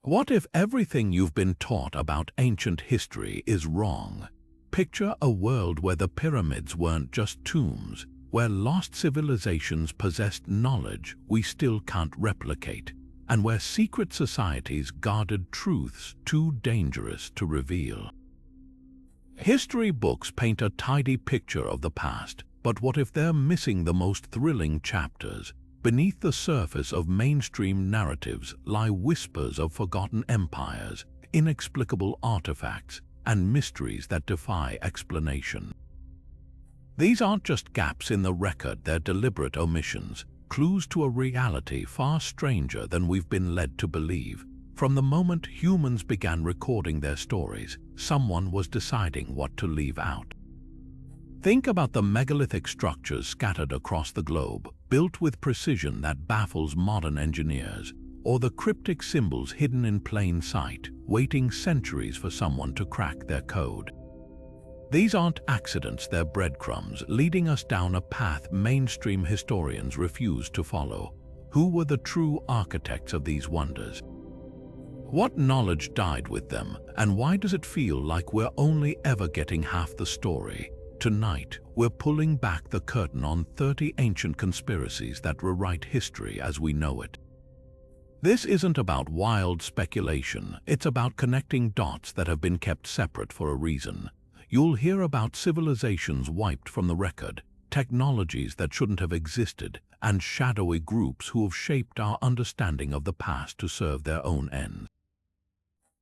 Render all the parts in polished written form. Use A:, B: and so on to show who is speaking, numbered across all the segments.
A: What if everything you've been taught about ancient history is wrong? Picture a world where the pyramids weren't just tombs, where lost civilizations possessed knowledge we still can't replicate, and where secret societies guarded truths too dangerous to reveal. History books paint a tidy picture of the past, but what if they're missing the most thrilling chapters? Beneath the surface of mainstream narratives lie whispers of forgotten empires, inexplicable artifacts, and mysteries that defy explanation. These aren't just gaps in the record, they're deliberate omissions, clues to a reality far stranger than we've been led to believe. From the moment humans began recording their stories, someone was deciding what to leave out. Think about the megalithic structures scattered across the globe, built with precision that baffles modern engineers, or the cryptic symbols hidden in plain sight, waiting centuries for someone to crack their code. These aren't accidents, they're breadcrumbs, leading us down a path mainstream historians refuse to follow. Who were the true architects of these wonders? What knowledge died with them, and why does it feel like we're only ever getting half the story? Tonight, we're pulling back the curtain on 30 ancient conspiracies that rewrite history as we know it. This isn't about wild speculation, it's about connecting dots that have been kept separate for a reason. You'll hear about civilizations wiped from the record, technologies that shouldn't have existed, and shadowy groups who have shaped our understanding of the past to serve their own ends.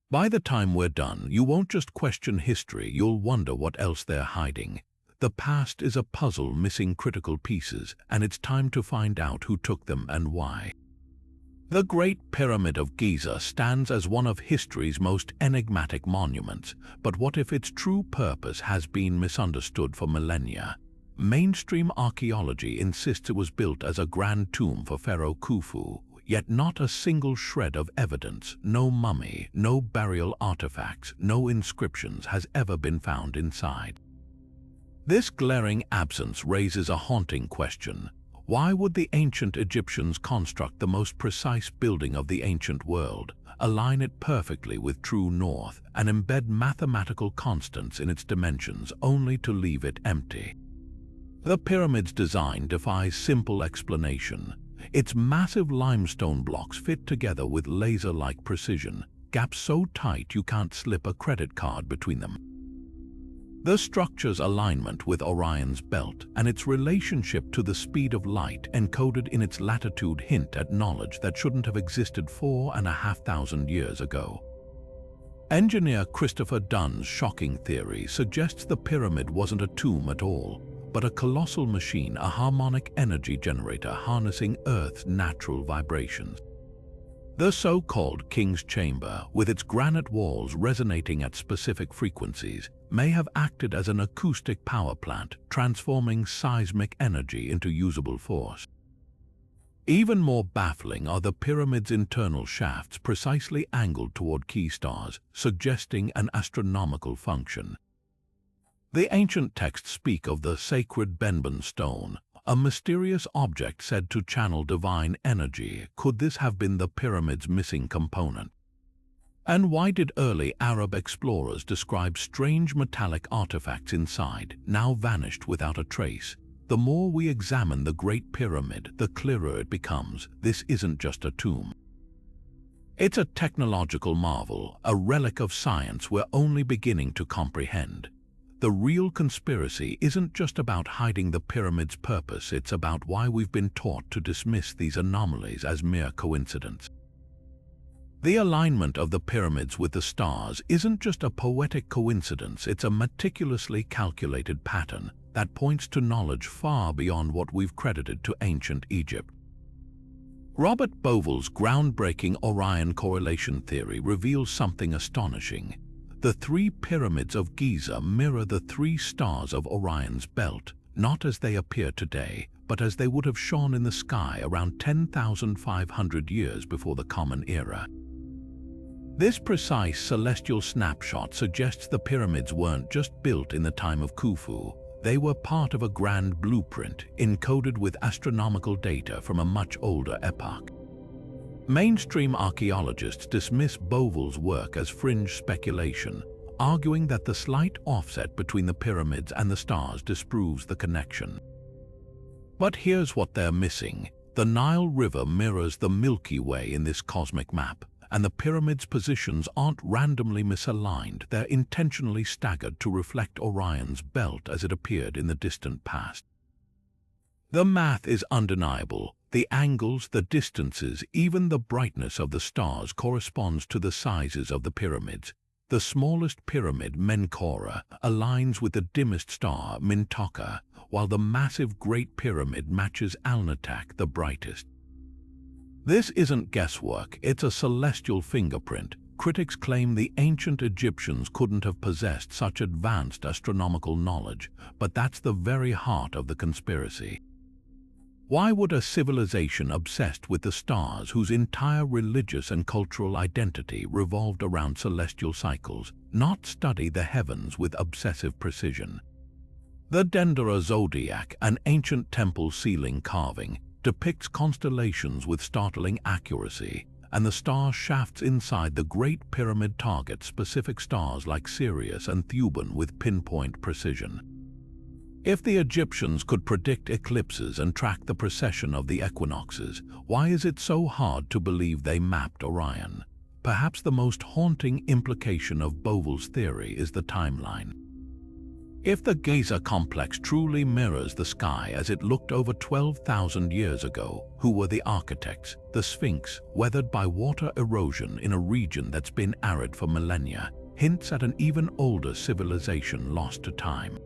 A: By the time we're done, you won't just question history, you'll wonder what else they're hiding. The past is a puzzle missing critical pieces, and it's time to find out who took them and why. The Great Pyramid of Giza stands as one of history's most enigmatic monuments, but what if its true purpose has been misunderstood for millennia? Mainstream archaeology insists it was built as a grand tomb for Pharaoh Khufu, yet not a single shred of evidence, no mummy, no burial artifacts, no inscriptions has ever been found inside. This glaring absence raises a haunting question. Why would the ancient Egyptians construct the most precise building of the ancient world, align it perfectly with true north, and embed mathematical constants in its dimensions only to leave it empty? The pyramid's design defies simple explanation. Its massive limestone blocks fit together with laser-like precision, gaps so tight you can't slip a credit card between them. The structure's alignment with Orion's belt and its relationship to the speed of light encoded in its latitude hint at knowledge that shouldn't have existed 4,500 years ago. Engineer Christopher Dunn's shocking theory suggests the pyramid wasn't a tomb at all, but a colossal machine, a harmonic energy generator harnessing Earth's natural vibrations. The so-called King's Chamber, with its granite walls resonating at specific frequencies, may have acted as an acoustic power plant, transforming seismic energy into usable force. Even more baffling are the pyramid's internal shafts precisely angled toward key stars, suggesting an astronomical function. The ancient texts speak of the sacred Benben stone, a mysterious object said to channel divine energy. Could this have been the pyramid's missing component? And why did early Arab explorers describe strange metallic artifacts inside, now vanished without a trace? The more we examine the Great Pyramid, the clearer it becomes. This isn't just a tomb. It's a technological marvel, a relic of science we're only beginning to comprehend. The real conspiracy isn't just about hiding the pyramid's purpose, it's about why we've been taught to dismiss these anomalies as mere coincidence. The alignment of the pyramids with the stars isn't just a poetic coincidence, it's a meticulously calculated pattern that points to knowledge far beyond what we've credited to ancient Egypt. Robert Bovell's groundbreaking Orion correlation theory reveals something astonishing. The three pyramids of Giza mirror the three stars of Orion's belt, not as they appear today, but as they would have shone in the sky around 10,500 years before the Common Era. This precise celestial snapshot suggests the pyramids weren't just built in the time of Khufu, they were part of a grand blueprint encoded with astronomical data from a much older epoch. Mainstream archaeologists dismiss Bovell's work as fringe speculation, arguing that the slight offset between the pyramids and the stars disproves the connection. But here's what they're missing. The Nile River mirrors the Milky Way in this cosmic map, and the pyramids' positions aren't randomly misaligned, they're intentionally staggered to reflect Orion's belt as it appeared in the distant past. The math is undeniable. The angles, the distances, even the brightness of the stars corresponds to the sizes of the pyramids. The smallest pyramid, Menkora, aligns with the dimmest star, Mintoka, while the massive Great Pyramid matches Alnitak, the brightest. This isn't guesswork, it's a celestial fingerprint. Critics claim the ancient Egyptians couldn't have possessed such advanced astronomical knowledge, but that's the very heart of the conspiracy. Why would a civilization obsessed with the stars, whose entire religious and cultural identity revolved around celestial cycles, not study the heavens with obsessive precision? The Dendera zodiac, an ancient temple ceiling carving, depicts constellations with startling accuracy, and the star shafts inside the Great Pyramid target specific stars like Sirius and Thuban with pinpoint precision. If the Egyptians could predict eclipses and track the precession of the equinoxes, why is it so hard to believe they mapped Orion? Perhaps the most haunting implication of Bovell's theory is the timeline. If the Giza complex truly mirrors the sky as it looked over 12,000 years ago, who were the architects? The Sphinx, weathered by water erosion in a region that's been arid for millennia, hints at an even older civilization lost to time.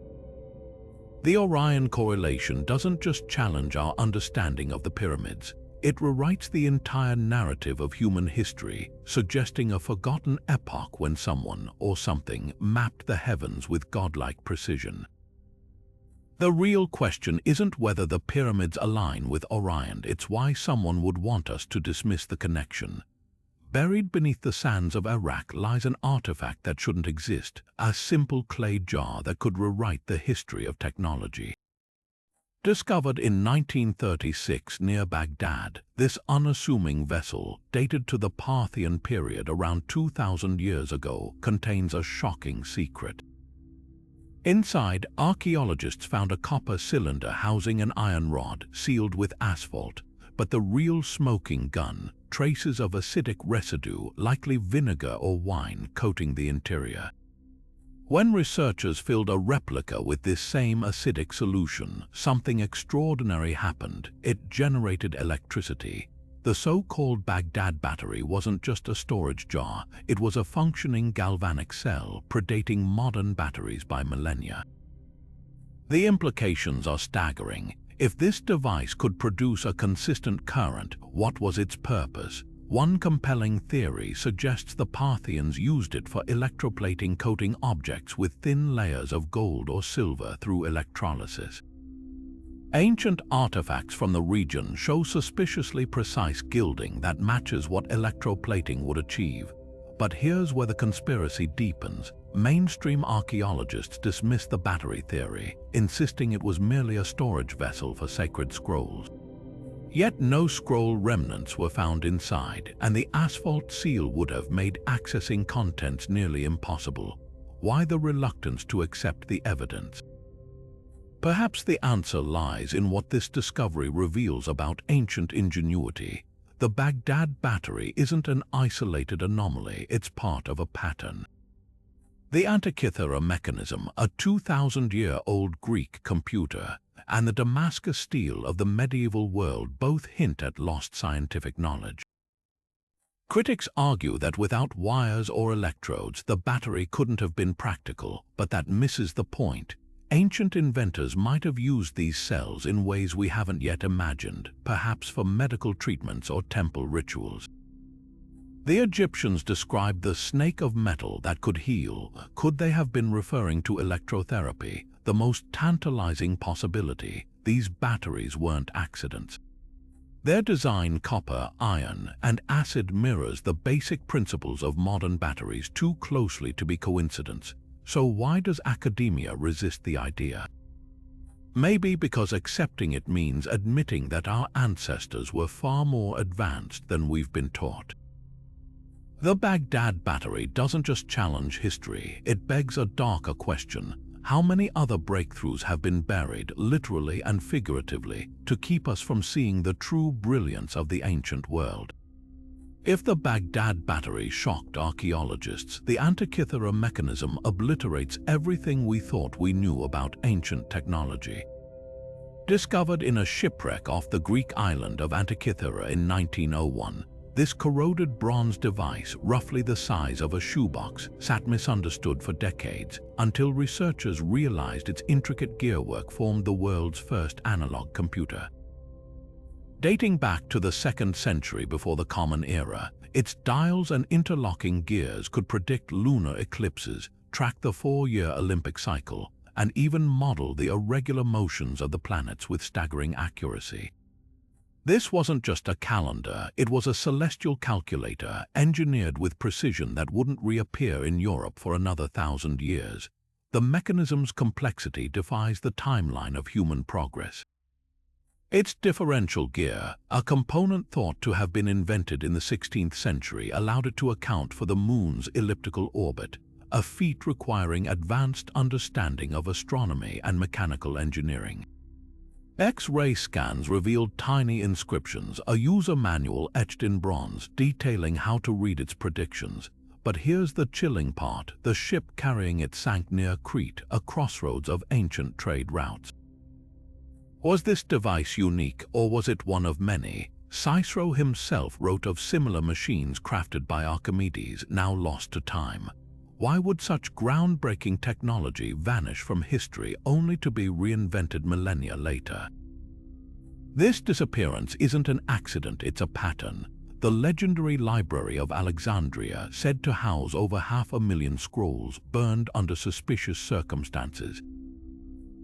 A: The Orion correlation doesn't just challenge our understanding of the pyramids, it rewrites the entire narrative of human history, suggesting a forgotten epoch when someone or something mapped the heavens with godlike precision. The real question isn't whether the pyramids align with Orion, it's why someone would want us to dismiss the connection. Buried beneath the sands of Iraq lies an artifact that shouldn't exist, a simple clay jar that could rewrite the history of technology. Discovered in 1936 near Baghdad, this unassuming vessel, dated to the Parthian period around 2,000 years ago, contains a shocking secret. Inside, archaeologists found a copper cylinder housing an iron rod sealed with asphalt, but the real smoking gun, traces of acidic residue, likely vinegar or wine, coating the interior. When researchers filled a replica with this same acidic solution, something extraordinary happened. It generated electricity. The so-called Baghdad Battery wasn't just a storage jar, it was a functioning galvanic cell, predating modern batteries by millennia. The implications are staggering. If this device could produce a consistent current, what was its purpose? One compelling theory suggests the Parthians used it for electroplating, coating objects with thin layers of gold or silver through electrolysis. Ancient artifacts from the region show suspiciously precise gilding that matches what electroplating would achieve. But here's where the conspiracy deepens. Mainstream archaeologists dismiss the battery theory, insisting it was merely a storage vessel for sacred scrolls. Yet no scroll remnants were found inside, and the asphalt seal would have made accessing contents nearly impossible. Why the reluctance to accept the evidence? Perhaps the answer lies in what this discovery reveals about ancient ingenuity. The Baghdad Battery isn't an isolated anomaly, it's part of a pattern. The Antikythera Mechanism, a 2,000-year-old Greek computer, and the Damascus steel of the medieval world both hint at lost scientific knowledge. Critics argue that without wires or electrodes, the battery couldn't have been practical, but that misses the point. Ancient inventors might have used these cells in ways we haven't yet imagined, perhaps for medical treatments or temple rituals. The Egyptians described the snake of metal that could heal. Could they have been referring to electrotherapy? The most tantalizing possibility. These batteries weren't accidents. Their design, copper, iron, and acid, mirrors the basic principles of modern batteries too closely to be coincidence. So why does academia resist the idea? Maybe because accepting it means admitting that our ancestors were far more advanced than we've been taught. The Baghdad Battery doesn't just challenge history, it begs a darker question. How many other breakthroughs have been buried, literally and figuratively, to keep us from seeing the true brilliance of the ancient world? If the Baghdad Battery shocked archaeologists, the Antikythera Mechanism obliterates everything we thought we knew about ancient technology. Discovered in a shipwreck off the Greek island of Antikythera in 1901, this corroded bronze device, roughly the size of a shoebox, sat misunderstood for decades until researchers realized its intricate gearwork formed the world's first analog computer. Dating back to the 2nd century before the Common Era, its dials and interlocking gears could predict lunar eclipses, track the 4-year Olympic cycle, and even model the irregular motions of the planets with staggering accuracy. This wasn't just a calendar, it was a celestial calculator engineered with precision that wouldn't reappear in Europe for another 1,000 years. The mechanism's complexity defies the timeline of human progress. Its differential gear, a component thought to have been invented in the 16th century, allowed it to account for the Moon's elliptical orbit, a feat requiring advanced understanding of astronomy and mechanical engineering. X-ray scans revealed tiny inscriptions, a user manual etched in bronze detailing how to read its predictions. But here's the chilling part: the ship carrying it sank near Crete, a crossroads of ancient trade routes. Was this device unique, or was it one of many? Cicero himself wrote of similar machines crafted by Archimedes, now lost to time. Why would such groundbreaking technology vanish from history only to be reinvented millennia later? This disappearance isn't an accident, it's a pattern. The legendary Library of Alexandria, said to house over 500,000 scrolls, burned under suspicious circumstances.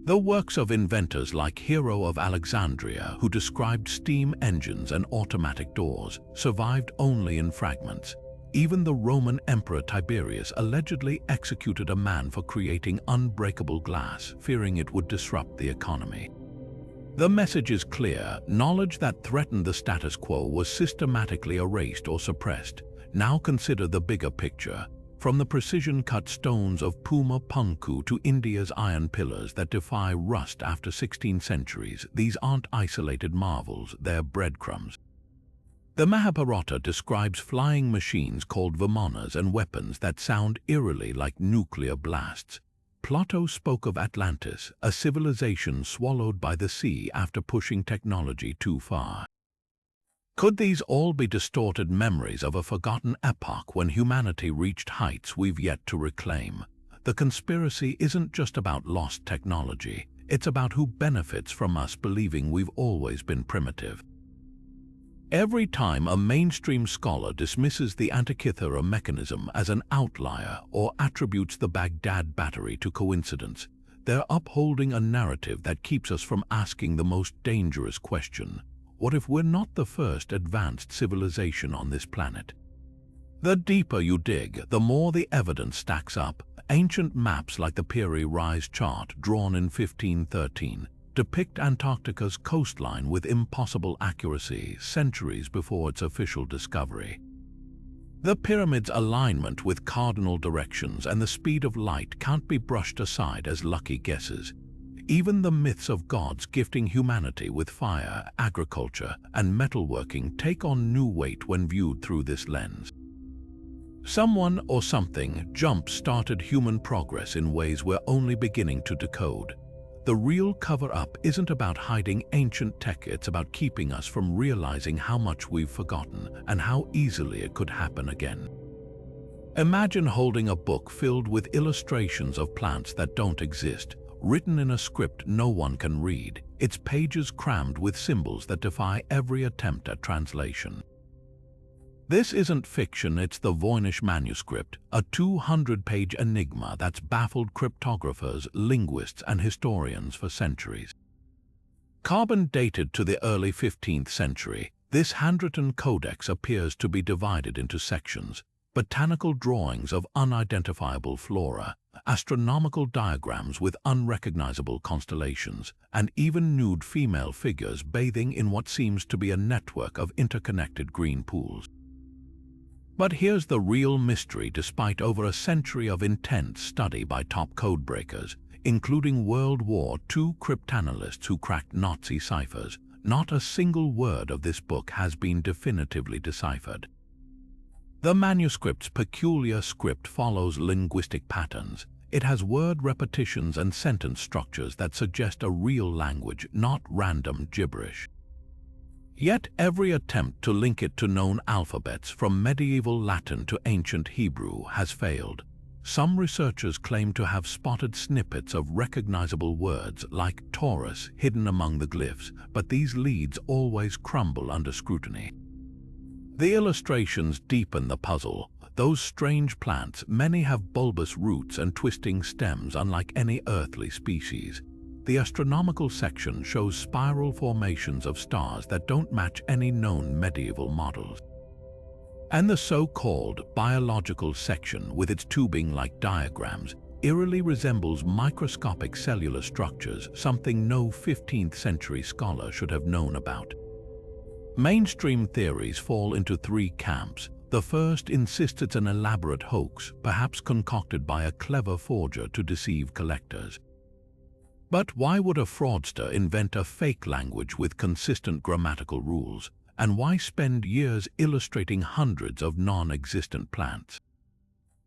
A: The works of inventors like Hero of Alexandria, who described steam engines and automatic doors, survived only in fragments. Even the Roman Emperor Tiberius allegedly executed a man for creating unbreakable glass, fearing it would disrupt the economy. The message is clear: knowledge that threatened the status quo was systematically erased or suppressed. Now consider the bigger picture. From the precision-cut stones of Puma Punku to India's iron pillars that defy rust after 16 centuries, these aren't isolated marvels, they're breadcrumbs. The Mahabharata describes flying machines called vimanas and weapons that sound eerily like nuclear blasts. Plato spoke of Atlantis, a civilization swallowed by the sea after pushing technology too far. Could these all be distorted memories of a forgotten epoch when humanity reached heights we've yet to reclaim? The conspiracy isn't just about lost technology, it's about who benefits from us believing we've always been primitive. Every time a mainstream scholar dismisses the Antikythera Mechanism as an outlier or attributes the Baghdad Battery to coincidence, they're upholding a narrative that keeps us from asking the most dangerous question: what if we're not the first advanced civilization on this planet? The deeper you dig, the more the evidence stacks up. Ancient maps like the Piri Rise chart, drawn in 1513, depict Antarctica's coastline with impossible accuracy centuries before its official discovery. The pyramid's alignment with cardinal directions and the speed of light can't be brushed aside as lucky guesses. Even the myths of gods gifting humanity with fire, agriculture, and metalworking take on new weight when viewed through this lens. Someone or something jump-started human progress in ways we're only beginning to decode. The real cover-up isn't about hiding ancient tech, it's about keeping us from realizing how much we've forgotten and how easily it could happen again. Imagine holding a book filled with illustrations of plants that don't exist, written in a script no one can read, its pages crammed with symbols that defy every attempt at translation. This isn't fiction, it's the Voynich Manuscript, a 200-page enigma that's baffled cryptographers, linguists, and historians for centuries. Carbon dated to the early 15th century, this handwritten codex appears to be divided into sections: botanical drawings of unidentifiable flora, astronomical diagrams with unrecognizable constellations, and even nude female figures bathing in what seems to be a network of interconnected green pools. But here's the real mystery. Despite over a century of intense study by top codebreakers, including World War II cryptanalysts who cracked Nazi ciphers, not a single word of this book has been definitively deciphered. The manuscript's peculiar script follows linguistic patterns. It has word repetitions and sentence structures that suggest a real language, not random gibberish. Yet every attempt to link it to known alphabets, from medieval Latin to ancient Hebrew, has failed. Some researchers claim to have spotted snippets of recognizable words like Taurus hidden among the glyphs, but these leads always crumble under scrutiny. The illustrations deepen the puzzle. Those strange plants, many have bulbous roots and twisting stems unlike any earthly species. The astronomical section shows spiral formations of stars that don't match any known medieval models. And the so-called biological section, with its tubing-like diagrams, eerily resembles microscopic cellular structures, something no 15th century scholar should have known about. Mainstream theories fall into three camps. The first insists it's an elaborate hoax, perhaps concocted by a clever forger to deceive collectors. But why would a fraudster invent a fake language with consistent grammatical rules? And why spend years illustrating hundreds of non-existent plants?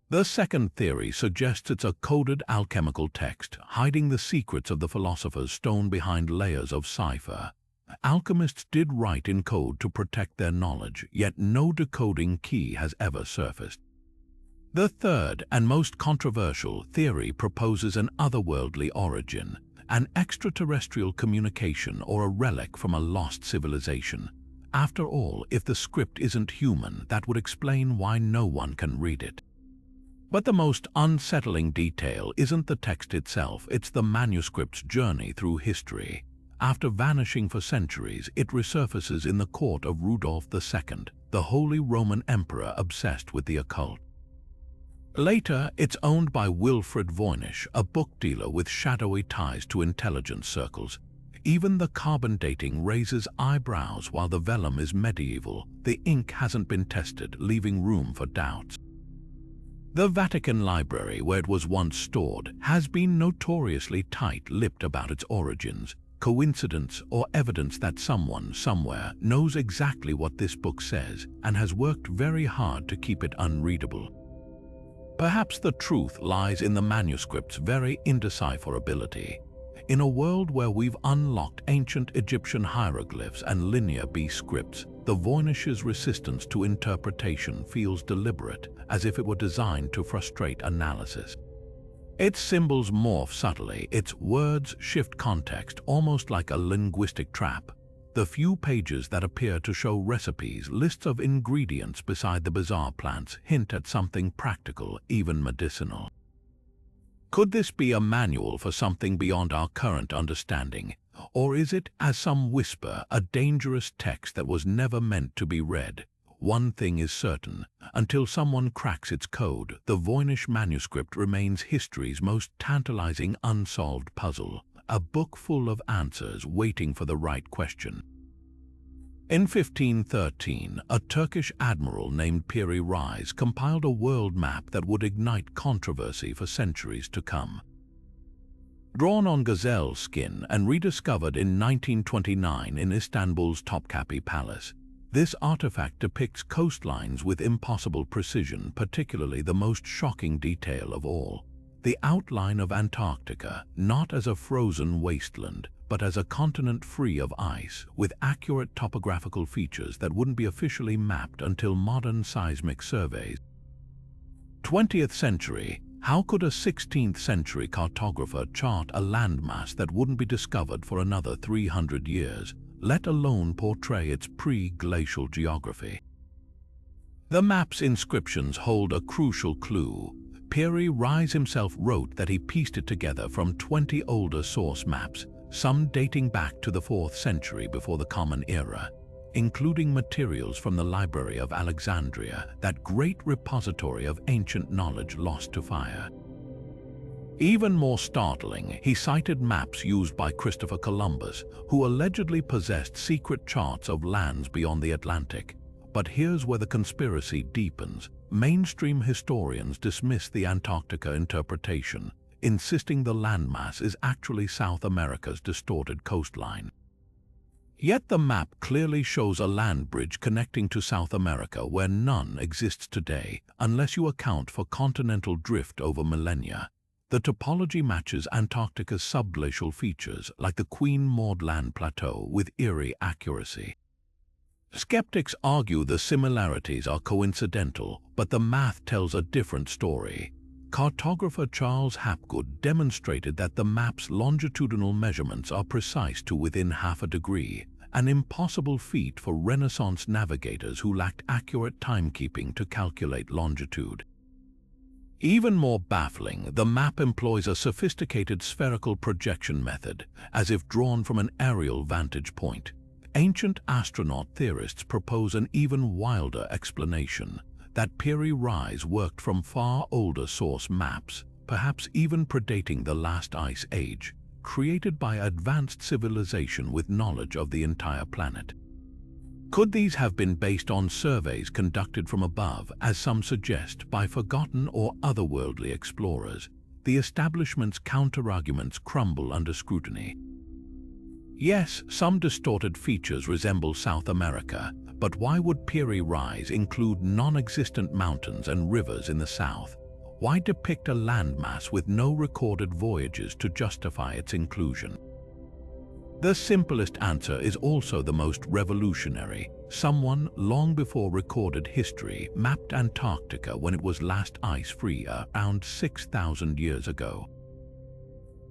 A: The second theory suggests it's a coded alchemical text, hiding the secrets of the philosopher's stone behind layers of cipher. Alchemists did write in code to protect their knowledge, yet no decoding key has ever surfaced. The third and most controversial theory proposes an otherworldly origin, an extraterrestrial communication or a relic from a lost civilization. After all, if the script isn't human, that would explain why no one can read it. But the most unsettling detail isn't the text itself, it's the manuscript's journey through history. After vanishing for centuries, it resurfaces in the court of Rudolf II, the Holy Roman Emperor obsessed with the occult. Later, it's owned by Wilfrid Voynich, a book dealer with shadowy ties to intelligence circles. Even the carbon dating raises eyebrows. While the vellum is medieval, the ink hasn't been tested, leaving room for doubts. The Vatican Library, where it was once stored, has been notoriously tight-lipped about its origins. Coincidence or evidence that someone, somewhere, knows exactly what this book says and has worked very hard to keep it unreadable? Perhaps the truth lies in the manuscript's very indecipherability. In a world where we've unlocked ancient Egyptian hieroglyphs and Linear B scripts, the Voynich's resistance to interpretation feels deliberate, as if it were designed to frustrate analysis. Its symbols morph subtly, its words shift context, almost like a linguistic trap. The few pages that appear to show recipes, lists of ingredients beside the bizarre plants, hint at something practical, even medicinal. Could this be a manual for something beyond our current understanding? Or is it, as some whisper, a dangerous text that was never meant to be read? One thing is certain: until someone cracks its code, the Voynich manuscript remains history's most tantalizing unsolved puzzle, a book full of answers waiting for the right question. In 1513, a Turkish admiral named Piri Reis compiled a world map that would ignite controversy for centuries to come. Drawn on gazelle skin and rediscovered in 1929 in Istanbul's Topkapi Palace, this artifact depicts coastlines with impossible precision, particularly the most shocking detail of all: the outline of Antarctica, not as a frozen wasteland, but as a continent free of ice, with accurate topographical features that wouldn't be officially mapped until modern seismic surveys. 20th century, how could a 16th century cartographer chart a landmass that wouldn't be discovered for another 300 years, let alone portray its pre-glacial geography? The map's inscriptions hold a crucial clue. Piri Reis himself wrote that he pieced it together from 20 older source maps, some dating back to the 4th century before the Common Era, including materials from the Library of Alexandria, that great repository of ancient knowledge lost to fire. Even more startling, he cited maps used by Christopher Columbus, who allegedly possessed secret charts of lands beyond the Atlantic. But here's where the conspiracy deepens. Mainstream historians dismiss the Antarctica interpretation, insisting the landmass is actually South America's distorted coastline. Yet the map clearly shows a land bridge connecting to South America where none exists today, unless you account for continental drift over millennia. The topology matches Antarctica's subglacial features, like the Queen Maud Land Plateau, with eerie accuracy. Skeptics argue the similarities are coincidental, but the math tells a different story. Cartographer Charles Hapgood demonstrated that the map's longitudinal measurements are precise to within half a degree, an impossible feat for Renaissance navigators who lacked accurate timekeeping to calculate longitude. Even more baffling, the map employs a sophisticated spherical projection method, as if drawn from an aerial vantage point. Ancient astronaut theorists propose an even wilder explanation, that Piri Reis worked from far older source maps, perhaps even predating the last ice age, created by advanced civilization with knowledge of the entire planet. Could these have been based on surveys conducted from above, as some suggest, by forgotten or otherworldly explorers? The establishment's counterarguments crumble under scrutiny. Yes, some distorted features resemble South America, but why would Piri Reis include non-existent mountains and rivers in the south? Why depict a landmass with no recorded voyages to justify its inclusion? The simplest answer is also the most revolutionary. Someone, long before recorded history, mapped Antarctica when it was last ice-free around 6,000 years ago.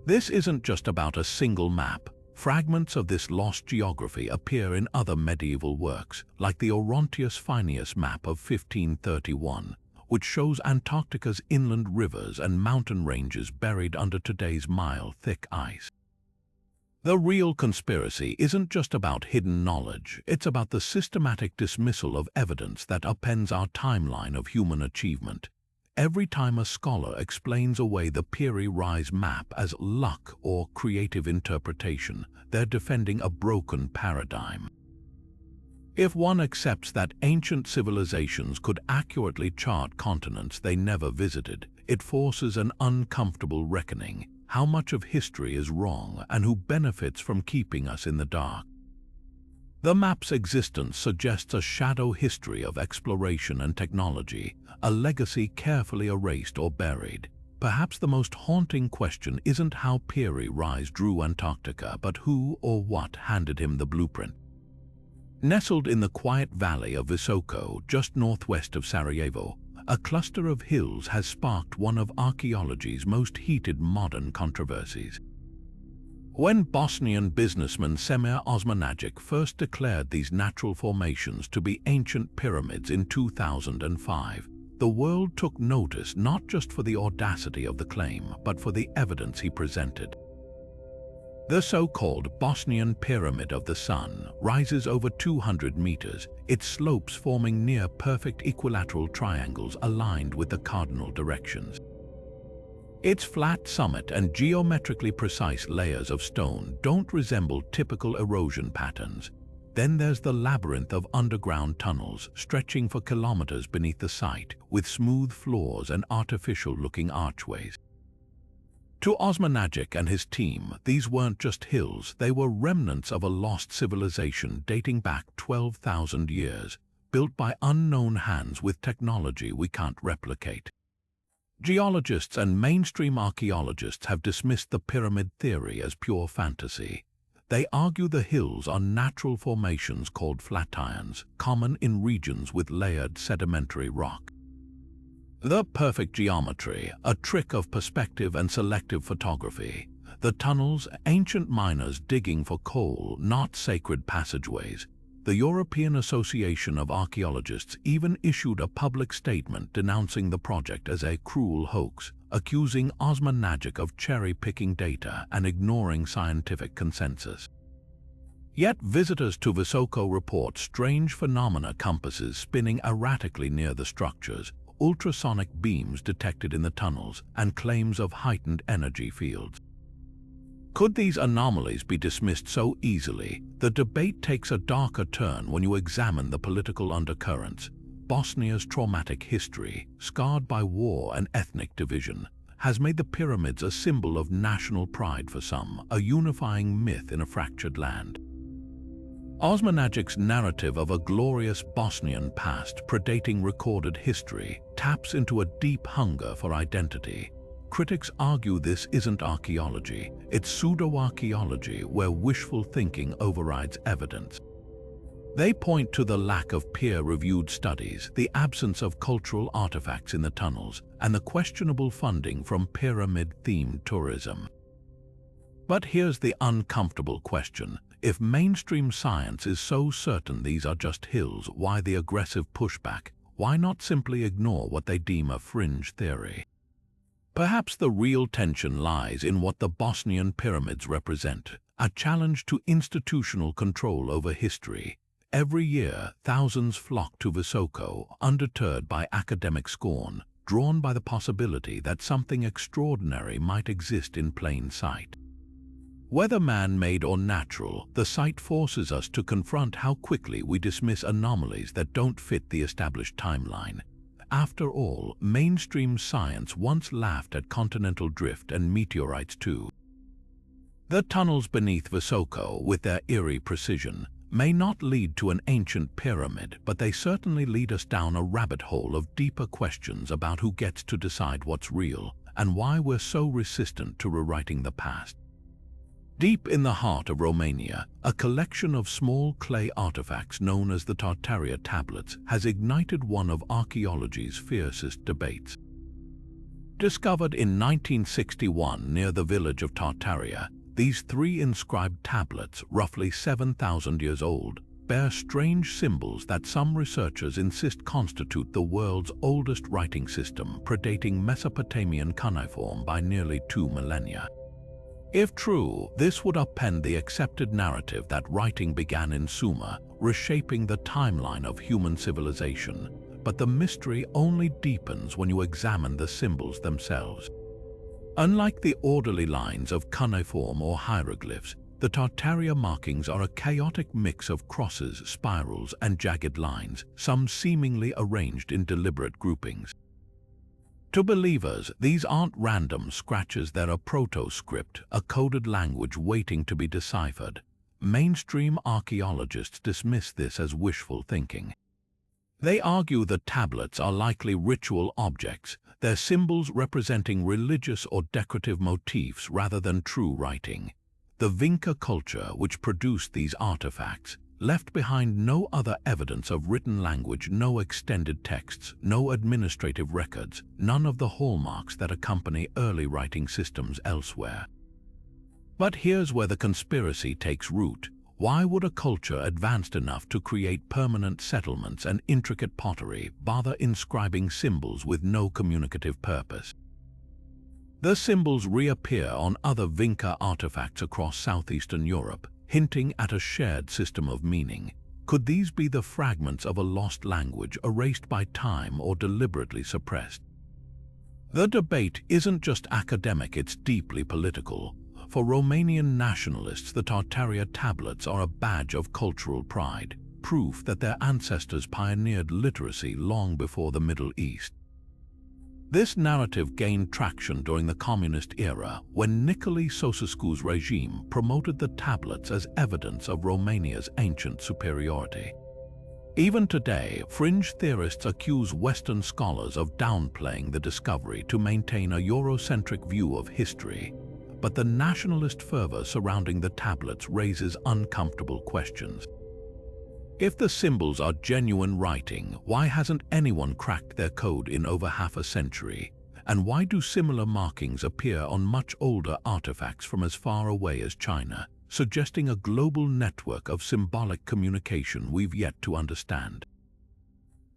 A: This isn't just about a single map. Fragments of this lost geography appear in other medieval works, like the Orontius Phineus map of 1531, which shows Antarctica's inland rivers and mountain ranges buried under today's mile-thick ice. The real conspiracy isn't just about hidden knowledge, it's about the systematic dismissal of evidence that upends our timeline of human achievement. Every time a scholar explains away the Piri Reis map as luck or creative interpretation, they're defending a broken paradigm. If one accepts that ancient civilizations could accurately chart continents they never visited, it forces an uncomfortable reckoning. How much of history is wrong and who benefits from keeping us in the dark? The map's existence suggests a shadow history of exploration and technology, a legacy carefully erased or buried. Perhaps the most haunting question isn't how Piri Reis drew Antarctica, but who or what handed him the blueprint. Nestled in the quiet valley of Visoko, just northwest of Sarajevo, a cluster of hills has sparked one of archaeology's most heated modern controversies. When Bosnian businessman Semir Osmanagic first declared these natural formations to be ancient pyramids in 2005, the world took notice not just for the audacity of the claim, but for the evidence he presented. The so-called Bosnian Pyramid of the Sun rises over 200 meters, its slopes forming near-perfect equilateral triangles aligned with the cardinal directions. Its flat summit and geometrically precise layers of stone don't resemble typical erosion patterns. Then there's the labyrinth of underground tunnels stretching for kilometers beneath the site, with smooth floors and artificial-looking archways. To Osmanagic and his team, these weren't just hills, they were remnants of a lost civilization dating back 12,000 years, built by unknown hands with technology we can't replicate. Geologists and mainstream archaeologists have dismissed the pyramid theory as pure fantasy. They argue the hills are natural formations called flatirons, common in regions with layered sedimentary rock. The perfect geometry, a trick of perspective and selective photography. The tunnels, ancient miners digging for coal, not sacred passageways. The European Association of Archaeologists even issued a public statement denouncing the project as a cruel hoax, accusing Osmanagic of cherry-picking data and ignoring scientific consensus. Yet visitors to Visoko report strange phenomena, compasses spinning erratically near the structures, ultrasonic beams detected in the tunnels and claims of heightened energy fields. Could these anomalies be dismissed so easily? The debate takes a darker turn when you examine the political undercurrents. Bosnia's traumatic history, scarred by war and ethnic division, has made the pyramids a symbol of national pride for some, a unifying myth in a fractured land. Osmanagic's narrative of a glorious Bosnian past predating recorded history taps into a deep hunger for identity. Critics argue this isn't archaeology, it's pseudo-archaeology where wishful thinking overrides evidence. They point to the lack of peer-reviewed studies, the absence of cultural artifacts in the tunnels, and the questionable funding from pyramid-themed tourism. But here's the uncomfortable question. If mainstream science is so certain these are just hills, why the aggressive pushback? Why not simply ignore what they deem a fringe theory? Perhaps the real tension lies in what the Bosnian pyramids represent, a challenge to institutional control over history. Every year, thousands flock to Visoko, undeterred by academic scorn, drawn by the possibility that something extraordinary might exist in plain sight. Whether man-made or natural, the site forces us to confront how quickly we dismiss anomalies that don't fit the established timeline. After all, mainstream science once laughed at continental drift and meteorites too. The tunnels beneath Visoko, with their eerie precision, may not lead to an ancient pyramid, but they certainly lead us down a rabbit hole of deeper questions about who gets to decide what's real and why we're so resistant to rewriting the past. Deep in the heart of Romania, a collection of small clay artifacts known as the Tartaria tablets has ignited one of archaeology's fiercest debates. Discovered in 1961 near the village of Tartaria, these three inscribed tablets, roughly 7,000 years old, bear strange symbols that some researchers insist constitute the world's oldest writing system, predating Mesopotamian cuneiform by nearly 2 millennia. If true, this would upend the accepted narrative that writing began in Sumer, reshaping the timeline of human civilization. But the mystery only deepens when you examine the symbols themselves. Unlike the orderly lines of cuneiform or hieroglyphs, the Tartaria markings are a chaotic mix of crosses, spirals, and jagged lines, some seemingly arranged in deliberate groupings. To believers, these aren't random scratches, they're a proto-script, a coded language waiting to be deciphered. Mainstream archaeologists dismiss this as wishful thinking. They argue the tablets are likely ritual objects, their symbols representing religious or decorative motifs rather than true writing. The Vinca culture, which produced these artifacts, left behind no other evidence of written language, no extended texts, no administrative records, none of the hallmarks that accompany early writing systems elsewhere. But here's where the conspiracy takes root. Why would a culture advanced enough to create permanent settlements and intricate pottery bother inscribing symbols with no communicative purpose? The symbols reappear on other Vinca artifacts across southeastern Europe, hinting at a shared system of meaning. Could these be the fragments of a lost language erased by time or deliberately suppressed? The debate isn't just academic, it's deeply political. For Romanian nationalists, the Tartaria tablets are a badge of cultural pride, proof that their ancestors pioneered literacy long before the Middle East. This narrative gained traction during the communist era when Nicolae Ceausescu's regime promoted the tablets as evidence of Romania's ancient superiority. Even today, fringe theorists accuse Western scholars of downplaying the discovery to maintain a Eurocentric view of history. But the nationalist fervor surrounding the tablets raises uncomfortable questions. If the symbols are genuine writing, why hasn't anyone cracked their code in over half a century? And why do similar markings appear on much older artifacts from as far away as China, suggesting a global network of symbolic communication we've yet to understand?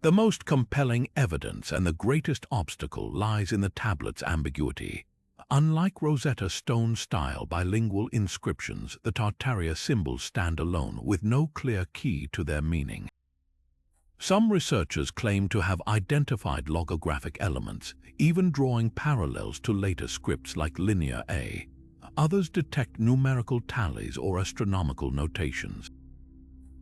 A: The most compelling evidence and the greatest obstacle lies in the tablet's ambiguity. Unlike Rosetta Stone-style bilingual inscriptions, the Tartaria symbols stand alone with no clear key to their meaning. Some researchers claim to have identified logographic elements, even drawing parallels to later scripts like Linear A. Others detect numerical tallies or astronomical notations.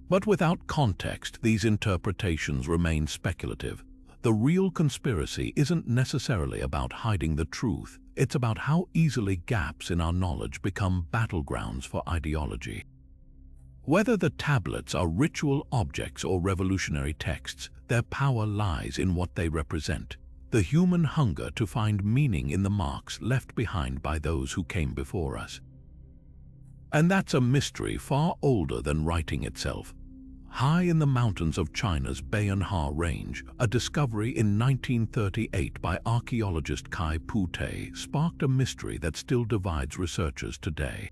A: But without context, these interpretations remain speculative. The real conspiracy isn't necessarily about hiding the truth. It's about how easily gaps in our knowledge become battlegrounds for ideology. Whether the tablets are ritual objects or revolutionary texts, their power lies in what they represent: the human hunger to find meaning in the marks left behind by those who came before us. And that's a mystery far older than writing itself. High in the mountains of China's Bayanhar Range, a discovery in 1938 by archaeologist Kai Pute sparked a mystery that still divides researchers today.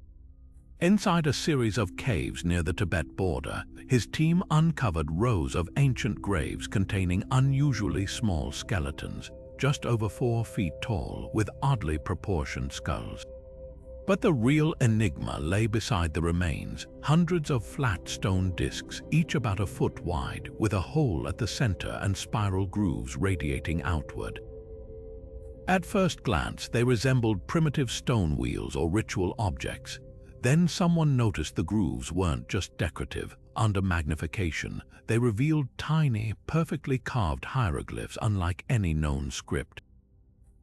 A: Inside a series of caves near the Tibet border, his team uncovered rows of ancient graves containing unusually small skeletons, just over 4 feet tall, with oddly proportioned skulls. But the real enigma lay beside the remains: hundreds of flat stone discs, each about a foot wide, with a hole at the center and spiral grooves radiating outward. At first glance, they resembled primitive stone wheels or ritual objects. Then someone noticed the grooves weren't just decorative. Under magnification, they revealed tiny, perfectly carved hieroglyphs unlike any known script.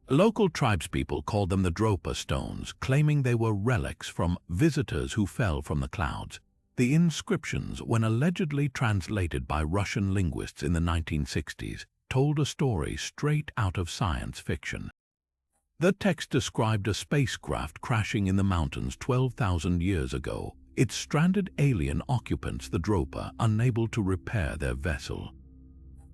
A: Local tribespeople called them the Dropa Stones, claiming they were relics from visitors who fell from the clouds. The inscriptions, when allegedly translated by Russian linguists in the 1960s, told a story straight out of science fiction. The text described a spacecraft crashing in the mountains 12,000 years ago, its stranded alien occupants, the Dropa, unable to repair their vessel.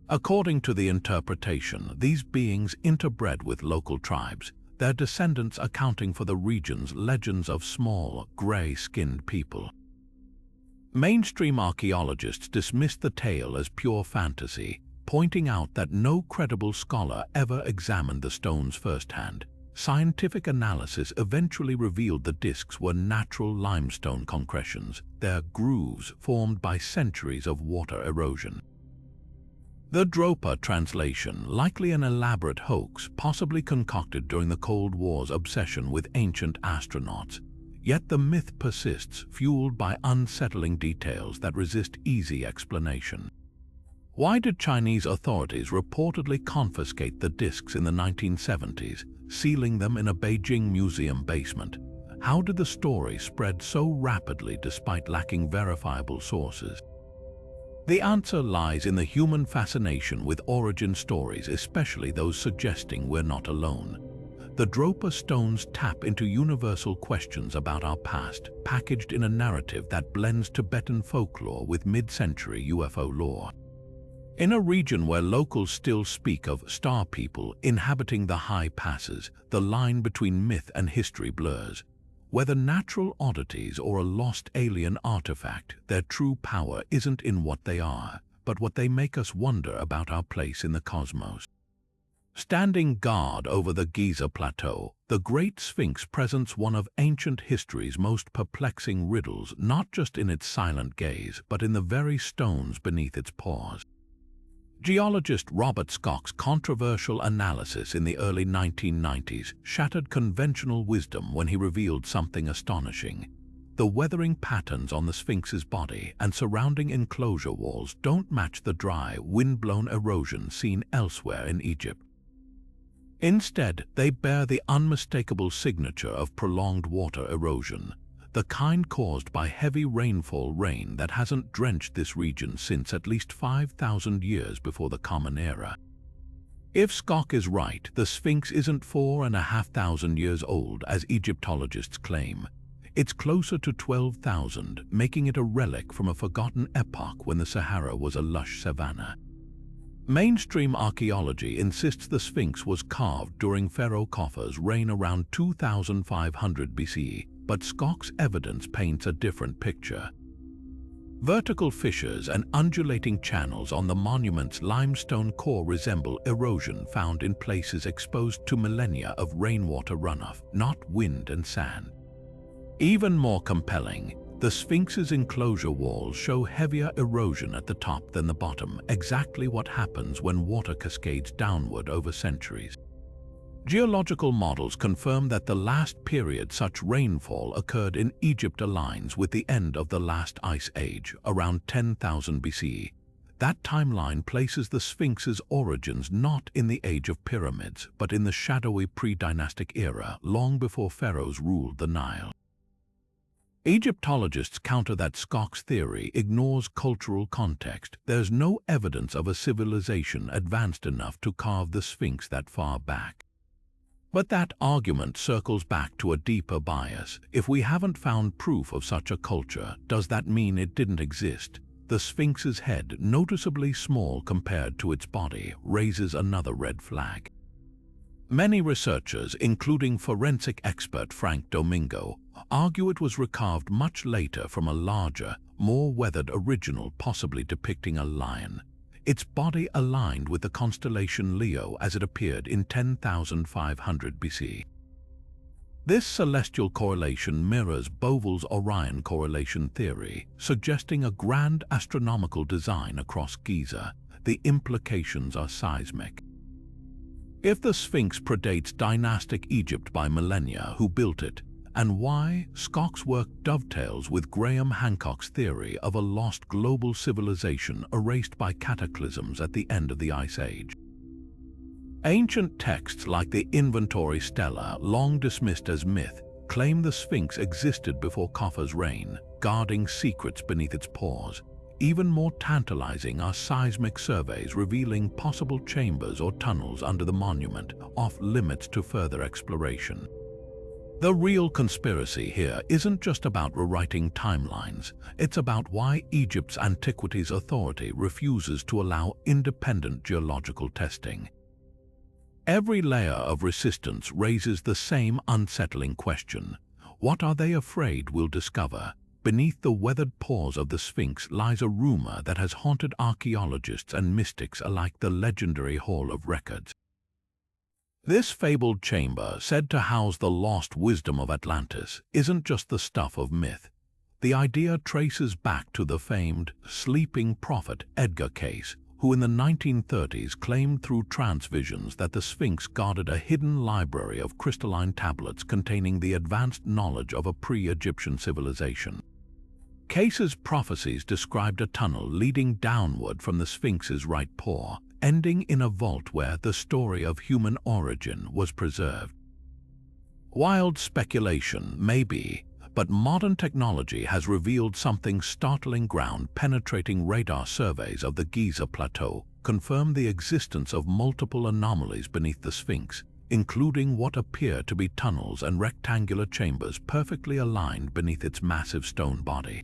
A: According to the interpretation, these beings interbred with local tribes, their descendants accounting for the region's legends of small, gray-skinned people. Mainstream archaeologists dismissed the tale as pure fantasy, pointing out that no credible scholar ever examined the stones firsthand. Scientific analysis eventually revealed the discs were natural limestone concretions, their grooves formed by centuries of water erosion. The Dropa translation, likely an elaborate hoax, possibly concocted during the Cold War's obsession with ancient astronauts. Yet the myth persists, fueled by unsettling details that resist easy explanation. Why did Chinese authorities reportedly confiscate the discs in the 1970s, sealing them in a Beijing museum basement? How did the story spread so rapidly despite lacking verifiable sources? The answer lies in the human fascination with origin stories, especially those suggesting we're not alone. The Dropa Stones tap into universal questions about our past, packaged in a narrative that blends Tibetan folklore with mid-century UFO lore. In a region where locals still speak of star people inhabiting the high passes, the line between myth and history blurs. Whether natural oddities or a lost alien artifact, their true power isn't in what they are, but what they make us wonder about our place in the cosmos. Standing guard over the Giza Plateau, the Great Sphinx presents one of ancient history's most perplexing riddles, not just in its silent gaze, but in the very stones beneath its paws. Geologist Robert Schoch's controversial analysis in the early 1990s shattered conventional wisdom when he revealed something astonishing. The weathering patterns on the Sphinx's body and surrounding enclosure walls don't match the dry, wind-blown erosion seen elsewhere in Egypt. Instead, they bear the unmistakable signature of prolonged water erosion, the kind caused by heavy rainfall rain that hasn't drenched this region since at least 5,000 years before the Common Era. If Schoch is right, the Sphinx isn't 4,500 years old as Egyptologists claim. It's closer to 12,000, making it a relic from a forgotten epoch when the Sahara was a lush savanna. Mainstream archaeology insists the Sphinx was carved during Pharaoh Khafre's reign around 2500 BCE, but Schoch's evidence paints a different picture. Vertical fissures and undulating channels on the monument's limestone core resemble erosion found in places exposed to millennia of rainwater runoff, not wind and sand. Even more compelling, The Sphinx's enclosure walls show heavier erosion at the top than the bottom, exactly what happens when water cascades downward over centuries. Geological models confirm that the last period such rainfall occurred in Egypt aligns with the end of the last ice age, around 10,000 BCE. That timeline places the Sphinx's origins not in the age of pyramids, but in the shadowy pre-dynastic era, long before pharaohs ruled the Nile. Egyptologists counter that Scott's theory ignores cultural context. There's no evidence of a civilization advanced enough to carve the Sphinx that far back. But that argument circles back to a deeper bias. If we haven't found proof of such a culture, does that mean it didn't exist? The Sphinx's head, noticeably small compared to its body, raises another red flag. Many researchers, including forensic expert Frank Domingo, argue it was recarved much later from a larger, more weathered original, possibly depicting a lion. Its body aligned with the constellation Leo as it appeared in 10,500 BC. This celestial correlation mirrors Bovell's Orion correlation theory, suggesting a grand astronomical design across Giza. The implications are seismic. If the Sphinx predates dynastic Egypt by millennia, who built it? And why? Scott's work dovetails with Graham Hancock's theory of a lost global civilization erased by cataclysms at the end of the Ice Age. Ancient texts like the Inventory Stela, long dismissed as myth, claim the Sphinx existed before Khafre's reign, guarding secrets beneath its paws. Even more tantalizing are seismic surveys revealing possible chambers or tunnels under the monument, off limits to further exploration. The real conspiracy here isn't just about rewriting timelines, it's about why Egypt's Antiquities Authority refuses to allow independent geological testing. Every layer of resistance raises the same unsettling question. What are they afraid we'll discover? Beneath the weathered paws of the Sphinx lies a rumor that has haunted archaeologists and mystics alike: the legendary Hall of Records. This fabled chamber, said to house the lost wisdom of Atlantis, isn't just the stuff of myth. The idea traces back to the famed sleeping prophet Edgar Cayce, who in the 1930s claimed through trance visions that the Sphinx guarded a hidden library of crystalline tablets containing the advanced knowledge of a pre-Egyptian civilization. Cayce's prophecies described a tunnel leading downward from the Sphinx's right paw, ending in a vault where the story of human origin was preserved. Wild speculation, maybe, but modern technology has revealed something startling. Ground-penetrating radar surveys of the Giza Plateau confirm the existence of multiple anomalies beneath the Sphinx, including what appear to be tunnels and rectangular chambers perfectly aligned beneath its massive stone body.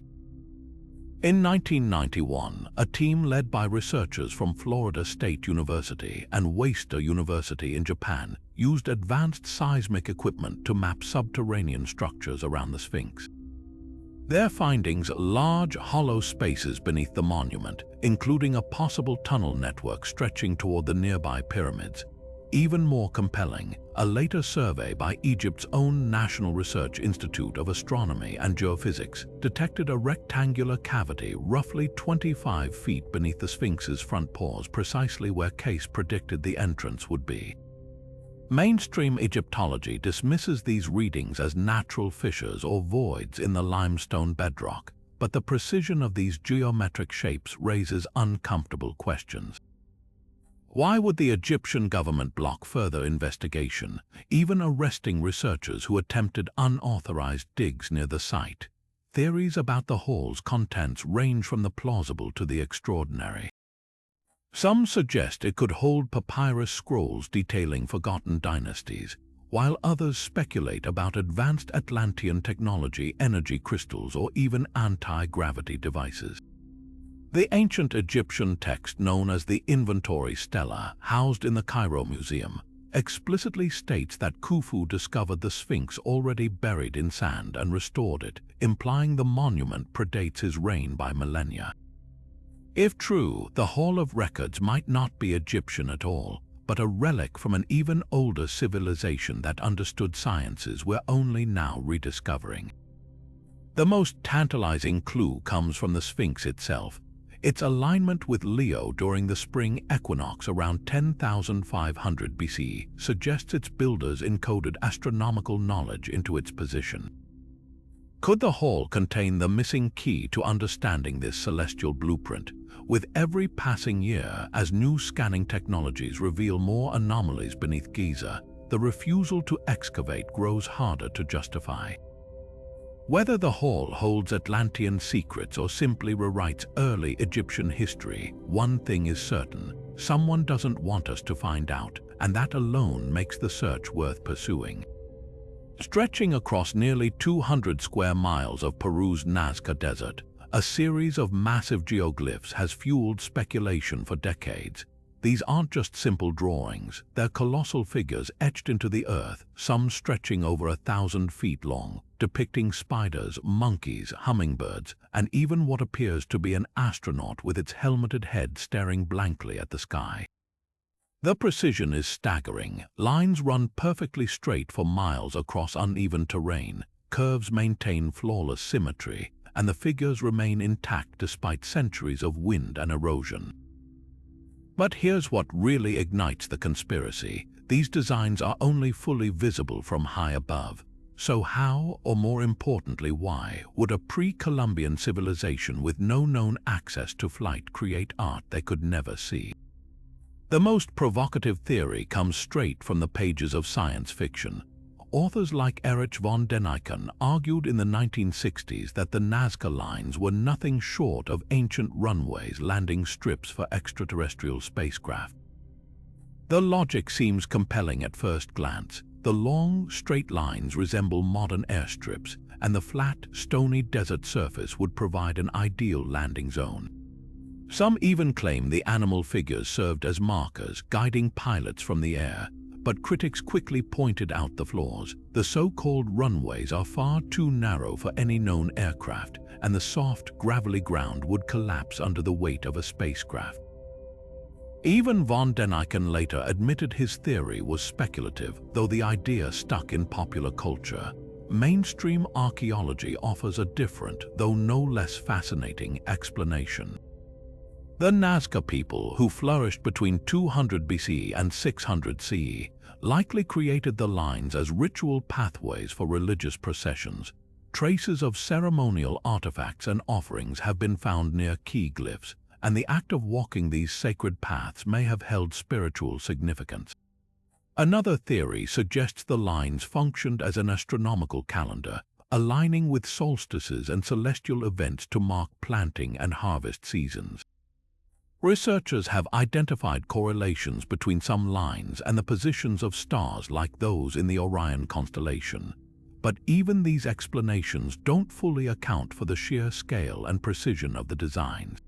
A: In 1991, a team led by researchers from Florida State University and Waseda University in Japan used advanced seismic equipment to map subterranean structures around the Sphinx. Their findings: large, hollow spaces beneath the monument, including a possible tunnel network stretching toward the nearby pyramids. Even more compelling, a later survey by Egypt's own National Research Institute of Astronomy and Geophysics detected a rectangular cavity roughly 25 feet beneath the Sphinx's front paws, precisely where Cayce predicted the entrance would be. Mainstream Egyptology dismisses these readings as natural fissures or voids in the limestone bedrock, but the precision of these geometric shapes raises uncomfortable questions. Why would the Egyptian government block further investigation, even arresting researchers who attempted unauthorized digs near the site? Theories about the hall's contents range from the plausible to the extraordinary. Some suggest it could hold papyrus scrolls detailing forgotten dynasties, while others speculate about advanced Atlantean technology, energy crystals, or even anti-gravity devices. The ancient Egyptian text known as the Inventory Stela, housed in the Cairo Museum, explicitly states that Khufu discovered the Sphinx already buried in sand and restored it, implying the monument predates his reign by millennia. If true, the Hall of Records might not be Egyptian at all, but a relic from an even older civilization that understood sciences we're only now rediscovering. The most tantalizing clue comes from the Sphinx itself. Its alignment with Leo during the spring equinox around 10,500 BC suggests its builders encoded astronomical knowledge into its position. Could the hall contain the missing key to understanding this celestial blueprint? With every passing year, as new scanning technologies reveal more anomalies beneath Giza, the refusal to excavate grows harder to justify. Whether the hall holds Atlantean secrets or simply rewrites early Egyptian history, one thing is certain: someone doesn't want us to find out, and that alone makes the search worth pursuing. Stretching across nearly 200 square miles of Peru's Nazca Desert, a series of massive geoglyphs has fueled speculation for decades. These aren't just simple drawings, they're colossal figures etched into the earth, some stretching over 1,000 feet long, depicting spiders, monkeys, hummingbirds, and even what appears to be an astronaut with its helmeted head staring blankly at the sky. The precision is staggering. Lines run perfectly straight for miles across uneven terrain, curves maintain flawless symmetry, and the figures remain intact despite centuries of wind and erosion. But here's what really ignites the conspiracy. These designs are only fully visible from high above. So how, or more importantly why, would a pre-Columbian civilization with no known access to flight create art they could never see? The most provocative theory comes straight from the pages of science fiction. Authors like Erich von Däniken argued in the 1960s that the Nazca lines were nothing short of ancient runways, landing strips for extraterrestrial spacecraft. The logic seems compelling at first glance. The long, straight lines resemble modern airstrips, and the flat, stony desert surface would provide an ideal landing zone. Some even claim the animal figures served as markers, guiding pilots from the air. But critics quickly pointed out the flaws. The so-called runways are far too narrow for any known aircraft, and the soft, gravelly ground would collapse under the weight of a spacecraft. Even von Däniken later admitted his theory was speculative, though the idea stuck in popular culture. Mainstream archaeology offers a different, though no less fascinating, explanation. The Nazca people, who flourished between 200 BC and 600 CE, likely created the lines as ritual pathways for religious processions. Traces of ceremonial artifacts and offerings have been found near key glyphs, and the act of walking these sacred paths may have held spiritual significance. Another theory suggests the lines functioned as an astronomical calendar, aligning with solstices and celestial events to mark planting and harvest seasons. Researchers have identified correlations between some lines and the positions of stars like those in the Orion constellation. But even these explanations don't fully account for the sheer scale and precision of the designs.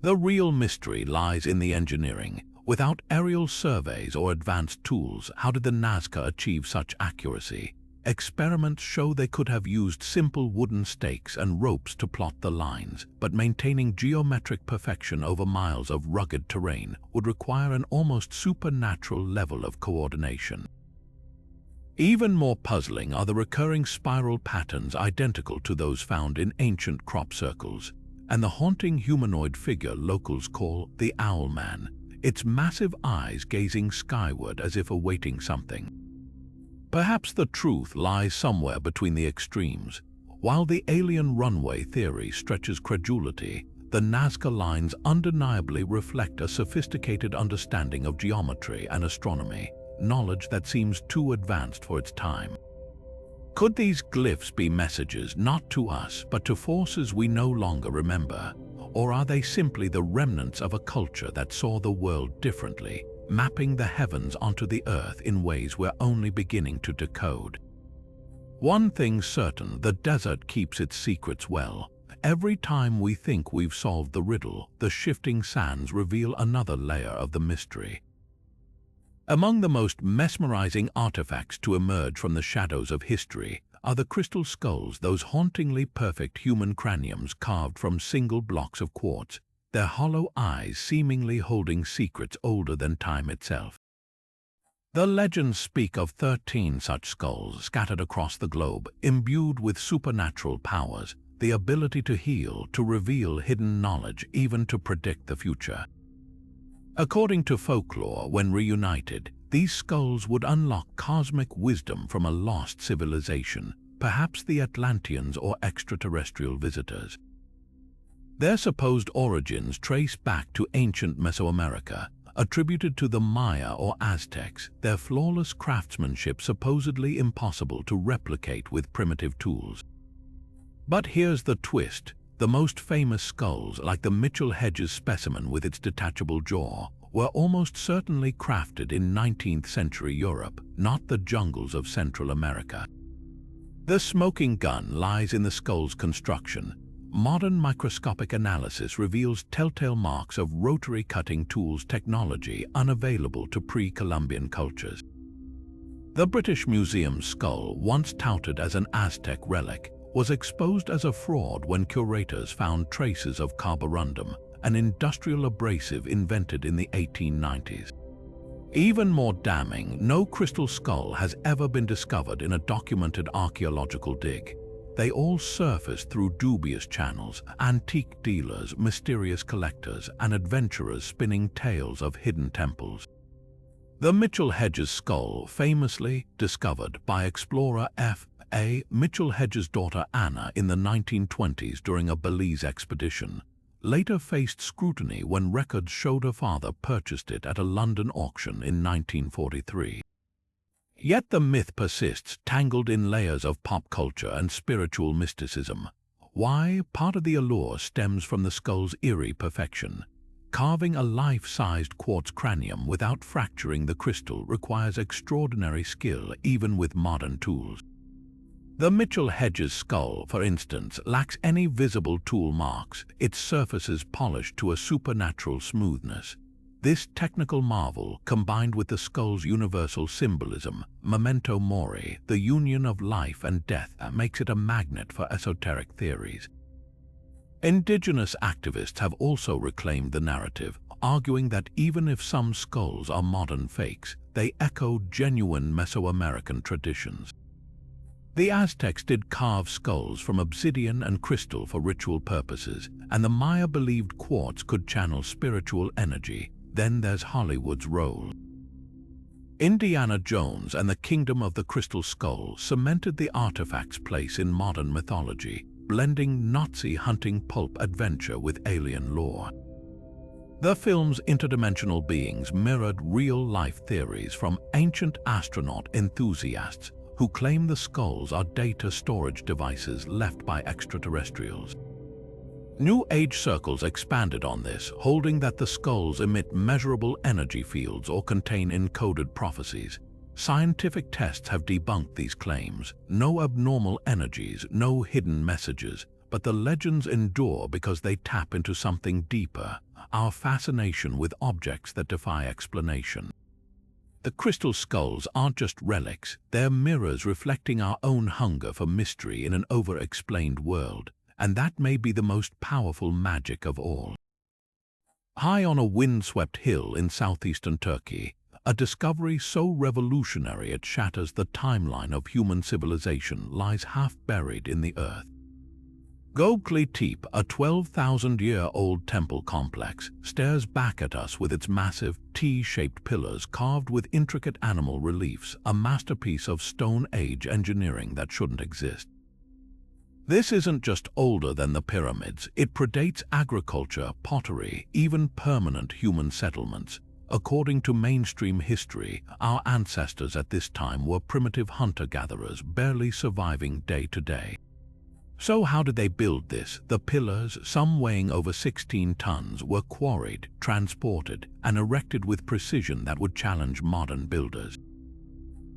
A: The real mystery lies in the engineering. Without aerial surveys or advanced tools, how did the Nazca achieve such accuracy? Experiments show they could have used simple wooden stakes and ropes to plot the lines, but maintaining geometric perfection over miles of rugged terrain would require an almost supernatural level of coordination. Even more puzzling are the recurring spiral patterns identical to those found in ancient crop circles, and the haunting humanoid figure locals call the Owl Man, its massive eyes gazing skyward as if awaiting something. Perhaps the truth lies somewhere between the extremes. While the alien runway theory stretches credulity, the Nazca lines undeniably reflect a sophisticated understanding of geometry and astronomy, knowledge that seems too advanced for its time. Could these glyphs be messages not to us but to forces we no longer remember? Or are they simply the remnants of a culture that saw the world differently, mapping the heavens onto the earth in ways we're only beginning to decode? One thing's certain: the desert keeps its secrets well. Every time we think we've solved the riddle, the shifting sands reveal another layer of the mystery. Among the most mesmerizing artifacts to emerge from the shadows of history are the crystal skulls, those hauntingly perfect human craniums carved from single blocks of quartz, their hollow eyes seemingly holding secrets older than time itself. The legends speak of 13 such skulls scattered across the globe, imbued with supernatural powers, the ability to heal, to reveal hidden knowledge, even to predict the future. According to folklore, when reunited, these skulls would unlock cosmic wisdom from a lost civilization, perhaps the Atlanteans or extraterrestrial visitors. Their supposed origins trace back to ancient Mesoamerica, attributed to the Maya or Aztecs, their flawless craftsmanship supposedly impossible to replicate with primitive tools. But here's the twist. The most famous skulls, like the Mitchell-Hedges specimen with its detachable jaw, were almost certainly crafted in 19th century Europe, not the jungles of Central America. The smoking gun lies in the skull's construction. Modern microscopic analysis reveals telltale marks of rotary cutting tools technology unavailable to pre-Columbian cultures. The British Museum's skull, once touted as an Aztec relic, was exposed as a fraud when curators found traces of carborundum, an industrial abrasive invented in the 1890s. Even more damning, no crystal skull has ever been discovered in a documented archaeological dig. They all surface through dubious channels, antique dealers, mysterious collectors, and adventurers spinning tales of hidden temples. The Mitchell-Hedges skull, famously discovered by explorer F.A. Mitchell-Hedges' daughter Anna in the 1920s during a Belize expedition, later faced scrutiny when records showed her father purchased it at a London auction in 1943. Yet the myth persists, tangled in layers of pop culture and spiritual mysticism. Why? Part of the allure stems from the skull's eerie perfection. Carving a life-sized quartz cranium without fracturing the crystal requires extraordinary skill, even with modern tools. The Mitchell-Hedges skull, for instance, lacks any visible tool marks, its surface is polished to a supernatural smoothness. This technical marvel, combined with the skull's universal symbolism, memento mori, the union of life and death, makes it a magnet for esoteric theories. Indigenous activists have also reclaimed the narrative, arguing that even if some skulls are modern fakes, they echo genuine Mesoamerican traditions. The Aztecs did carve skulls from obsidian and crystal for ritual purposes, and the Maya believed quartz could channel spiritual energy. Then there's Hollywood's role. Indiana Jones and the Kingdom of the Crystal Skull cemented the artifact's place in modern mythology, blending Nazi hunting pulp adventure with alien lore. The film's interdimensional beings mirrored real-life theories from ancient astronaut enthusiasts who claim the skulls are data storage devices left by extraterrestrials. New Age circles expanded on this, holding that the skulls emit measurable energy fields or contain encoded prophecies. Scientific tests have debunked these claims. No abnormal energies, no hidden messages, but the legends endure because they tap into something deeper, our fascination with objects that defy explanation. The crystal skulls aren't just relics, they're mirrors reflecting our own hunger for mystery in an over-explained world. And that may be the most powerful magic of all. High on a wind-swept hill in southeastern Turkey, a discovery so revolutionary it shatters the timeline of human civilization lies half buried in the earth. Göbekli Tepe, a 12,000-year-old temple complex, stares back at us with its massive T-shaped pillars carved with intricate animal reliefs, a masterpiece of Stone Age engineering that shouldn't exist. This isn't just older than the pyramids, it predates agriculture, pottery, even permanent human settlements. According to mainstream history, our ancestors at this time were primitive hunter-gatherers, barely surviving day to day. So how did they build this? The pillars, some weighing over 16 tons, were quarried, transported, and erected with precision that would challenge modern builders.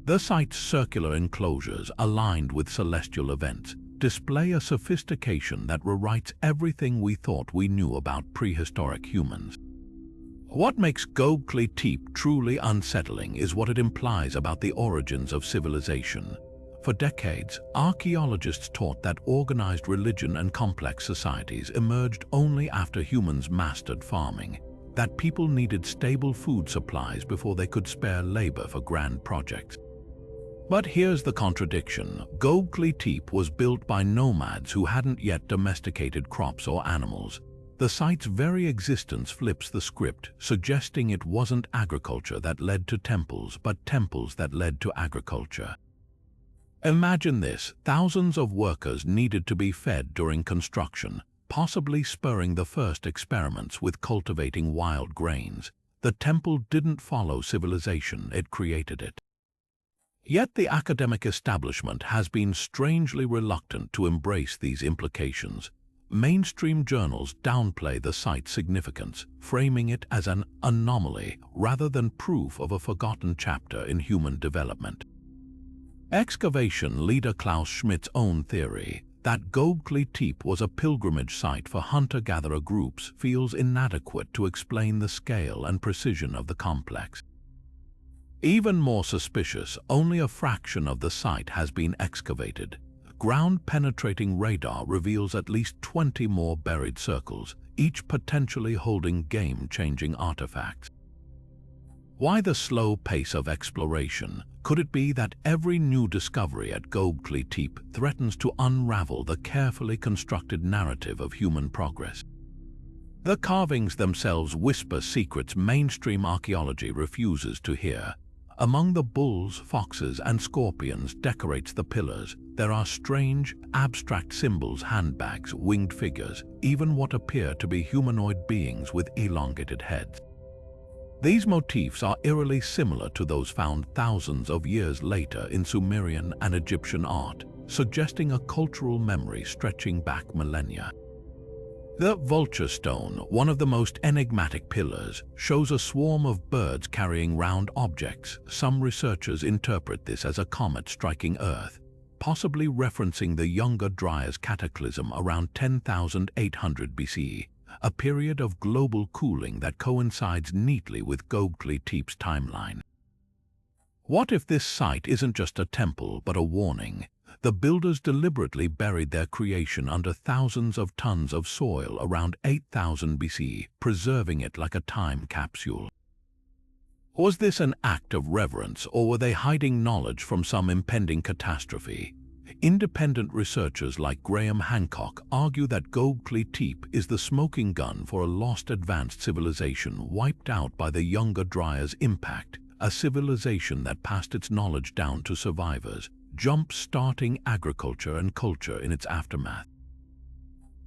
A: The site's circular enclosures, aligned with celestial events, display a sophistication that rewrites everything we thought we knew about prehistoric humans. What makes Göbekli Tepe truly unsettling is what it implies about the origins of civilization. For decades, archaeologists taught that organized religion and complex societies emerged only after humans mastered farming. that people needed stable food supplies before they could spare labor for grand projects. But here's the contradiction. Göbekli Tepe was built by nomads who hadn't yet domesticated crops or animals. The site's very existence flips the script, suggesting it wasn't agriculture that led to temples, but temples that led to agriculture. Imagine this: thousands of workers needed to be fed during construction, possibly spurring the first experiments with cultivating wild grains. The temple didn't follow civilization, it created it. Yet the academic establishment has been strangely reluctant to embrace these implications. Mainstream journals downplay the site's significance, framing it as an anomaly rather than proof of a forgotten chapter in human development. Excavation leader Klaus Schmidt's own theory that Göbekli Tepe was a pilgrimage site for hunter-gatherer groups feels inadequate to explain the scale and precision of the complex. Even more suspicious, only a fraction of the site has been excavated. Ground-penetrating radar reveals at least 20 more buried circles, each potentially holding game-changing artifacts. Why the slow pace of exploration? Could it be that every new discovery at Göbekli Tepe threatens to unravel the carefully constructed narrative of human progress? The carvings themselves whisper secrets mainstream archaeology refuses to hear. Among the bulls, foxes, and scorpions decorates the pillars, there are strange, abstract symbols, handbags, winged figures, even what appear to be humanoid beings with elongated heads. These motifs are eerily similar to those found thousands of years later in Sumerian and Egyptian art, suggesting a cultural memory stretching back millennia. The vulture stone, one of the most enigmatic pillars, shows a swarm of birds carrying round objects. Some researchers interpret this as a comet striking Earth, possibly referencing the Younger Dryas cataclysm around 10,800 BCE, a period of global cooling that coincides neatly with Göbekli Tepe's timeline. What if this site isn't just a temple but a warning? The builders deliberately buried their creation under thousands of tons of soil around 8000 BC, preserving it like a time capsule. Was this an act of reverence, or were they hiding knowledge from some impending catastrophe? Independent researchers like Graham Hancock argue that Göbekli Tepe is the smoking gun for a lost advanced civilization wiped out by the Younger Dryas impact, a civilization that passed its knowledge down to survivors, jump-starting agriculture and culture in its aftermath.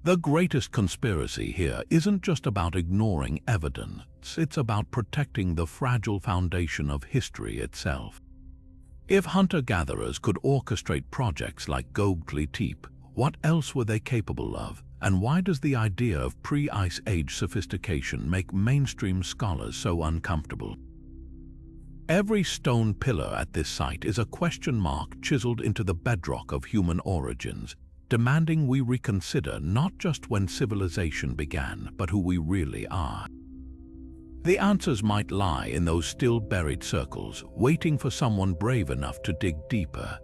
A: The greatest conspiracy here isn't just about ignoring evidence, it's about protecting the fragile foundation of history itself. If hunter-gatherers could orchestrate projects like Göbekli Tepe, what else were they capable of? And why does the idea of pre-Ice Age sophistication make mainstream scholars so uncomfortable? Every stone pillar at this site is a question mark chiseled into the bedrock of human origins, demanding we reconsider not just when civilization began, but who we really are. The answers might lie in those still buried circles, waiting for someone brave enough to dig deeper.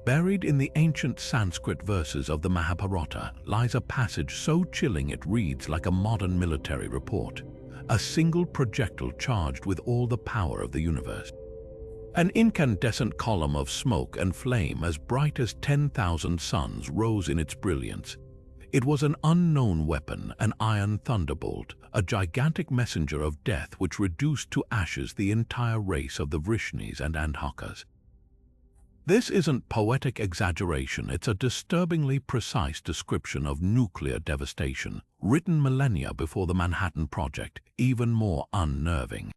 A: Buried in the ancient Sanskrit verses of the Mahabharata lies a passage so chilling it reads like a modern military report. A single projectile charged with all the power of the universe. An incandescent column of smoke and flame as bright as 10,000 suns rose in its brilliance. It was an unknown weapon, an iron thunderbolt, a gigantic messenger of death which reduced to ashes the entire race of the Vrishnis and Andhokas. This isn't poetic exaggeration, it's a disturbingly precise description of nuclear devastation, written millennia before the Manhattan Project, even more unnerving.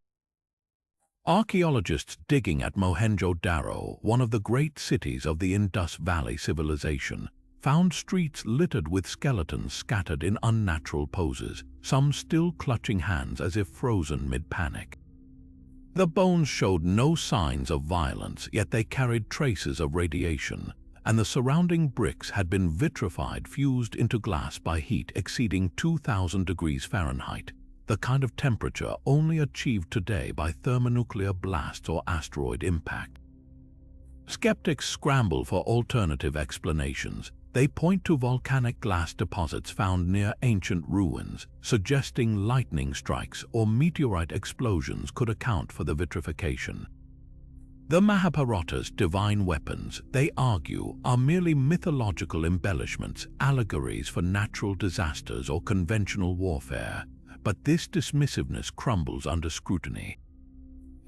A: Archaeologists digging at Mohenjo-Daro, one of the great cities of the Indus Valley civilization, found streets littered with skeletons scattered in unnatural poses, some still clutching hands as if frozen mid-panic. The bones showed no signs of violence, yet they carried traces of radiation, and the surrounding bricks had been vitrified, fused into glass by heat exceeding 2000 degrees Fahrenheit, the kind of temperature only achieved today by thermonuclear blasts or asteroid impact. Skeptics scramble for alternative explanations. They point to volcanic glass deposits found near ancient ruins, suggesting lightning strikes or meteorite explosions could account for the vitrification. The Mahabharata's divine weapons, they argue, are merely mythological embellishments, allegories for natural disasters or conventional warfare, but this dismissiveness crumbles under scrutiny.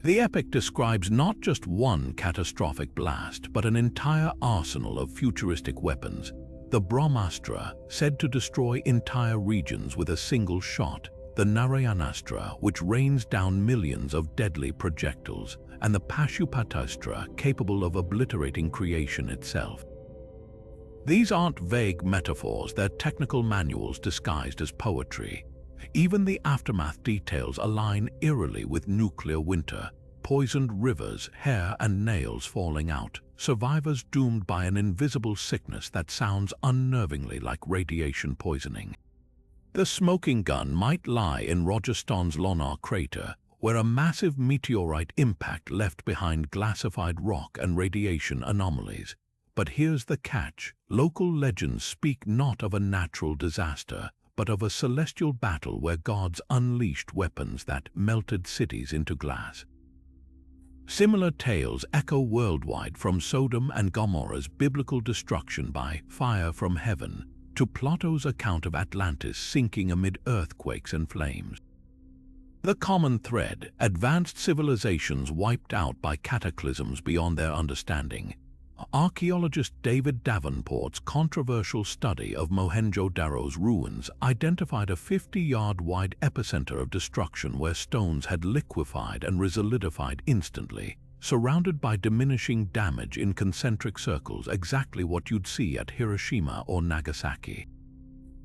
A: The epic describes not just one catastrophic blast, but an entire arsenal of futuristic weapons. The Brahmastra, said to destroy entire regions with a single shot, the Narayanastra, which rains down millions of deadly projectiles, and the Pashupatastra, capable of obliterating creation itself. These aren't vague metaphors, they're technical manuals disguised as poetry. Even the aftermath details align eerily with nuclear winter, poisoned rivers, hair and nails falling out, survivors doomed by an invisible sickness that sounds unnervingly like radiation poisoning. The smoking gun might lie in Rajasthan's Lonar crater, where a massive meteorite impact left behind glassified rock and radiation anomalies. But here's the catch: local legends speak not of a natural disaster, but of a celestial battle where gods unleashed weapons that melted cities into glass. Similar tales echo worldwide, from Sodom and Gomorrah's biblical destruction by fire from heaven to Plato's account of Atlantis sinking amid earthquakes and flames. The common thread: advanced civilizations wiped out by cataclysms beyond their understanding. Archaeologist David Davenport's controversial study of Mohenjo-Daro's ruins identified a 50-yard-wide epicenter of destruction where stones had liquefied and resolidified instantly, surrounded by diminishing damage in concentric circles, exactly what you'd see at Hiroshima or Nagasaki.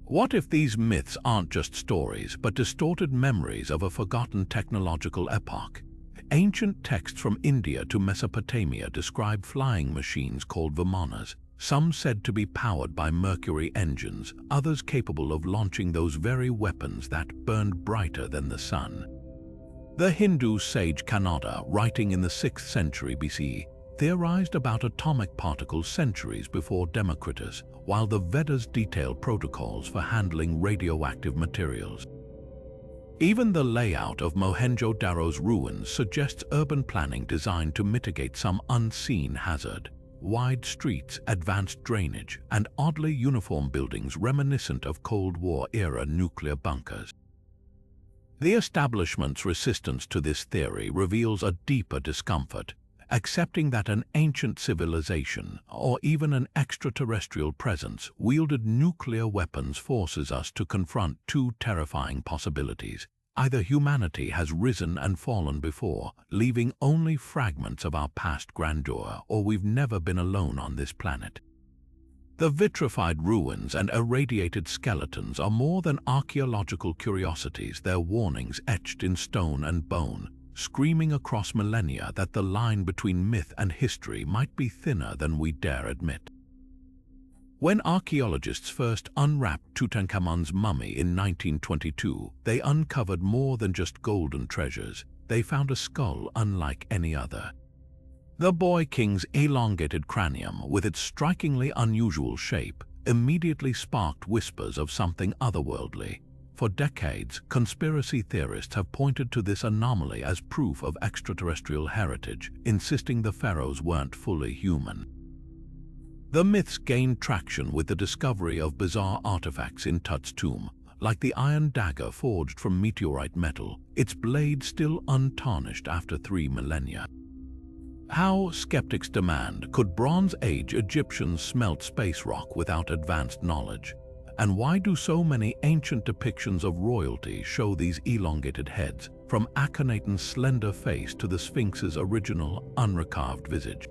A: What if these myths aren't just stories, but distorted memories of a forgotten technological epoch? Ancient texts from India to Mesopotamia describe flying machines called vimanas, some said to be powered by mercury engines, others capable of launching those very weapons that burned brighter than the sun. The Hindu sage Kannada, writing in the 6th century BCE, theorized about atomic particles centuries before Democritus, while the Vedas detail protocols for handling radioactive materials. Even the layout of Mohenjo-Daro's ruins suggests urban planning designed to mitigate some unseen hazard. Wide streets, advanced drainage, and oddly uniform buildings reminiscent of Cold War-era nuclear bunkers. The establishment's resistance to this theory reveals a deeper discomfort. Accepting that an ancient civilization, or even an extraterrestrial presence, wielded nuclear weapons forces us to confront two terrifying possibilities. Either humanity has risen and fallen before, leaving only fragments of our past grandeur, or we've never been alone on this planet. The vitrified ruins and irradiated skeletons are more than archaeological curiosities, they're warnings etched in stone and bone, screaming across millennia that the line between myth and history might be thinner than we dare admit. When archaeologists first unwrapped Tutankhamun's mummy in 1922, they uncovered more than just golden treasures. They found a skull unlike any other. The boy king's elongated cranium, with its strikingly unusual shape, immediately sparked whispers of something otherworldly. For decades, conspiracy theorists have pointed to this anomaly as proof of extraterrestrial heritage, insisting the pharaohs weren't fully human. The myths gained traction with the discovery of bizarre artifacts in Tut's tomb, like the iron dagger forged from meteorite metal, its blade still untarnished after 3 millennia. How, skeptics demand, could Bronze Age Egyptians smelt space rock without advanced knowledge? And why do so many ancient depictions of royalty show these elongated heads, from Akhenaten's slender face to the Sphinx's original, unrecarved visage?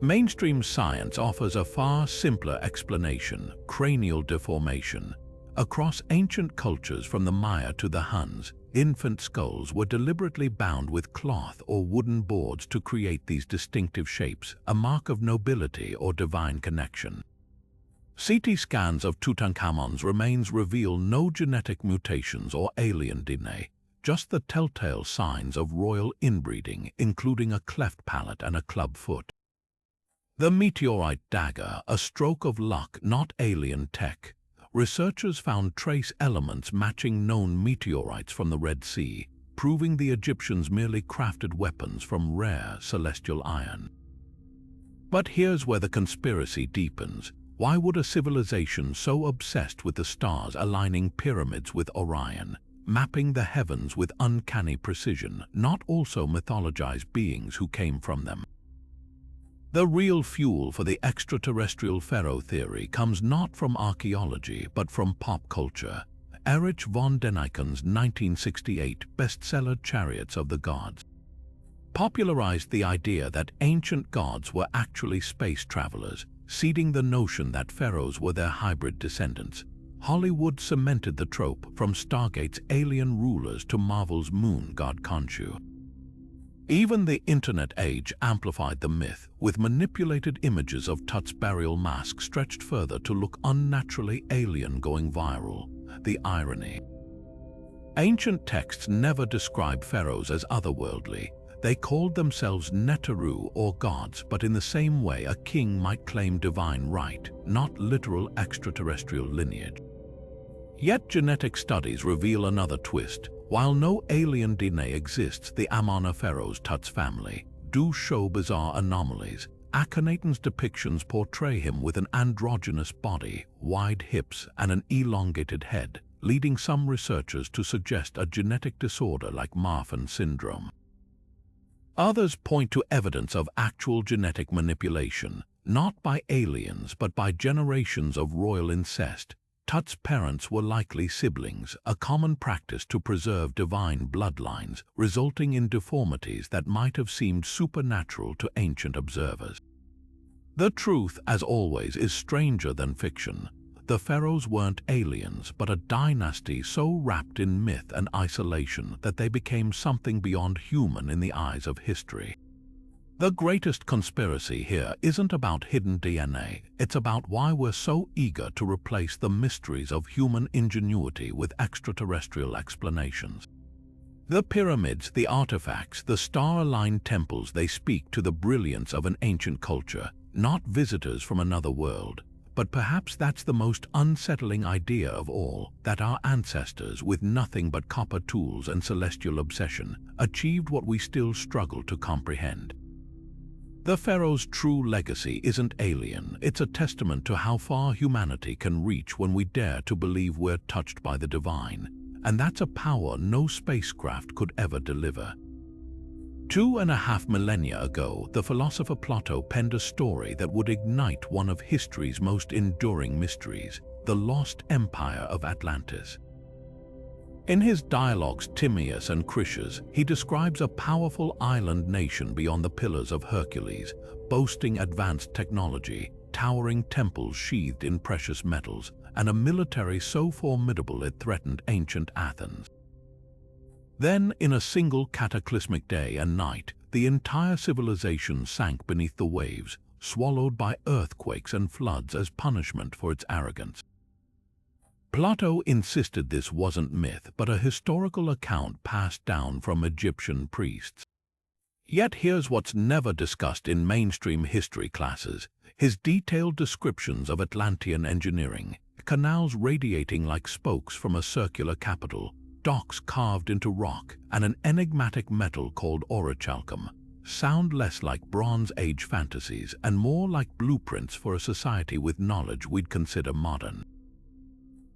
A: Mainstream science offers a far simpler explanation: cranial deformation. Across ancient cultures from the Maya to the Huns, infant skulls were deliberately bound with cloth or wooden boards to create these distinctive shapes, a mark of nobility or divine connection. CT scans of Tutankhamun's remains reveal no genetic mutations or alien DNA, just the telltale signs of royal inbreeding, including a cleft palate and a club foot. The meteorite dagger, a stroke of luck, not alien tech. Researchers found trace elements matching known meteorites from the Red Sea, proving the Egyptians merely crafted weapons from rare celestial iron. But here's where the conspiracy deepens. Why would a civilization so obsessed with the stars aligning pyramids with Orion, mapping the heavens with uncanny precision, not also mythologize beings who came from them? The real fuel for the extraterrestrial pharaoh theory comes not from archaeology but from pop culture. Erich von Däniken's 1968 bestseller Chariots of the Gods popularized the idea that ancient gods were actually space travelers, seeding the notion that pharaohs were their hybrid descendants. Hollywood cemented the trope, from Stargate's alien rulers to Marvel's moon god Khonshu. Even the internet age amplified the myth, with manipulated images of Tut's burial mask stretched further to look unnaturally alien going viral. The irony. Ancient texts never describe pharaohs as otherworldly. They called themselves Neteru, or gods, but in the same way a king might claim divine right, not literal extraterrestrial lineage. Yet genetic studies reveal another twist. While no alien DNA exists, the Amarna pharaohs Tut's family do show bizarre anomalies. Akhenaten's depictions portray him with an androgynous body, wide hips, and an elongated head, leading some researchers to suggest a genetic disorder like Marfan syndrome. Others point to evidence of actual genetic manipulation, not by aliens but by generations of royal incest. Tut's parents were likely siblings, a common practice to preserve divine bloodlines, resulting in deformities that might have seemed supernatural to ancient observers. The truth, as always, is stranger than fiction. The pharaohs weren't aliens, but a dynasty so wrapped in myth and isolation that they became something beyond human in the eyes of history. The greatest conspiracy here isn't about hidden DNA, it's about why we're so eager to replace the mysteries of human ingenuity with extraterrestrial explanations. The pyramids, the artifacts, the star-aligned temples, they speak to the brilliance of an ancient culture, not visitors from another world. But perhaps that's the most unsettling idea of all, that our ancestors, with nothing but copper tools and celestial obsession, achieved what we still struggle to comprehend. The pharaoh's true legacy isn't alien, it's a testament to how far humanity can reach when we dare to believe we're touched by the divine, and that's a power no spacecraft could ever deliver. 2.5 millennia ago, the philosopher Plato penned a story that would ignite one of history's most enduring mysteries, the lost empire of Atlantis. In his dialogues Timaeus and Critias, he describes a powerful island nation beyond the Pillars of Hercules, boasting advanced technology, towering temples sheathed in precious metals, and a military so formidable it threatened ancient Athens. Then, in a single cataclysmic day and night, the entire civilization sank beneath the waves, swallowed by earthquakes and floods as punishment for its arrogance. Plato insisted this wasn't myth, but a historical account passed down from Egyptian priests. Yet here's what's never discussed in mainstream history classes: his detailed descriptions of Atlantean engineering, canals radiating like spokes from a circular capital, docks carved into rock, and an enigmatic metal called orichalcum, sound less like Bronze Age fantasies and more like blueprints for a society with knowledge we'd consider modern.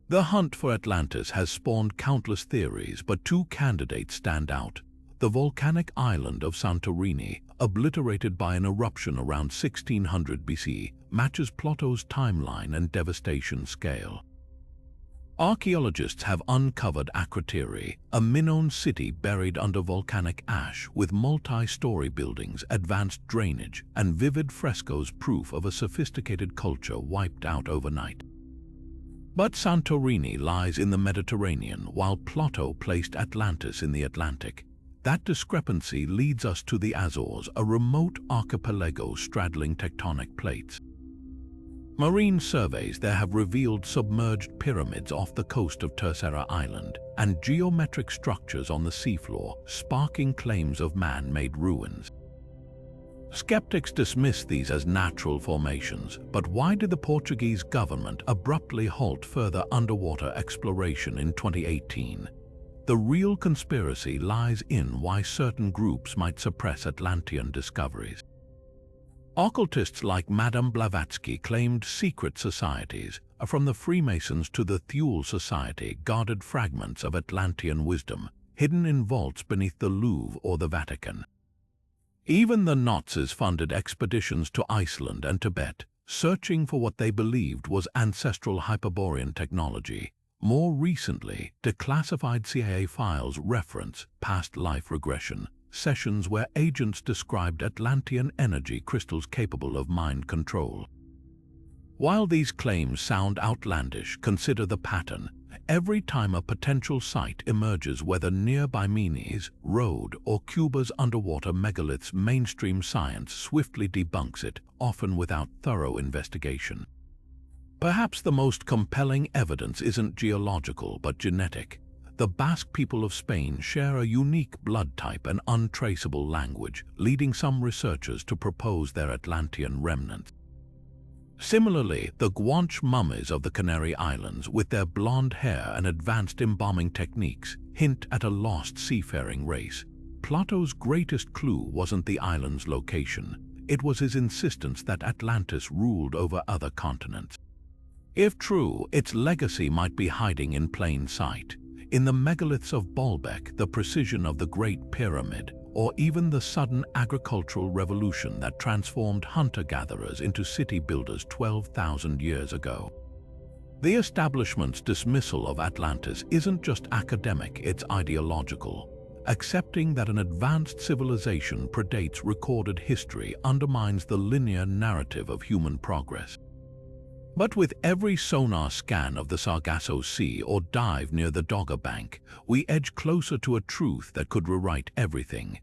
A: The hunt for Atlantis has spawned countless theories, but two candidates stand out. The volcanic island of Santorini, obliterated by an eruption around 1600 BC, matches Plato's timeline and devastation scale. Archaeologists have uncovered Akrotiri, a Minoan city buried under volcanic ash with multi-story buildings, advanced drainage, and vivid frescoes, proof of a sophisticated culture wiped out overnight. But Santorini lies in the Mediterranean, while Plato placed Atlantis in the Atlantic. That discrepancy leads us to the Azores, a remote archipelago straddling tectonic plates. Marine surveys there have revealed submerged pyramids off the coast of Terceira Island and geometric structures on the seafloor, sparking claims of man-made ruins. Skeptics dismiss these as natural formations, but why did the Portuguese government abruptly halt further underwater exploration in 2018? The real conspiracy lies in why certain groups might suppress Atlantean discoveries. Occultists like Madame Blavatsky claimed secret societies, from the Freemasons to the Thule Society, guarded fragments of Atlantean wisdom, hidden in vaults beneath the Louvre or the Vatican. Even the Nazis funded expeditions to Iceland and Tibet, searching for what they believed was ancestral Hyperborean technology. More recently, declassified CIA files reference past life regression sessions where agents described Atlantean energy crystals capable of mind control. While these claims sound outlandish, consider the pattern. Every time a potential site emerges, whether near Bimini's, Rhodes, or Cuba's underwater megaliths, mainstream science swiftly debunks it, often without thorough investigation. Perhaps the most compelling evidence isn't geological but genetic. The Basque people of Spain share a unique blood type and untraceable language, leading some researchers to propose their Atlantean remnants. Similarly, the Guanche mummies of the Canary Islands, with their blonde hair and advanced embalming techniques, hint at a lost seafaring race. Plato's greatest clue wasn't the island's location. It was his insistence that Atlantis ruled over other continents. If true, its legacy might be hiding in plain sight. In the megaliths of Baalbek, the precision of the Great Pyramid, or even the sudden agricultural revolution that transformed hunter-gatherers into city builders 12,000 years ago. The establishment's dismissal of Atlantis isn't just academic, it's ideological. Accepting that an advanced civilization predates recorded history undermines the linear narrative of human progress. But with every sonar scan of the Sargasso Sea or dive near the Dogger Bank, we edge closer to a truth that could rewrite everything.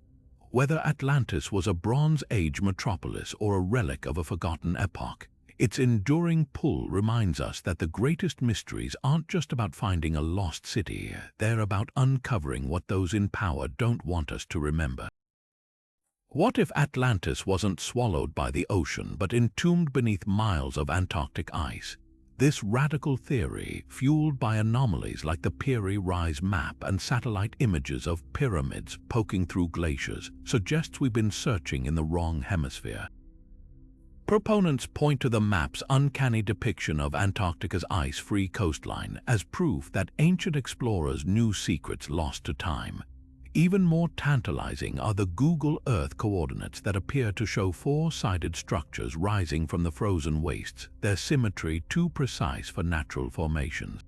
A: Whether Atlantis was a Bronze Age metropolis or a relic of a forgotten epoch, its enduring pull reminds us that the greatest mysteries aren't just about finding a lost city, they're about uncovering what those in power don't want us to remember. What if Atlantis wasn't swallowed by the ocean but entombed beneath miles of Antarctic ice? This radical theory, fueled by anomalies like the Piri Rise map and satellite images of pyramids poking through glaciers, suggests we've been searching in the wrong hemisphere. Proponents point to the map's uncanny depiction of Antarctica's ice-free coastline as proof that ancient explorers knew secrets lost to time. Even more tantalizing are the Google Earth coordinates that appear to show four-sided structures rising from the frozen wastes, their symmetry too precise for natural formations.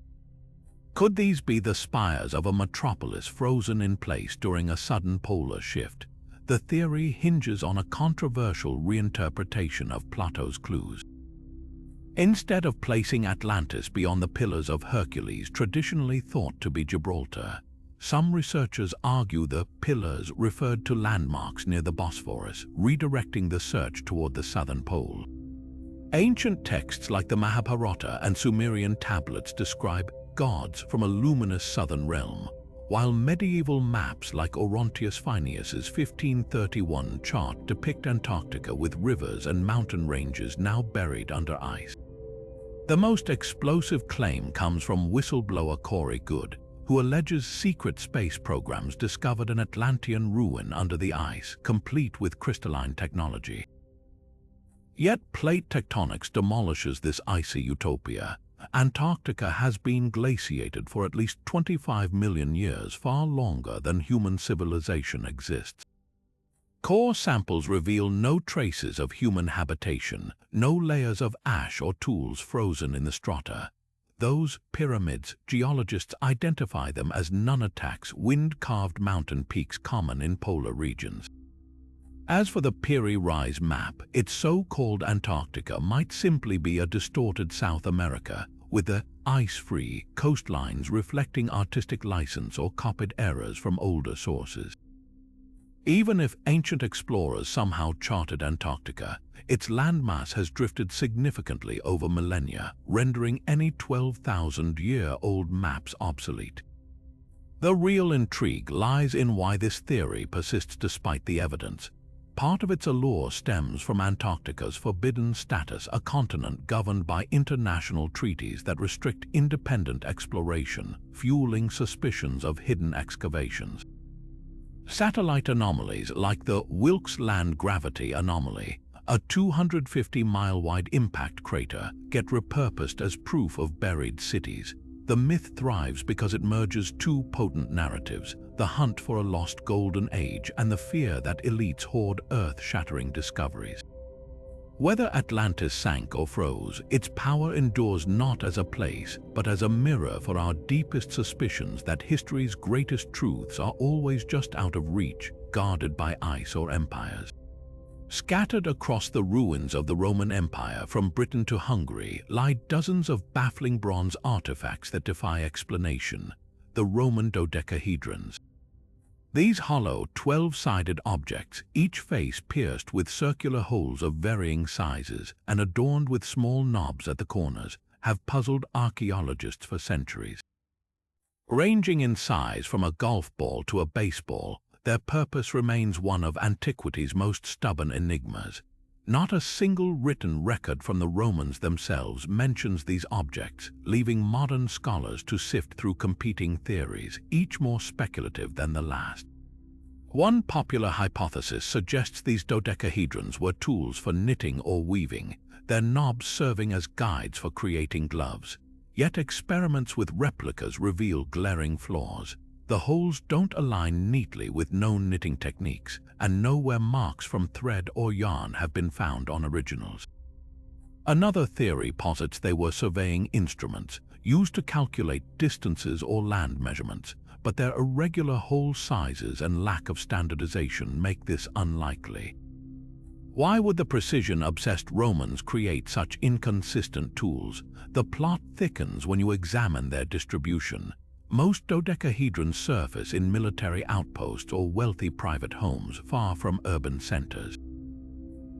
A: Could these be the spires of a metropolis frozen in place during a sudden polar shift? The theory hinges on a controversial reinterpretation of Plato's clues. Instead of placing Atlantis beyond the Pillars of Hercules traditionally thought to be Gibraltar, some researchers argue the pillars referred to landmarks near the Bosphorus, redirecting the search toward the southern pole. Ancient texts like the Mahabharata and Sumerian tablets describe gods from a luminous southern realm, while medieval maps like Orontius Phineus's 1531 chart depict Antarctica with rivers and mountain ranges now buried under ice. The most explosive claim comes from whistleblower Corey Goode, who alleges secret space programs discovered an Atlantean ruin under the ice, complete with crystalline technology. Yet plate tectonics demolishes this icy utopia. Antarctica has been glaciated for at least 25 million years, far longer than human civilization exists. Core samples reveal no traces of human habitation, no layers of ash or tools frozen in the strata. Those pyramids, geologists identify them as nunataks, wind-carved mountain peaks common in polar regions. As for the Piri Rise map, its so-called Antarctica might simply be a distorted South America, with the ice-free coastlines reflecting artistic license or copied errors from older sources. Even if ancient explorers somehow charted Antarctica, its landmass has drifted significantly over millennia, rendering any 12,000-year-old maps obsolete. The real intrigue lies in why this theory persists despite the evidence. Part of its allure stems from Antarctica's forbidden status, a continent governed by international treaties that restrict independent exploration, fueling suspicions of hidden excavations. Satellite anomalies like the Wilkes Land Gravity Anomaly, a 250-mile-wide impact crater, get repurposed as proof of buried cities. The myth thrives because it merges two potent narratives: the hunt for a lost golden age and the fear that elites hoard earth-shattering discoveries. Whether Atlantis sank or froze, its power endures not as a place, but as a mirror for our deepest suspicions that history's greatest truths are always just out of reach, guarded by ice or empires. Scattered across the ruins of the Roman Empire from Britain to Hungary lie dozens of baffling bronze artifacts that defy explanation, the Roman dodecahedrons. These hollow, 12-sided objects, each face pierced with circular holes of varying sizes and adorned with small knobs at the corners, have puzzled archaeologists for centuries. Ranging in size from a golf ball to a baseball, their purpose remains one of antiquity's most stubborn enigmas. Not a single written record from the Romans themselves mentions these objects, leaving modern scholars to sift through competing theories, each more speculative than the last. One popular hypothesis suggests these dodecahedrons were tools for knitting or weaving, their knobs serving as guides for creating gloves. Yet experiments with replicas reveal glaring flaws. The holes don't align neatly with known knitting techniques, and nowhere marks from thread or yarn have been found on originals. Another theory posits they were surveying instruments, used to calculate distances or land measurements, but their irregular hole sizes and lack of standardization make this unlikely. Why would the precision-obsessed Romans create such inconsistent tools? The plot thickens when you examine their distribution. Most dodecahedrons surface in military outposts or wealthy private homes far from urban centers.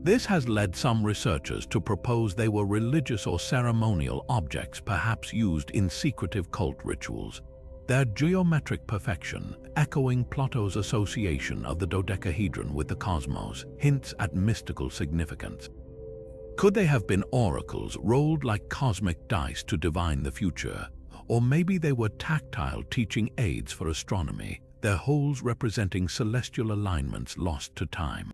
A: This has led some researchers to propose they were religious or ceremonial objects, perhaps used in secretive cult rituals. Their geometric perfection, echoing Plato's association of the dodecahedron with the cosmos, hints at mystical significance. Could they have been oracles rolled like cosmic dice to divine the future? Or maybe they were tactile teaching aids for astronomy, their holes representing celestial alignments lost to time.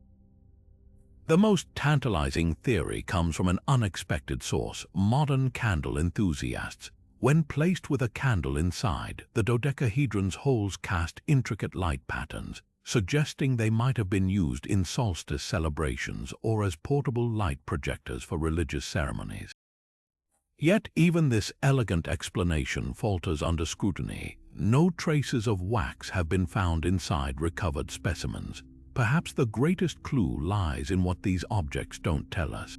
A: The most tantalizing theory comes from an unexpected source: modern candle enthusiasts. When placed with a candle inside, the dodecahedron's holes cast intricate light patterns, suggesting they might have been used in solstice celebrations or as portable light projectors for religious ceremonies. Yet even this elegant explanation falters under scrutiny. No traces of wax have been found inside recovered specimens. Perhaps the greatest clue lies in what these objects don't tell us.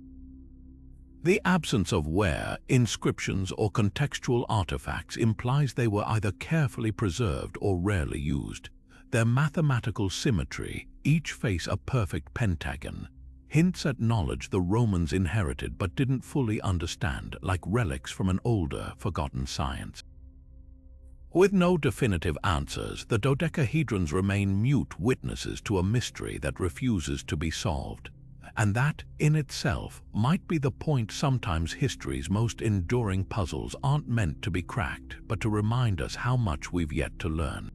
A: The absence of wear, inscriptions, or contextual artifacts implies they were either carefully preserved or rarely used. Their mathematical symmetry, each face a perfect pentagon, hints at knowledge the Romans inherited but didn't fully understand, like relics from an older, forgotten science. With no definitive answers, the dodecahedrons remain mute witnesses to a mystery that refuses to be solved. And that, in itself, might be the point. Sometimes history's most enduring puzzles aren't meant to be cracked, but to remind us how much we've yet to learn.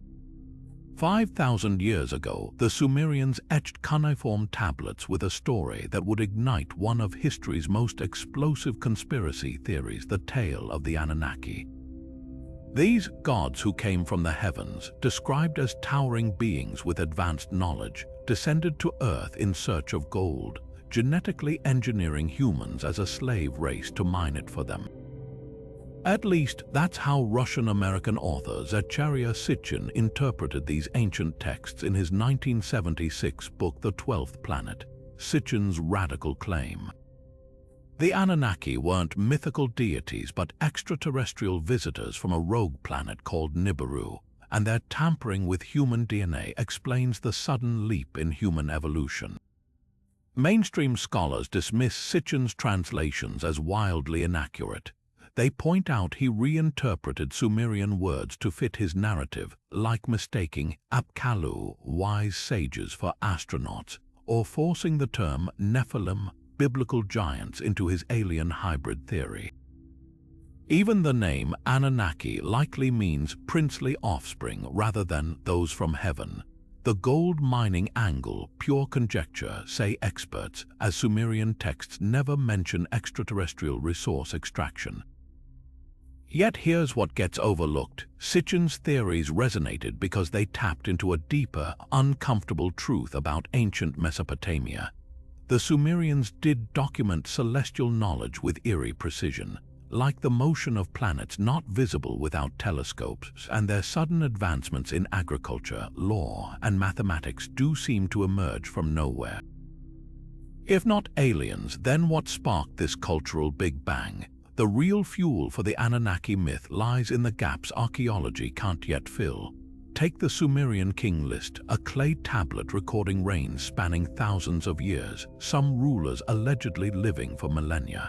A: 5,000 years ago, the Sumerians etched cuneiform tablets with a story that would ignite one of history's most explosive conspiracy theories: the tale of the Anunnaki. These gods who came from the heavens, described as towering beings with advanced knowledge, descended to Earth in search of gold, genetically engineering humans as a slave race to mine it for them. At least, that's how Russian-American author Zacharya Sitchin interpreted these ancient texts in his 1976 book The 12th Planet, Sitchin's radical claim. The Anunnaki weren't mythical deities but extraterrestrial visitors from a rogue planet called Nibiru, and their tampering with human DNA explains the sudden leap in human evolution. Mainstream scholars dismiss Sitchin's translations as wildly inaccurate. They point out he reinterpreted Sumerian words to fit his narrative, like mistaking Apkallu, wise sages, for astronauts, or forcing the term Nephilim, biblical giants, into his alien hybrid theory. Even the name Anunnaki likely means princely offspring rather than those from heaven. The gold mining angle, pure conjecture, say experts, as Sumerian texts never mention extraterrestrial resource extraction. Yet here's what gets overlooked. Sitchin's theories resonated because they tapped into a deeper, uncomfortable truth about ancient Mesopotamia. The Sumerians did document celestial knowledge with eerie precision, like the motion of planets not visible without telescopes, and their sudden advancements in agriculture, law, and mathematics do seem to emerge from nowhere. If not aliens, then what sparked this cultural Big Bang? The real fuel for the Anunnaki myth lies in the gaps archaeology can't yet fill. Take the Sumerian king list, a clay tablet recording reigns spanning thousands of years, some rulers allegedly living for millennia.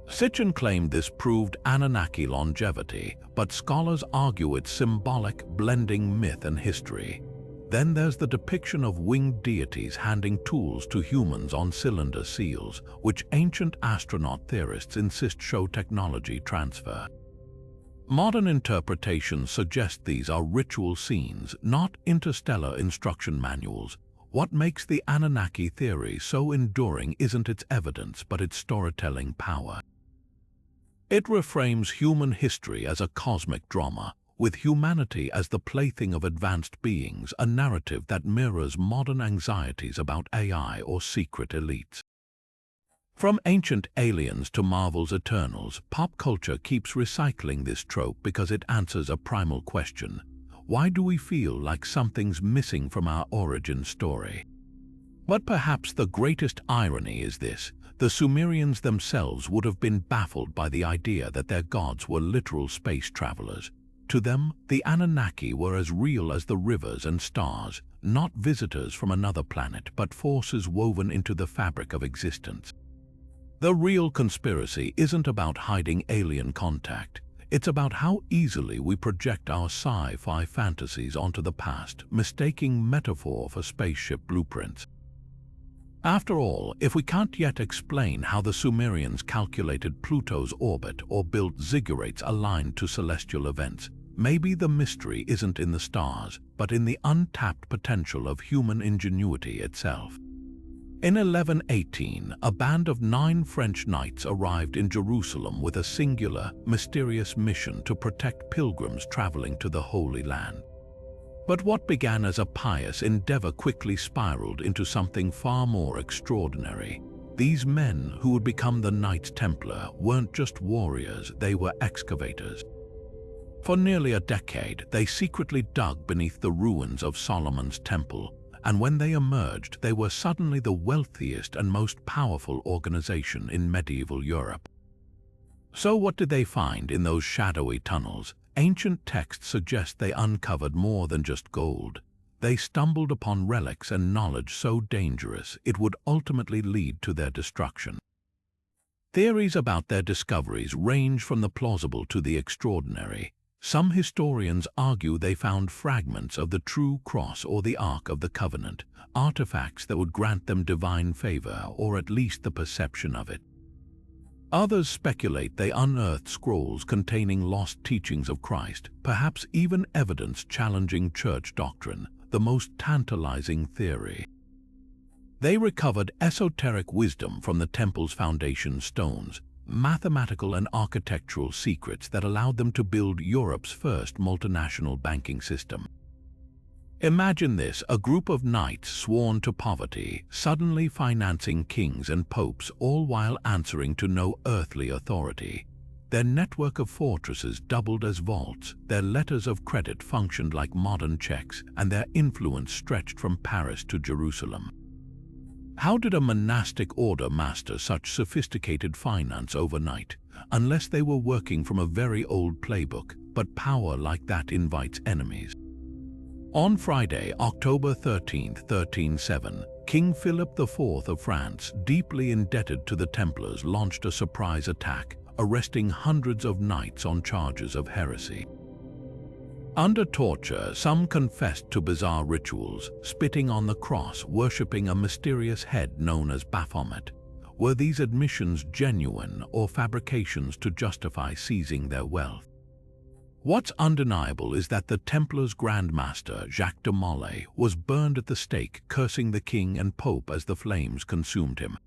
A: Sitchin claimed this proved Anunnaki longevity, but scholars argue it's symbolic, blending myth and history. Then there's the depiction of winged deities handing tools to humans on cylinder seals, which ancient astronaut theorists insist show technology transfer. Modern interpretations suggest these are ritual scenes, not interstellar instruction manuals. What makes the Anunnaki theory so enduring isn't its evidence, but its storytelling power. It reframes human history as a cosmic drama, with humanity as the plaything of advanced beings, a narrative that mirrors modern anxieties about AI or secret elites. From ancient aliens to Marvel's Eternals, pop culture keeps recycling this trope because it answers a primal question. Why do we feel like something's missing from our origin story? But perhaps the greatest irony is this: the Sumerians themselves would have been baffled by the idea that their gods were literal space travelers. To them, the Anunnaki were as real as the rivers and stars, not visitors from another planet, but forces woven into the fabric of existence. The real conspiracy isn't about hiding alien contact. It's about how easily we project our sci-fi fantasies onto the past, mistaking metaphor for spaceship blueprints. After all, if we can't yet explain how the Sumerians calculated Pluto's orbit or built ziggurats aligned to celestial events, maybe the mystery isn't in the stars, but in the untapped potential of human ingenuity itself. In 1118, a band of 9 French knights arrived in Jerusalem with a singular, mysterious mission to protect pilgrims traveling to the Holy Land. But what began as a pious endeavor quickly spiraled into something far more extraordinary. These men, who would become the Knights Templar, weren't just warriors, they were excavators. For nearly a decade, they secretly dug beneath the ruins of Solomon's Temple, and when they emerged, they were suddenly the wealthiest and most powerful organization in medieval Europe. So what did they find in those shadowy tunnels? Ancient texts suggest they uncovered more than just gold. They stumbled upon relics and knowledge so dangerous it would ultimately lead to their destruction. Theories about their discoveries range from the plausible to the extraordinary. Some historians argue they found fragments of the true cross or the Ark of the Covenant, artifacts that would grant them divine favor, or at least the perception of it. Others speculate they unearthed scrolls containing lost teachings of Christ, perhaps even evidence challenging church doctrine, the most tantalizing theory. They recovered esoteric wisdom from the temple's foundation stones, mathematical and architectural secrets that allowed them to build Europe's first multinational banking system. Imagine this: a group of knights sworn to poverty, suddenly financing kings and popes, all while answering to no earthly authority. Their network of fortresses doubled as vaults, their letters of credit functioned like modern checks, and their influence stretched from Paris to Jerusalem. How did a monastic order master such sophisticated finance overnight? Unless they were working from a very old playbook, but power like that invites enemies. On Friday, October 13, 1307, King Philip IV of France, deeply indebted to the Templars, launched a surprise attack, arresting hundreds of knights on charges of heresy. Under torture, some confessed to bizarre rituals, spitting on the cross, worshipping a mysterious head known as Baphomet. Were these admissions genuine or fabrications to justify seizing their wealth? What's undeniable is that the Templars' Grand Master, Jacques de Molay, was burned at the stake, cursing the king and pope as the flames consumed him.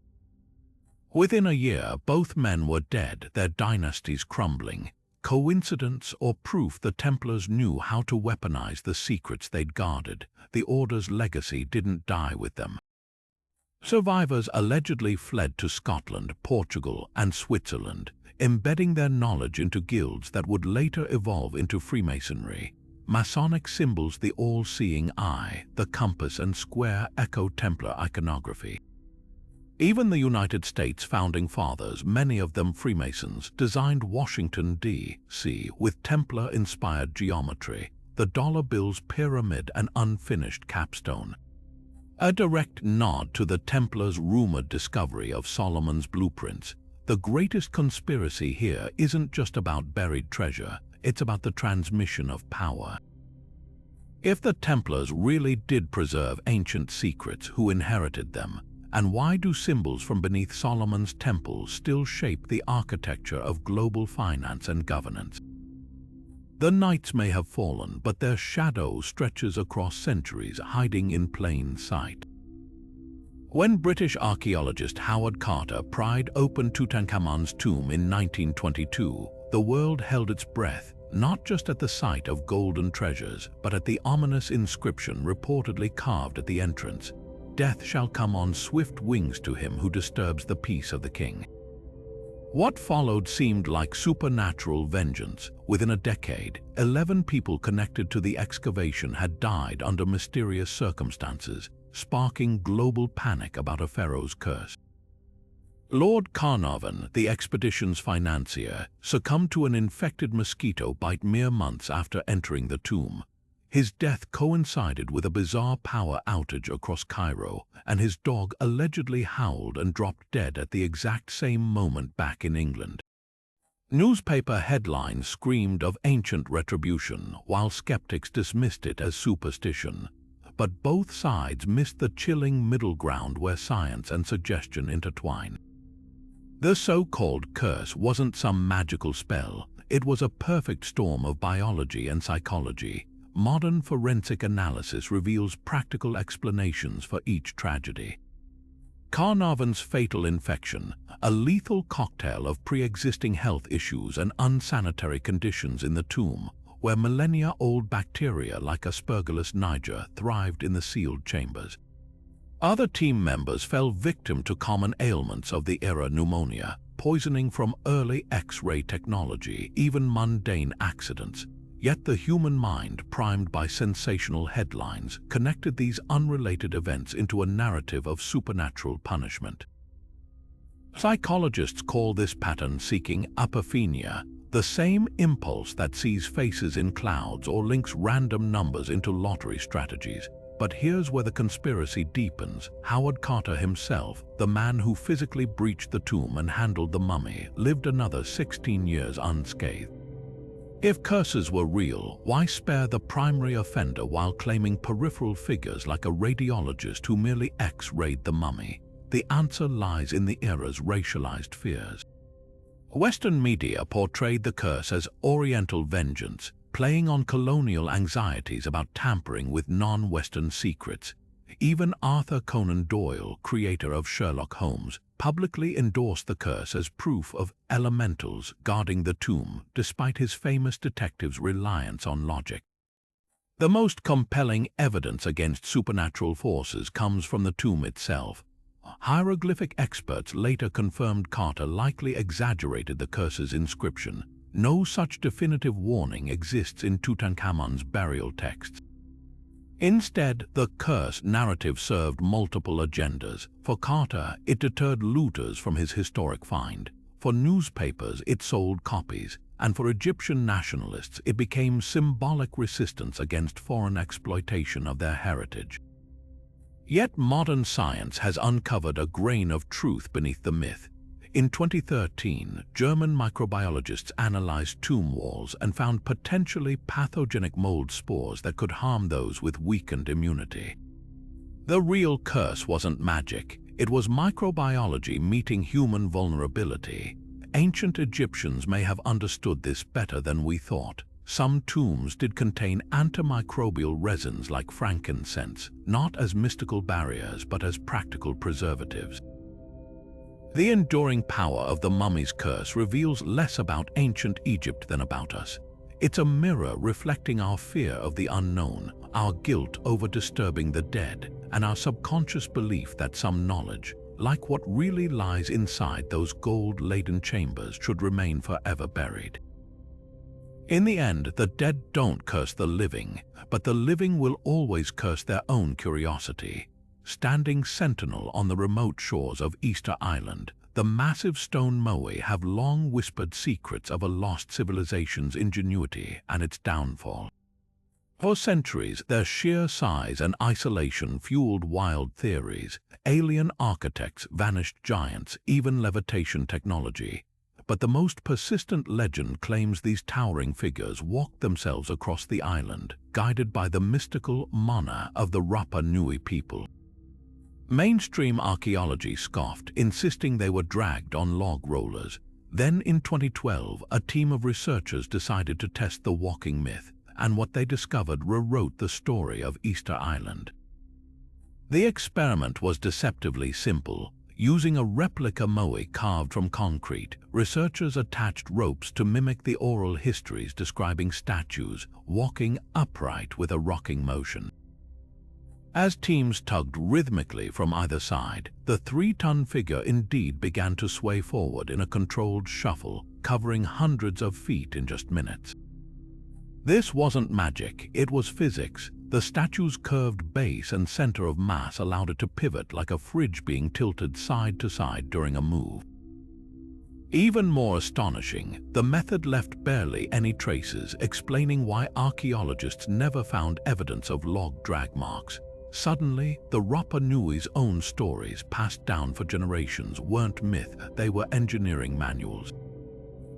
A: Within a year, both men were dead, their dynasties crumbling. Coincidence or proof the Templars knew how to weaponize the secrets they'd guarded? The Order's legacy didn't die with them. Survivors allegedly fled to Scotland, Portugal, and Switzerland, embedding their knowledge into guilds that would later evolve into Freemasonry. Masonic symbols, the all-seeing eye, the compass, and square echo Templar iconography. Even the United States founding fathers, many of them Freemasons, designed Washington, D.C. with Templar-inspired geometry, the dollar bill's pyramid and unfinished capstone. A direct nod to the Templars' rumored discovery of Solomon's blueprints. The greatest conspiracy here isn't just about buried treasure, it's about the transmission of power. If the Templars really did preserve ancient secrets, who inherited them? And why do symbols from beneath Solomon's temple still shape the architecture of global finance and governance? The knights may have fallen, but their shadow stretches across centuries, hiding in plain sight. When British archaeologist Howard Carter pried open Tutankhamun's tomb in 1922, the world held its breath, not just at the sight of golden treasures, but at the ominous inscription reportedly carved at the entrance: "Death shall come on swift wings to him who disturbs the peace of the king." What followed seemed like supernatural vengeance. Within a decade, 11 people connected to the excavation had died under mysterious circumstances, sparking global panic about a pharaoh's curse. Lord Carnarvon, the expedition's financier, succumbed to an infected mosquito bite mere months after entering the tomb. His death coincided with a bizarre power outage across Cairo, and his dog allegedly howled and dropped dead at the exact same moment back in England. Newspaper headlines screamed of ancient retribution, while skeptics dismissed it as superstition. But both sides missed the chilling middle ground where science and suggestion intertwine. The so-called curse wasn't some magical spell. It was a perfect storm of biology and psychology. Modern forensic analysis reveals practical explanations for each tragedy. Carnarvon's fatal infection, a lethal cocktail of pre-existing health issues and unsanitary conditions in the tomb, where millennia-old bacteria like Aspergillus niger thrived in the sealed chambers. Other team members fell victim to common ailments of the era: pneumonia, poisoning from early X-ray technology, even mundane accidents. Yet the human mind, primed by sensational headlines, connected these unrelated events into a narrative of supernatural punishment. Psychologists call this pattern-seeking apophenia, the same impulse that sees faces in clouds or links random numbers into lottery strategies. But here's where the conspiracy deepens. Howard Carter himself, the man who physically breached the tomb and handled the mummy, lived another 16 years unscathed. If curses were real, why spare the primary offender while claiming peripheral figures like a radiologist who merely X-rayed the mummy? The answer lies in the era's racialized fears. Western media portrayed the curse as Oriental vengeance, playing on colonial anxieties about tampering with non-Western secrets. Even Arthur Conan Doyle, creator of Sherlock Holmes, publicly endorsed the curse as proof of elementals guarding the tomb, despite his famous detective's reliance on logic. The most compelling evidence against supernatural forces comes from the tomb itself. Hieroglyphic experts later confirmed Carter likely exaggerated the curse's inscription. No such definitive warning exists in Tutankhamun's burial texts. Instead, the curse narrative served multiple agendas. For Carter, it deterred looters from his historic find. For newspapers, it sold copies. And for Egyptian nationalists, it became symbolic resistance against foreign exploitation of their heritage. Yet modern science has uncovered a grain of truth beneath the myth. In 2013, German microbiologists analyzed tomb walls and found potentially pathogenic mold spores that could harm those with weakened immunity. The real curse wasn't magic, it was microbiology meeting human vulnerability. Ancient Egyptians may have understood this better than we thought. Some tombs did contain antimicrobial resins like frankincense, not as mystical barriers but as practical preservatives. The enduring power of the mummy's curse reveals less about ancient Egypt than about us. It's a mirror reflecting our fear of the unknown, our guilt over disturbing the dead, and our subconscious belief that some knowledge, like what really lies inside those gold-laden chambers, should remain forever buried. In the end, the dead don't curse the living, but the living will always curse their own curiosity. Standing sentinel on the remote shores of Easter Island, the massive stone moai have long whispered secrets of a lost civilization's ingenuity and its downfall. For centuries, their sheer size and isolation fueled wild theories. Alien architects, vanished giants, even levitation technology. But the most persistent legend claims these towering figures walked themselves across the island, guided by the mystical mana of the Rapa Nui people. Mainstream archaeology scoffed, insisting they were dragged on log rollers. Then in 2012, a team of researchers decided to test the walking myth, and what they discovered rewrote the story of Easter Island. The experiment was deceptively simple. Using a replica moai carved from concrete, researchers attached ropes to mimic the oral histories describing statues walking upright with a rocking motion. As teams tugged rhythmically from either side, the 3-ton figure indeed began to sway forward in a controlled shuffle, covering hundreds of feet in just minutes. This wasn't magic, it was physics. The statue's curved base and center of mass allowed it to pivot like a fridge being tilted side to side during a move. Even more astonishing, the method left barely any traces, explaining why archaeologists never found evidence of log drag marks. Suddenly, the Rapa Nui's own stories, passed down for generations, weren't myth, they were engineering manuals.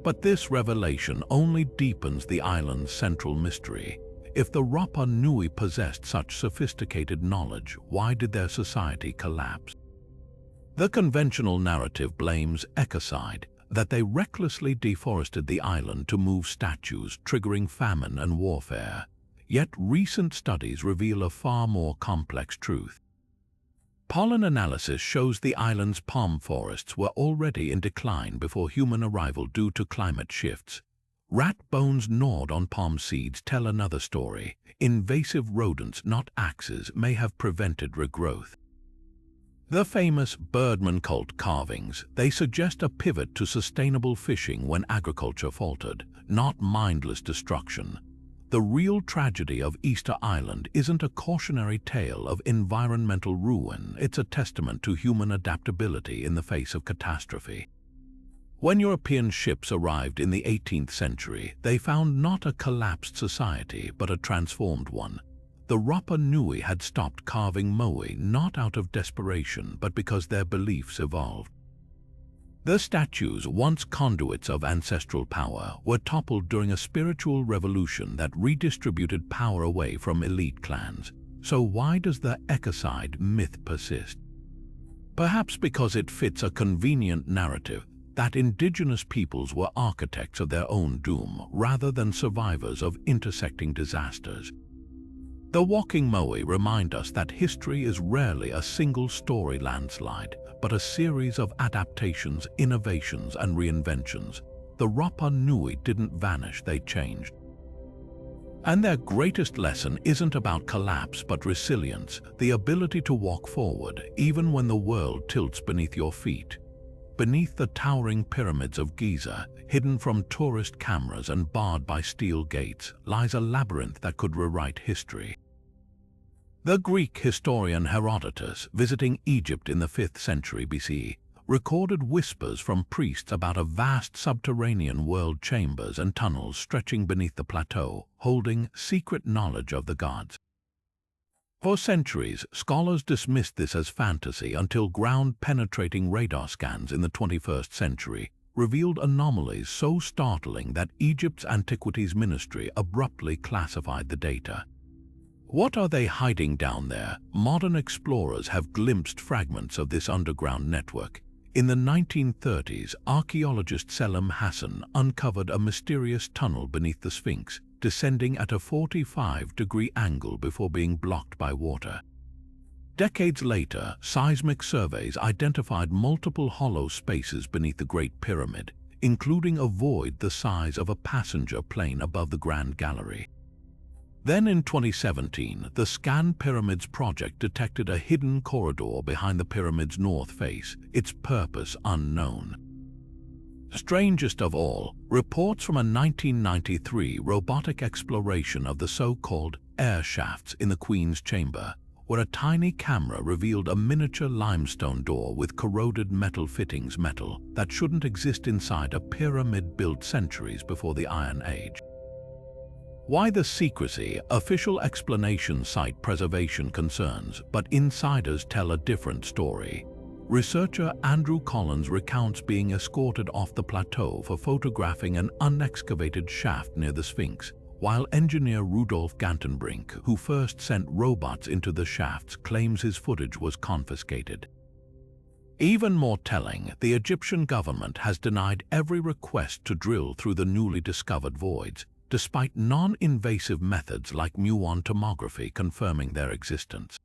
A: But this revelation only deepens the island's central mystery. If the Rapa Nui possessed such sophisticated knowledge, why did their society collapse? The conventional narrative blames ecocide, that they recklessly deforested the island to move statues, triggering famine and warfare. Yet recent studies reveal a far more complex truth. Pollen analysis shows the island's palm forests were already in decline before human arrival due to climate shifts. Rat bones gnawed on palm seeds tell another story. Invasive rodents, not axes, may have prevented regrowth. The famous Birdman cult carvings, they suggest a pivot to sustainable fishing when agriculture faltered, not mindless destruction. The real tragedy of Easter Island isn't a cautionary tale of environmental ruin, it's a testament to human adaptability in the face of catastrophe. When European ships arrived in the 18th century, they found not a collapsed society but a transformed one. The Rapa Nui had stopped carving moai not out of desperation but because their beliefs evolved. The statues, once conduits of ancestral power, were toppled during a spiritual revolution that redistributed power away from elite clans. So why does the ecocide myth persist? Perhaps because it fits a convenient narrative that indigenous peoples were architects of their own doom rather than survivors of intersecting disasters. The walking moai remind us that history is rarely a single-story landslide, but a series of adaptations, innovations, and reinventions. The Rapa Nui didn't vanish, they changed. And their greatest lesson isn't about collapse but resilience, the ability to walk forward even when the world tilts beneath your feet. Beneath the towering pyramids of Giza, hidden from tourist cameras and barred by steel gates, lies a labyrinth that could rewrite history. The Greek historian Herodotus, visiting Egypt in the 5th century BC, recorded whispers from priests about a vast subterranean world, chambers and tunnels stretching beneath the plateau, holding secret knowledge of the gods. For centuries, scholars dismissed this as fantasy until ground-penetrating radar scans in the 21st century revealed anomalies so startling that Egypt's Antiquities Ministry abruptly classified the data. What are they hiding down there? Modern explorers have glimpsed fragments of this underground network. In the 1930s, archaeologist Selim Hassan uncovered a mysterious tunnel beneath the Sphinx, descending at a 45-degree angle before being blocked by water. Decades later, seismic surveys identified multiple hollow spaces beneath the Great Pyramid, including a void the size of a passenger plane above the Grand Gallery. Then in 2017, the Scan Pyramids project detected a hidden corridor behind the pyramid's north face, its purpose unknown. Strangest of all, reports from a 1993 robotic exploration of the so-called air shafts in the Queen's Chamber, where a tiny camera revealed a miniature limestone door with corroded metal fittings that shouldn't exist inside a pyramid built centuries before the Iron Age. Why the secrecy? Official explanations cite preservation concerns, but insiders tell a different story. Researcher Andrew Collins recounts being escorted off the plateau for photographing an unexcavated shaft near the Sphinx, while engineer Rudolf Gantenbrink, who first sent robots into the shafts, claims his footage was confiscated. Even more telling, the Egyptian government has denied every request to drill through the newly discovered voids, despite non-invasive methods like muon tomography confirming their existence.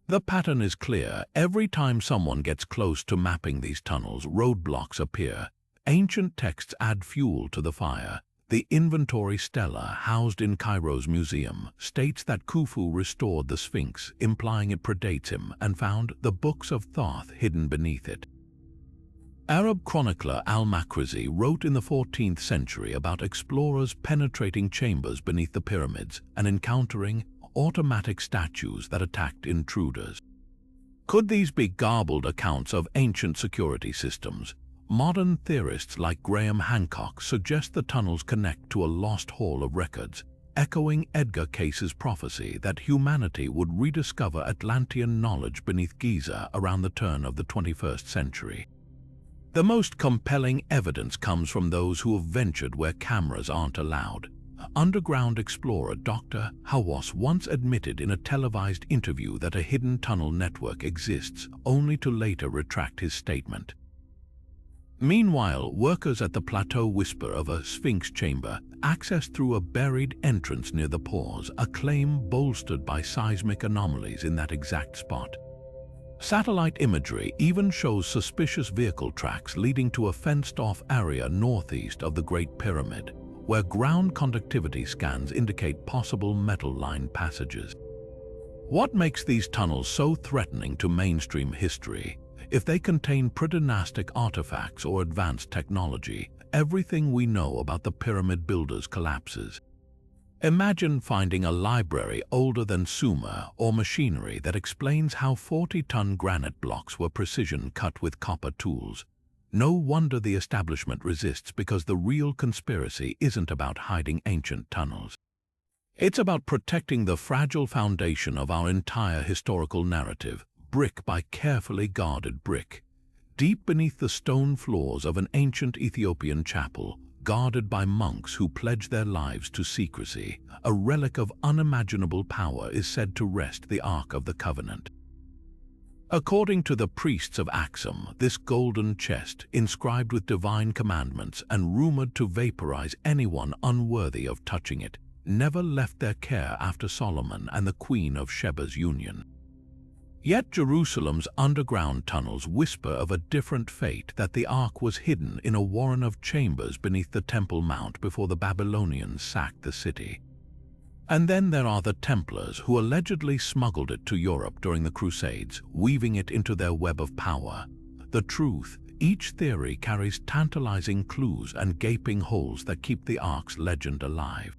A: The pattern is clear. Every time someone gets close to mapping these tunnels, roadblocks appear. Ancient texts add fuel to the fire. The inventory stela housed in Cairo's museum states that Khufu restored the Sphinx, implying it predates him, and found the books of Thoth hidden beneath it. Arab chronicler al-Makrizi wrote in the 14th century about explorers penetrating chambers beneath the pyramids and encountering automatic statues that attacked intruders. Could these be garbled accounts of ancient security systems? Modern theorists like Graham Hancock suggest the tunnels connect to a lost hall of records, echoing Edgar Case's prophecy that humanity would rediscover Atlantean knowledge beneath Giza around the turn of the 21st century. The most compelling evidence comes from those who have ventured where cameras aren't allowed. Underground explorer Dr. Hawass once admitted in a televised interview that a hidden tunnel network exists, only to later retract his statement. Meanwhile, workers at the plateau whisper of a Sphinx chamber, accessed through a buried entrance near the pores, a claim bolstered by seismic anomalies in that exact spot. Satellite imagery even shows suspicious vehicle tracks leading to a fenced-off area northeast of the Great Pyramid, where ground conductivity scans indicate possible metal-lined passages. What makes these tunnels so threatening to mainstream history? If they contain preternastic artifacts or advanced technology, everything we know about the pyramid builders collapses. Imagine finding a library older than Sumer or machinery that explains how 40-ton granite blocks were precision-cut with copper tools. No wonder the establishment resists, because the real conspiracy isn't about hiding ancient tunnels. It's about protecting the fragile foundation of our entire historical narrative, brick by carefully guarded brick. Deep beneath the stone floors of an ancient Ethiopian chapel, guarded by monks who pledge their lives to secrecy, a relic of unimaginable power is said to rest the Ark of the Covenant. According to the priests of Axum, this golden chest, inscribed with divine commandments and rumored to vaporize anyone unworthy of touching it, never left their care after Solomon and the Queen of Sheba's union. Yet Jerusalem's underground tunnels whisper of a different fate, that the Ark was hidden in a warren of chambers beneath the Temple Mount before the Babylonians sacked the city. And then there are the Templars, who allegedly smuggled it to Europe during the Crusades, weaving it into their web of power. The truth: each theory carries tantalizing clues and gaping holes that keep the Ark's legend alive.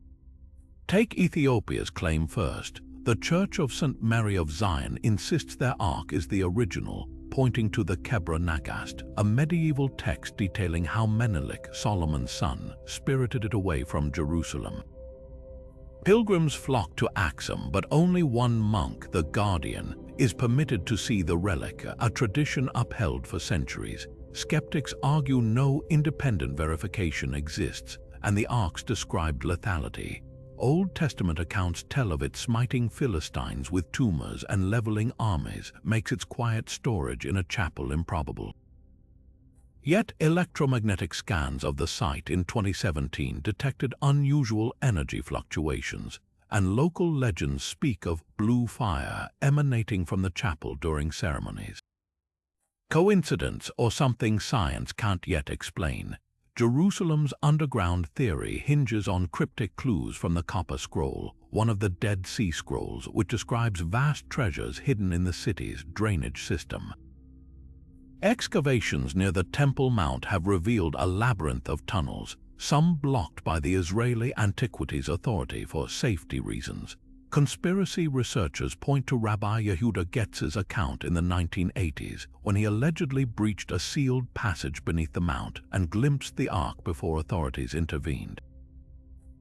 A: Take Ethiopia's claim first. The Church of St. Mary of Zion insists their Ark is the original, pointing to the Kebra Nagast, a medieval text detailing how Menelik, Solomon's son, spirited it away from Jerusalem. Pilgrims flock to Axum, but only one monk, the Guardian, is permitted to see the relic, a tradition upheld for centuries. Skeptics argue no independent verification exists, and the ark's described lethality. Old Testament accounts tell of it smiting Philistines with tumors and leveling armies, makes its quiet storage in a chapel improbable. Yet electromagnetic scans of the site in 2017 detected unusual energy fluctuations, and local legends speak of blue fire emanating from the chapel during ceremonies. Coincidence or something science can't yet explain? Jerusalem's underground theory hinges on cryptic clues from the Copper Scroll, one of the Dead Sea Scrolls, which describes vast treasures hidden in the city's drainage system. Excavations near the Temple Mount have revealed a labyrinth of tunnels, some blocked by the Israeli Antiquities Authority for safety reasons. Conspiracy researchers point to Rabbi Yehuda Getz's account in the 1980s, when he allegedly breached a sealed passage beneath the mount and glimpsed the ark before authorities intervened.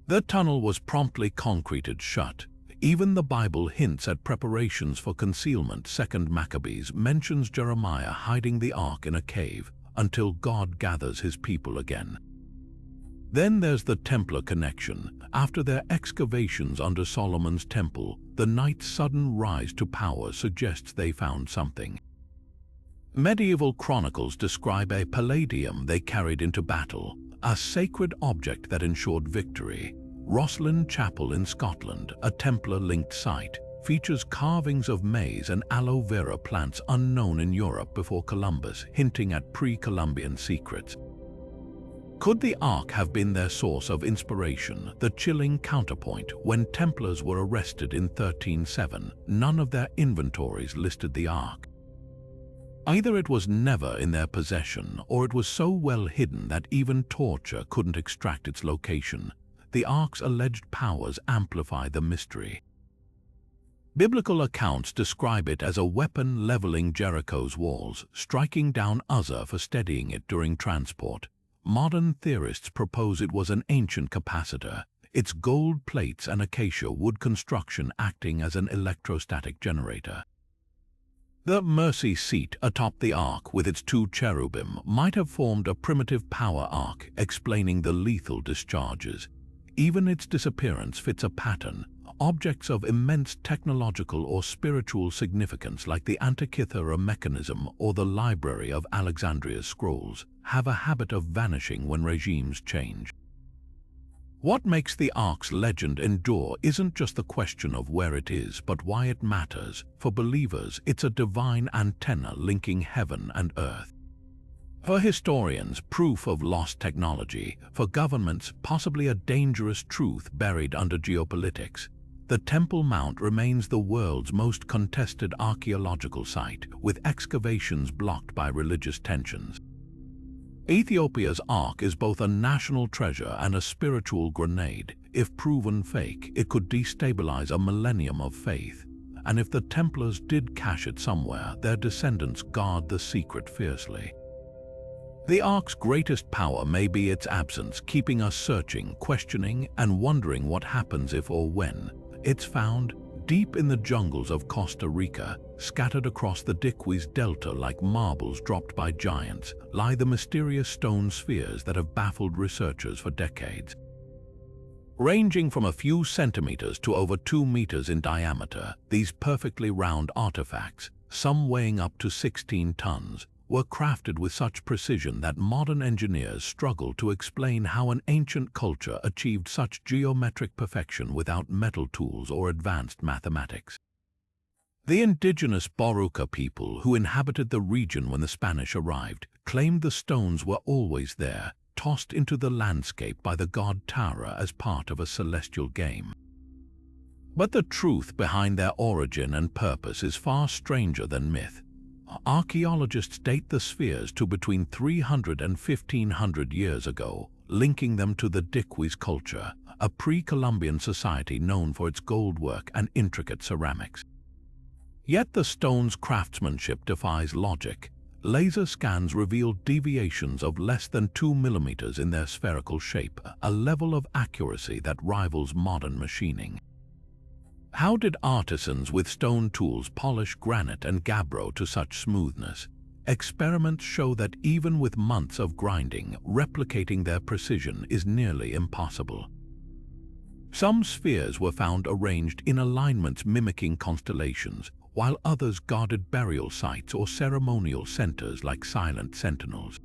A: The tunnel was promptly concreted shut. Even the Bible hints at preparations for concealment. 2 Maccabees mentions Jeremiah hiding the ark in a cave until God gathers his people again. Then there's the Templar connection. After their excavations under Solomon's temple, the knight's sudden rise to power suggests they found something. Medieval chronicles describe a palladium they carried into battle, a sacred object that ensured victory. Rosslyn Chapel in Scotland, a Templar-linked site, features carvings of maize and aloe vera plants unknown in Europe before Columbus, hinting at pre-Columbian secrets. Could the Ark have been their source of inspiration? The chilling counterpoint: when Templars were arrested in 1307, none of their inventories listed the Ark. Either it was never in their possession, or it was so well hidden that even torture couldn't extract its location. The Ark's alleged powers amplify the mystery. Biblical accounts describe it as a weapon leveling Jericho's walls, striking down Uzzah for steadying it during transport. Modern theorists propose it was an ancient capacitor, its gold plates and acacia wood construction acting as an electrostatic generator. The mercy seat atop the ark with its two cherubim might have formed a primitive power ark, explaining the lethal discharges. Even its disappearance fits a pattern. Objects of immense technological or spiritual significance like the Antikythera Mechanism or the Library of Alexandria's scrolls have a habit of vanishing when regimes change. What makes the Ark's legend endure isn't just the question of where it is, but why it matters. For believers, it's a divine antenna linking heaven and earth. For historians, proof of lost technology. For governments, possibly a dangerous truth buried under geopolitics. The Temple Mount remains the world's most contested archaeological site, with excavations blocked by religious tensions. Ethiopia's Ark is both a national treasure and a spiritual grenade. If proven fake, it could destabilize a millennium of faith. And if the Templars did cache it somewhere, their descendants guard the secret fiercely. The Ark's greatest power may be its absence, keeping us searching, questioning, and wondering what happens if or when it's found. Deep in the jungles of Costa Rica, scattered across the Diquis Delta like marbles dropped by giants, lie the mysterious stone spheres that have baffled researchers for decades. Ranging from a few centimeters to over 2 meters in diameter, these perfectly round artifacts, some weighing up to 16 tons, were crafted with such precision that modern engineers struggle to explain how an ancient culture achieved such geometric perfection without metal tools or advanced mathematics. The indigenous Boruca people who inhabited the region when the Spanish arrived claimed the stones were always there, tossed into the landscape by the god Tara as part of a celestial game. But the truth behind their origin and purpose is far stranger than myth. Archaeologists date the spheres to between 300 and 1500 years ago, linking them to the Diquis culture, a pre-Columbian society known for its goldwork and intricate ceramics. Yet the stone's craftsmanship defies logic. laser scans revealed deviations of less than 2 millimeters in their spherical shape, a level of accuracy that rivals modern machining. How did artisans with stone tools polish granite and gabbro to such smoothness? Experiments show that even with months of grinding, replicating their precision is nearly impossible. Some spheres were found arranged in alignments mimicking constellations, while others guarded burial sites or ceremonial centers like silent sentinels.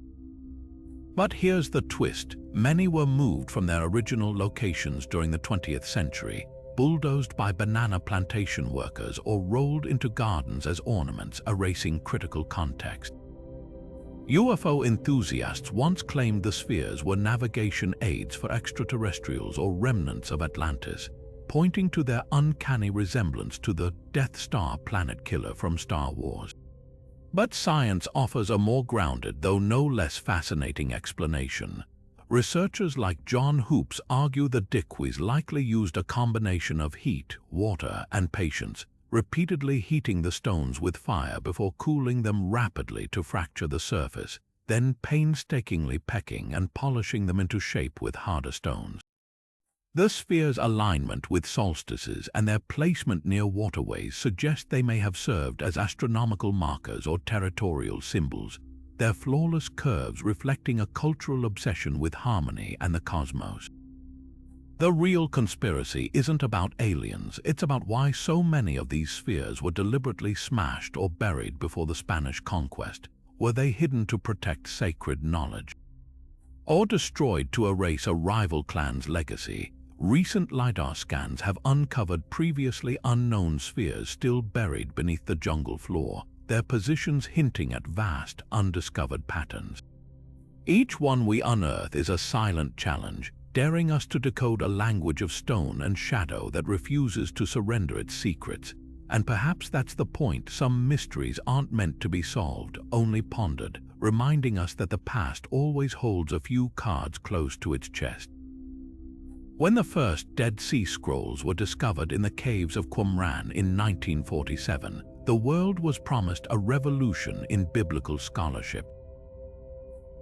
A: But here's the twist: many were moved from their original locations during the 20th century, bulldozed by banana plantation workers or rolled into gardens as ornaments, erasing critical context. UFO enthusiasts once claimed the spheres were navigation aids for extraterrestrials or remnants of Atlantis, pointing to their uncanny resemblance to the Death Star planet killer from Star Wars. But science offers a more grounded, though no less fascinating explanation. Researchers like John Hoops argue the Diquis likely used a combination of heat, water, and patience, repeatedly heating the stones with fire before cooling them rapidly to fracture the surface, then painstakingly pecking and polishing them into shape with harder stones. The sphere's alignment with solstices and their placement near waterways suggest they may have served as astronomical markers or territorial symbols, their flawless curves reflecting a cultural obsession with harmony and the cosmos. The real conspiracy isn't about aliens, it's about why so many of these spheres were deliberately smashed or buried before the Spanish conquest. Were they hidden to protect sacred knowledge? Or destroyed to erase a rival clan's legacy? Recent LiDAR scans have uncovered previously unknown spheres still buried beneath the jungle floor, their positions hinting at vast, undiscovered patterns. Each one we unearth is a silent challenge, daring us to decode a language of stone and shadow that refuses to surrender its secrets. And perhaps that's the point: some mysteries aren't meant to be solved, only pondered, reminding us that the past always holds a few cards close to its chest. When the first Dead Sea Scrolls were discovered in the caves of Qumran in 1947, the world was promised a revolution in biblical scholarship.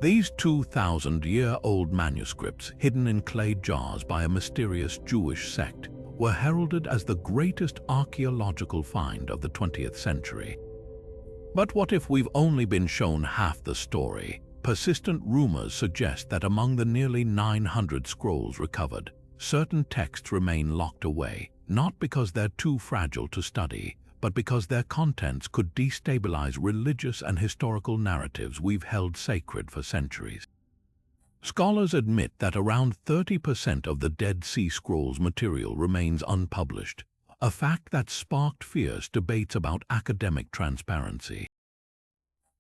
A: These 2,000-year-old manuscripts, hidden in clay jars by a mysterious Jewish sect, were heralded as the greatest archaeological find of the 20th century. But what if we've only been shown half the story? Persistent rumors suggest that among the nearly 900 scrolls recovered, certain texts remain locked away, not because they're too fragile to study, but because their contents could destabilize religious and historical narratives we've held sacred for centuries. Scholars admit that around 30% of the Dead Sea Scrolls material remains unpublished, a fact that sparked fierce debates about academic transparency.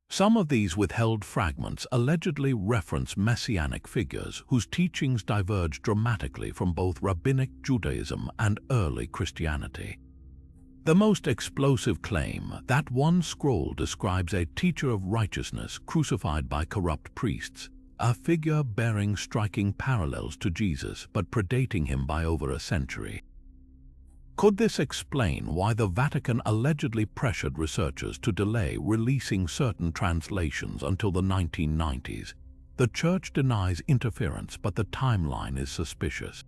A: Some of these withheld fragments allegedly reference messianic figures whose teachings diverge dramatically from both rabbinic Judaism and early Christianity. The most explosive claim: that one scroll describes a teacher of righteousness crucified by corrupt priests, a figure bearing striking parallels to Jesus but predating him by over a century. Could this explain why the Vatican allegedly pressured researchers to delay releasing certain translations until the 1990s? The Church denies interference, but the timeline is suspicious.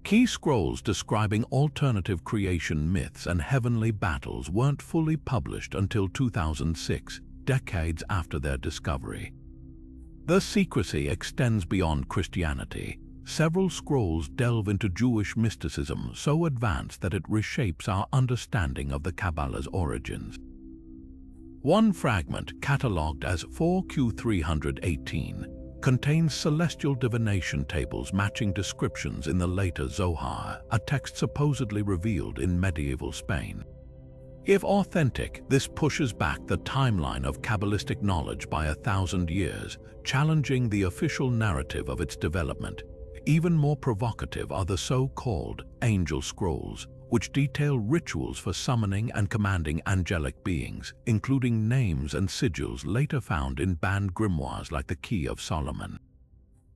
A: Key scrolls describing alternative creation myths and heavenly battles weren't fully published until 2006, decades after their discovery. The secrecy extends beyond Christianity. Several scrolls delve into Jewish mysticism so advanced that it reshapes our understanding of the Kabbalah's origins. One fragment, catalogued as 4Q318, contains celestial divination tables matching descriptions in the later Zohar, a text supposedly revealed in medieval Spain. If authentic, this pushes back the timeline of Kabbalistic knowledge by 1,000 years, challenging the official narrative of its development. Even more provocative are the so-called angel scrolls, which detail rituals for summoning and commanding angelic beings, including names and sigils later found in banned grimoires like the Key of Solomon.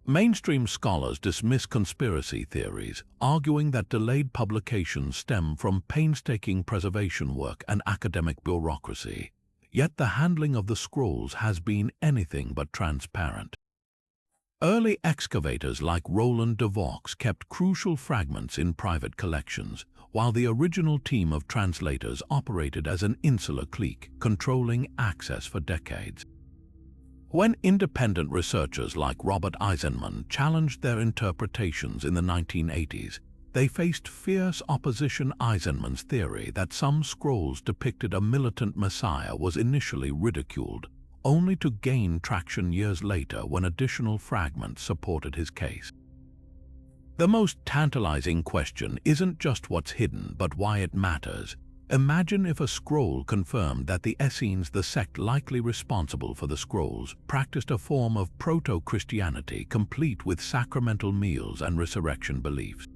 A: Mainstream scholars dismiss conspiracy theories, arguing that delayed publications stem from painstaking preservation work and academic bureaucracy. yet the handling of the scrolls has been anything but transparent. Early excavators like Roland de Vaux kept crucial fragments in private collections, while the original team of translators operated as an insular clique, controlling access for decades. When independent researchers like Robert Eisenman challenged their interpretations in the 1980s, they faced fierce opposition. Eisenman's theory that some scrolls depicted a militant messiah was initially ridiculed, only to gain traction years later when additional fragments supported his case. The most tantalizing question isn't just what's hidden, but why it matters. Imagine if a scroll confirmed that the Essenes, the sect likely responsible for the scrolls, practiced a form of proto-Christianity complete with sacramental meals and resurrection beliefs.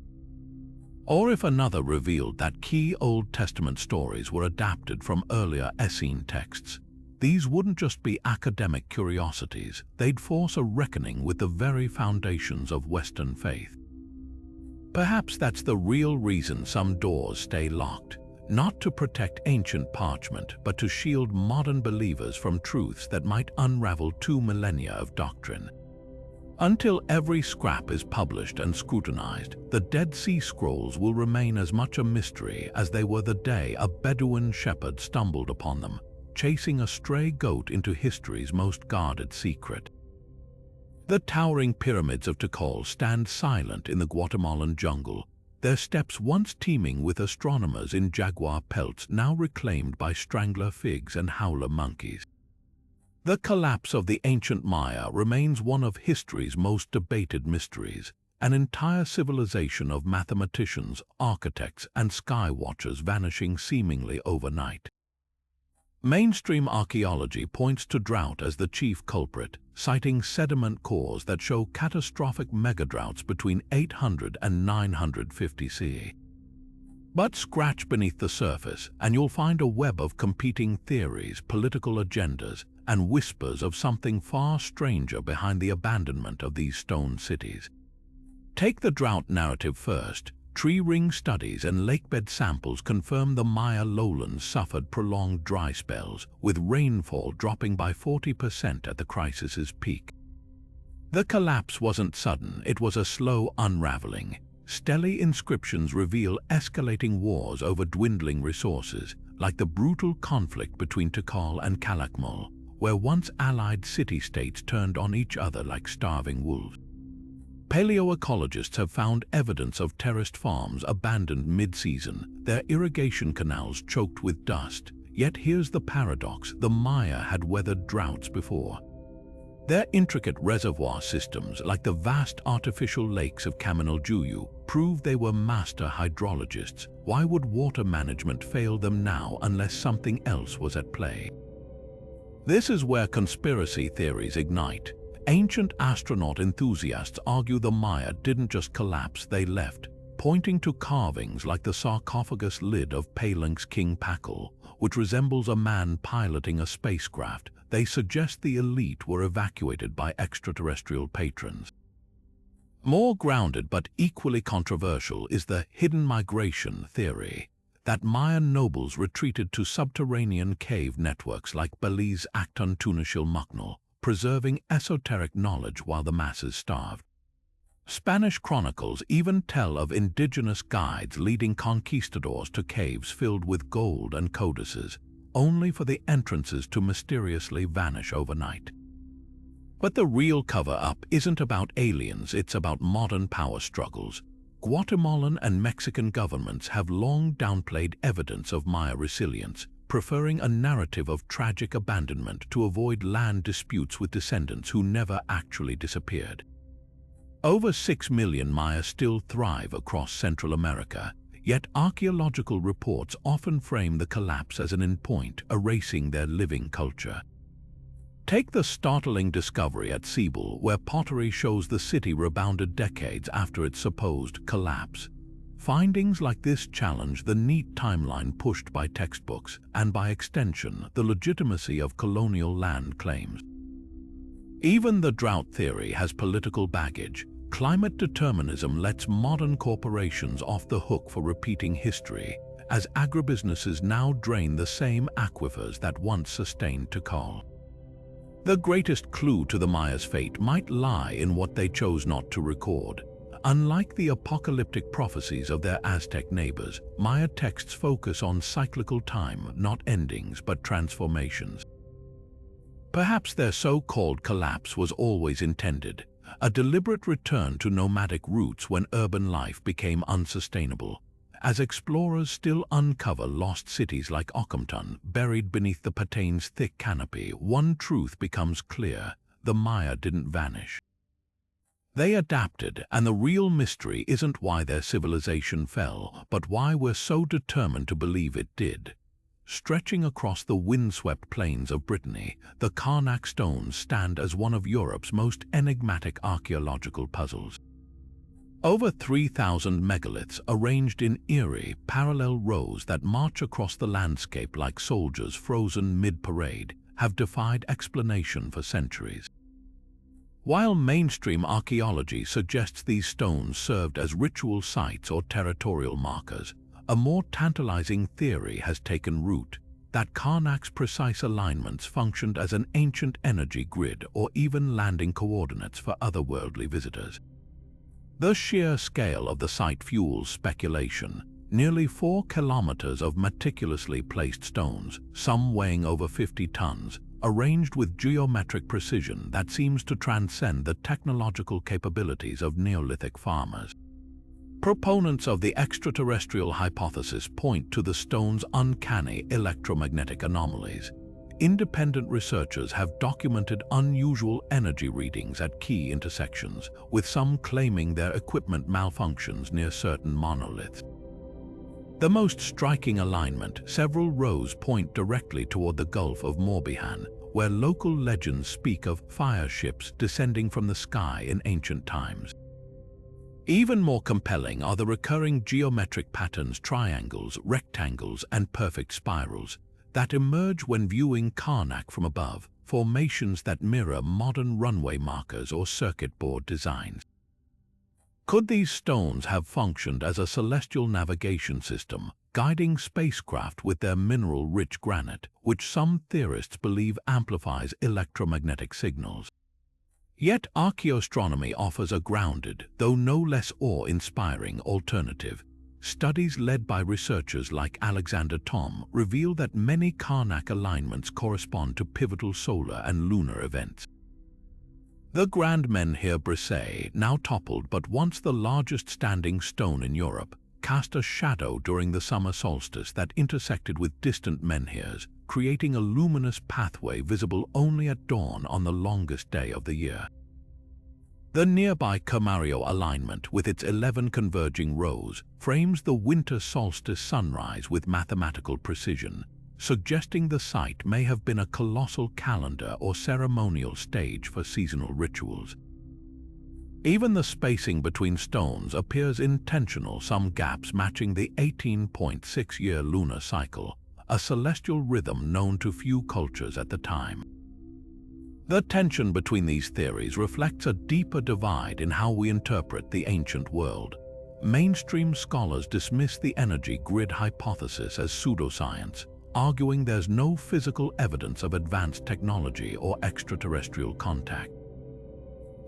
A: Or if another revealed that key Old Testament stories were adapted from earlier Essene texts. These wouldn't just be academic curiosities, they'd force a reckoning with the very foundations of Western faith. Perhaps that's the real reason some doors stay locked, not to protect ancient parchment, but to shield modern believers from truths that might unravel 2 millennia of doctrine. Until every scrap is published and scrutinized, the Dead Sea Scrolls will remain as much a mystery as they were the day a Bedouin shepherd stumbled upon them, chasing a stray goat into history's most guarded secret. The towering pyramids of Tikal stand silent in the Guatemalan jungle, their steps once teeming with astronomers in jaguar pelts now reclaimed by strangler figs and howler monkeys. The collapse of the ancient Maya remains one of history's most debated mysteries, an entire civilization of mathematicians, architects, and sky watchers vanishing seemingly overnight. Mainstream archaeology points to drought as the chief culprit, citing sediment cores that show catastrophic megadroughts between 800 and 950 CE. But scratch beneath the surface and you'll find a web of competing theories, political agendas, and whispers of something far stranger behind the abandonment of these stone cities. Take the drought narrative first. Tree ring studies and lakebed samples confirm the Maya lowlands suffered prolonged dry spells, with rainfall dropping by 40% at the crisis's peak. The collapse wasn't sudden, it was a slow unraveling. Stele inscriptions reveal escalating wars over dwindling resources, like the brutal conflict between Tikal and Calakmul, where once allied city-states turned on each other like starving wolves. Paleoecologists have found evidence of terraced farms abandoned mid-season, their irrigation canals choked with dust. Yet here's the paradox, the Maya had weathered droughts before. Their intricate reservoir systems, like the vast artificial lakes of Kaminaljuyu, prove they were master hydrologists. Why would water management fail them now unless something else was at play? This is where conspiracy theories ignite. Ancient astronaut enthusiasts argue the Maya didn't just collapse, they left, pointing to carvings like the sarcophagus lid of Palenque's King Pakal, which resembles a man piloting a spacecraft. They suggest the elite were evacuated by extraterrestrial patrons. More grounded but equally controversial is the hidden migration theory, that Mayan nobles retreated to subterranean cave networks like Belize Acton Tunashil Muknal, preserving esoteric knowledge while the masses starved. Spanish chronicles even tell of indigenous guides leading conquistadors to caves filled with gold and codices, only for the entrances to mysteriously vanish overnight. But the real cover-up isn't about aliens, it's about modern power struggles. Guatemalan and Mexican governments have long downplayed evidence of Maya resilience, preferring a narrative of tragic abandonment to avoid land disputes with descendants who never actually disappeared. Over 6 million Maya still thrive across Central America, yet archaeological reports often frame the collapse as an endpoint, erasing their living culture. Take the startling discovery at Cebu, where pottery shows the city rebounded decades after its supposed collapse. Findings like this challenge the neat timeline pushed by textbooks and, by extension, the legitimacy of colonial land claims. Even the drought theory has political baggage. Climate determinism lets modern corporations off the hook for repeating history, as agribusinesses now drain the same aquifers that once sustained Tikal. The greatest clue to the Mayas' fate might lie in what they chose not to record. Unlike the apocalyptic prophecies of their Aztec neighbors, Maya texts focus on cyclical time, not endings but transformations. Perhaps their so-called collapse was always intended, a deliberate return to nomadic roots when urban life became unsustainable. As explorers still uncover lost cities like Okamton, buried beneath the Patane's thick canopy, one truth becomes clear: the Maya didn't vanish. They adapted, and the real mystery isn't why their civilization fell, but why we're so determined to believe it did. Stretching across the windswept plains of Brittany, the Carnac Stones stand as one of Europe's most enigmatic archaeological puzzles. Over 3,000 megaliths arranged in eerie, parallel rows that march across the landscape like soldiers frozen mid-parade have defied explanation for centuries. While mainstream archaeology suggests these stones served as ritual sites or territorial markers, a more tantalizing theory has taken root: that Carnac's precise alignments functioned as an ancient energy grid or even landing coordinates for otherworldly visitors. The sheer scale of the site fuels speculation. Nearly 4 kilometers of meticulously placed stones, some weighing over 50 tons, arranged with geometric precision that seems to transcend the technological capabilities of Neolithic farmers. Proponents of the extraterrestrial hypothesis point to the stone's uncanny electromagnetic anomalies. Independent researchers have documented unusual energy readings at key intersections, with some claiming their equipment malfunctions near certain monoliths. The most striking alignment: several rows point directly toward the Gulf of Morbihan, where local legends speak of fire ships descending from the sky in ancient times. Even more compelling are the recurring geometric patterns: triangles, rectangles, and perfect spirals that emerge when viewing Carnac from above, formations that mirror modern runway markers or circuit board designs. Could these stones have functioned as a celestial navigation system, guiding spacecraft with their mineral-rich granite, which some theorists believe amplifies electromagnetic signals? Yet archaeoastronomy offers a grounded, though no less awe-inspiring alternative. Studies led by researchers like Alexander Thom reveal that many Carnac alignments correspond to pivotal solar and lunar events. The Grand Menhir Brisset, now toppled but once the largest standing stone in Europe, cast a shadow during the summer solstice that intersected with distant menhirs, creating a luminous pathway visible only at dawn on the longest day of the year. The nearby Camario alignment, with its 11 converging rows, frames the winter solstice sunrise with mathematical precision, suggesting the site may have been a colossal calendar or ceremonial stage for seasonal rituals. Even the spacing between stones appears intentional, some gaps matching the 18.6-year lunar cycle, a celestial rhythm known to few cultures at the time. The tension between these theories reflects a deeper divide in how we interpret the ancient world. Mainstream scholars dismiss the energy grid hypothesis as pseudoscience, arguing there's no physical evidence of advanced technology or extraterrestrial contact.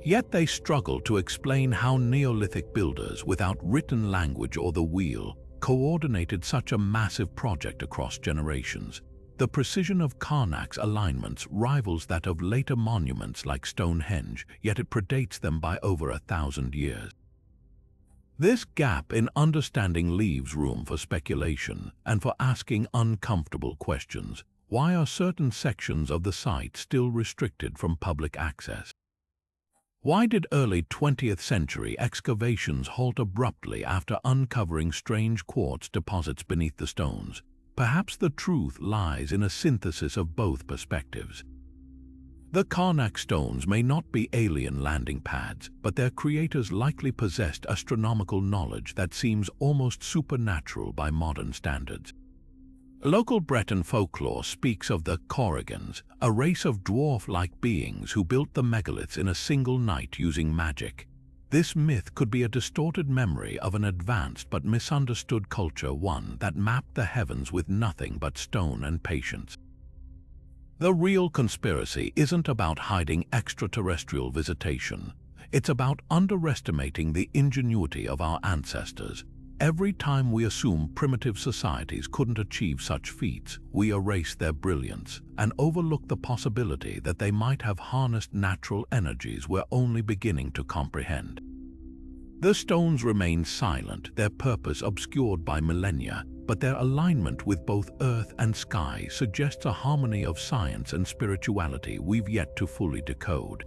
A: Yet they struggle to explain how Neolithic builders, without written language or the wheel, coordinated such a massive project across generations. The precision of Carnac's alignments rivals that of later monuments like Stonehenge, yet it predates them by over 1,000 years. This gap in understanding leaves room for speculation and for asking uncomfortable questions. Why are certain sections of the site still restricted from public access? Why did early 20th century excavations halt abruptly after uncovering strange quartz deposits beneath the stones? Perhaps the truth lies in a synthesis of both perspectives. The Carnac stones may not be alien landing pads, but their creators likely possessed astronomical knowledge that seems almost supernatural by modern standards. Local Breton folklore speaks of the Corrigans, a race of dwarf-like beings who built the megaliths in a single night using magic. This myth could be a distorted memory of an advanced but misunderstood culture, one that mapped the heavens with nothing but stone and patience. The real conspiracy isn't about hiding extraterrestrial visitation. It's about underestimating the ingenuity of our ancestors. Every time we assume primitive societies couldn't achieve such feats, we erase their brilliance and overlook the possibility that they might have harnessed natural energies we're only beginning to comprehend. The stones remain silent, their purpose obscured by millennia, but their alignment with both earth and sky suggests a harmony of science and spirituality we've yet to fully decode.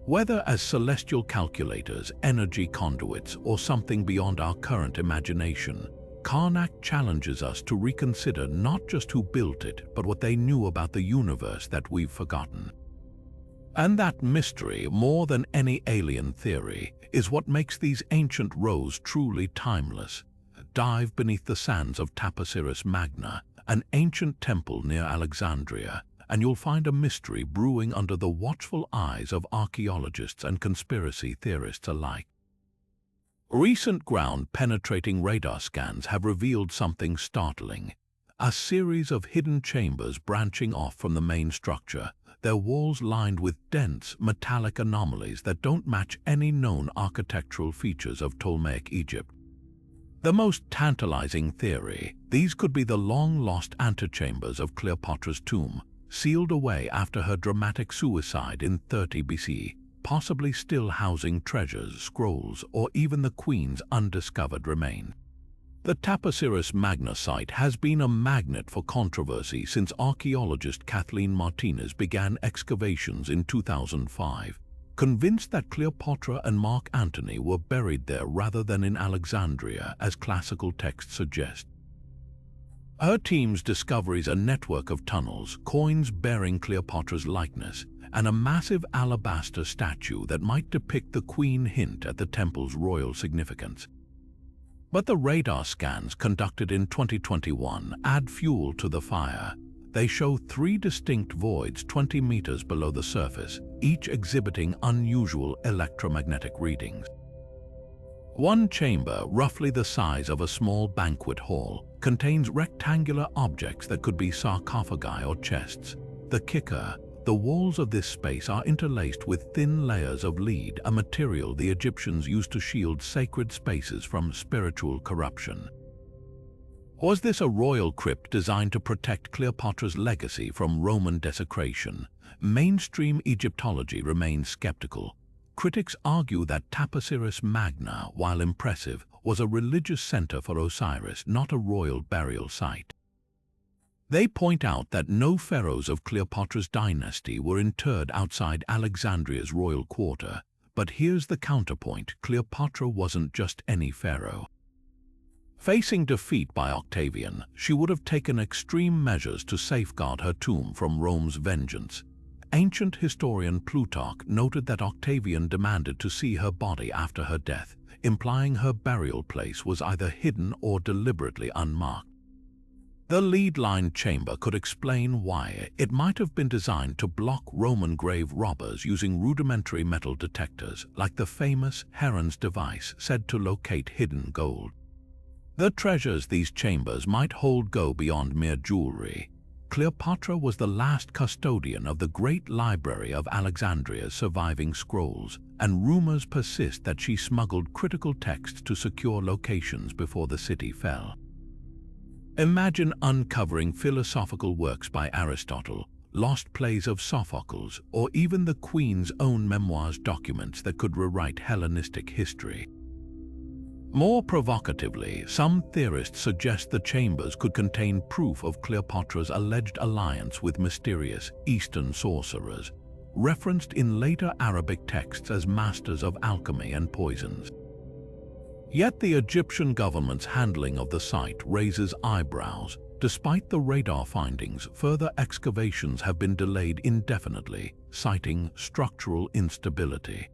A: Whether as celestial calculators, energy conduits, or something beyond our current imagination, Carnac challenges us to reconsider not just who built it, but what they knew about the universe that we've forgotten. And that mystery, more than any alien theory, is what makes these ancient rows truly timeless. Dive beneath the sands of Taposiris Magna, an ancient temple near Alexandria, and you'll find a mystery brewing under the watchful eyes of archaeologists and conspiracy theorists alike. Recent ground-penetrating radar scans have revealed something startling. A series of hidden chambers branching off from the main structure, their walls lined with dense, metallic anomalies that don't match any known architectural features of Ptolemaic Egypt. The most tantalizing theory, these could be the long-lost antechambers of Cleopatra's tomb, sealed away after her dramatic suicide in 30 BC, possibly still housing treasures, scrolls, or even the Queen's undiscovered remains. The Taposiris Magna site has been a magnet for controversy since archaeologist Kathleen Martinez began excavations in 2005, convinced that Cleopatra and Mark Antony were buried there rather than in Alexandria, as classical texts suggest. Her team's discoveries a network of tunnels, coins bearing Cleopatra's likeness, and a massive alabaster statue that might depict the Queen hint at the temple's royal significance. But the radar scans conducted in 2021 add fuel to the fire. They show 3 distinct voids 20 meters below the surface, each exhibiting unusual electromagnetic readings. One chamber, roughly the size of a small banquet hall, contains rectangular objects that could be sarcophagi or chests. The kicker: the walls of this space are interlaced with thin layers of lead, a material the Egyptians used to shield sacred spaces from spiritual corruption. Was this a royal crypt designed to protect Cleopatra's legacy from Roman desecration? Mainstream Egyptology remains skeptical. Critics argue that Taposiris Magna, while impressive, was a religious center for Osiris, not a royal burial site. They point out that no pharaohs of Cleopatra's dynasty were interred outside Alexandria's royal quarter. But here's the counterpoint: Cleopatra wasn't just any pharaoh. Facing defeat by Octavian, she would have taken extreme measures to safeguard her tomb from Rome's vengeance. Ancient historian Plutarch noted that Octavian demanded to see her body after her death, implying her burial place was either hidden or deliberately unmarked. The lead-lined chamber could explain why. It might have been designed to block Roman grave robbers using rudimentary metal detectors, like the famous Heron's device said to locate hidden gold. The treasures these chambers might hold go beyond mere jewelry. Cleopatra was the last custodian of the great library of Alexandria's surviving scrolls, and rumors persist that she smuggled critical texts to secure locations before the city fell. Imagine uncovering philosophical works by Aristotle, lost plays of Sophocles, or even the Queen's own memoirs, documents that could rewrite Hellenistic history. More provocatively, some theorists suggest the chambers could contain proof of Cleopatra's alleged alliance with mysterious Eastern sorcerers, referenced in later Arabic texts as masters of alchemy and poisons. Yet the Egyptian government's handling of the site raises eyebrows. Despite the radar findings, further excavations have been delayed indefinitely, citing structural instability.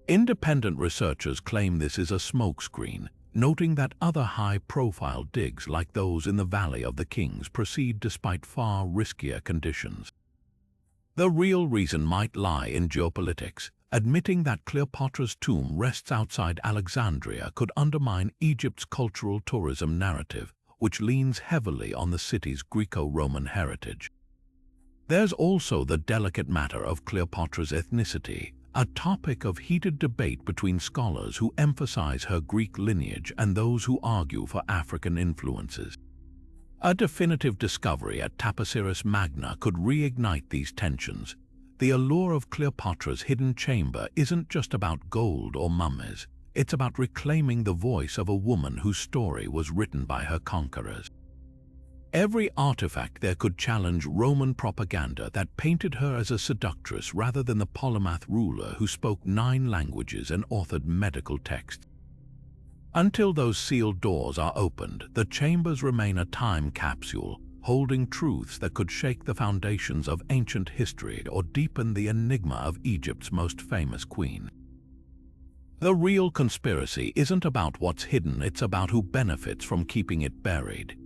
A: Independent researchers claim this is a smokescreen, noting that other high-profile digs like those in the Valley of the Kings proceed despite far riskier conditions. The real reason might lie in geopolitics. Admitting that Cleopatra's tomb rests outside Alexandria could undermine Egypt's cultural tourism narrative, which leans heavily on the city's Greco-Roman heritage. There's also the delicate matter of Cleopatra's ethnicity, a topic of heated debate between scholars who emphasize her Greek lineage and those who argue for African influences. A definitive discovery at Taposiris Magna could reignite these tensions. The allure of Cleopatra's hidden chamber isn't just about gold or mummies. It's about reclaiming the voice of a woman whose story was written by her conquerors. Every artifact there could challenge Roman propaganda that painted her as a seductress rather than the polymath ruler who spoke 9 languages and authored medical texts. Until those sealed doors are opened, the chambers remain a time capsule, holding truths that could shake the foundations of ancient history or deepen the enigma of Egypt's most famous queen. The real conspiracy isn't about what's hidden, it's about who benefits from keeping it buried.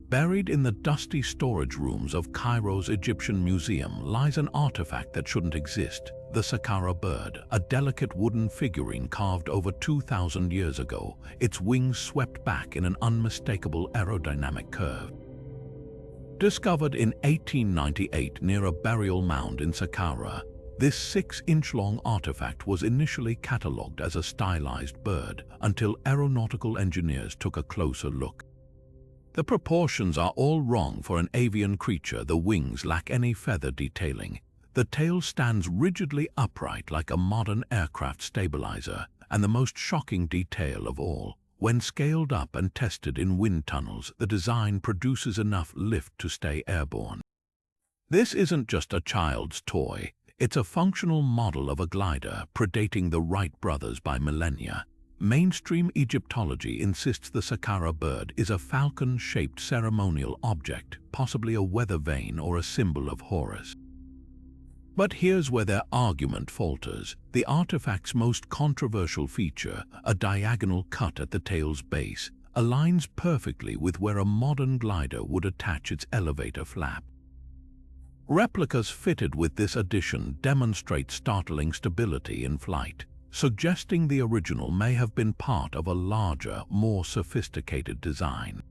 A: Buried in the dusty storage rooms of Cairo's Egyptian Museum lies an artifact that shouldn't exist, the Saqqara bird, a delicate wooden figurine carved over 2,000 years ago, its wings swept back in an unmistakable aerodynamic curve. Discovered in 1898 near a burial mound in Saqqara, this 6-inch-long artifact was initially catalogued as a stylized bird until aeronautical engineers took a closer look. The proportions are all wrong for an avian creature. The wings lack any feather detailing. The tail stands rigidly upright like a modern aircraft stabilizer, and the most shocking detail of all, when scaled up and tested in wind tunnels, the design produces enough lift to stay airborne. This isn't just a child's toy, it's a functional model of a glider predating the Wright brothers by millennia. Mainstream Egyptology insists the Saqqara bird is a falcon-shaped ceremonial object, possibly a weather vane or a symbol of Horus. But here's where their argument falters. The artifact's most controversial feature, a diagonal cut at the tail's base, aligns perfectly with where a modern glider would attach its elevator flap. Replicas fitted with this addition demonstrate startling stability in flight, suggesting the original may have been part of a larger, more sophisticated design.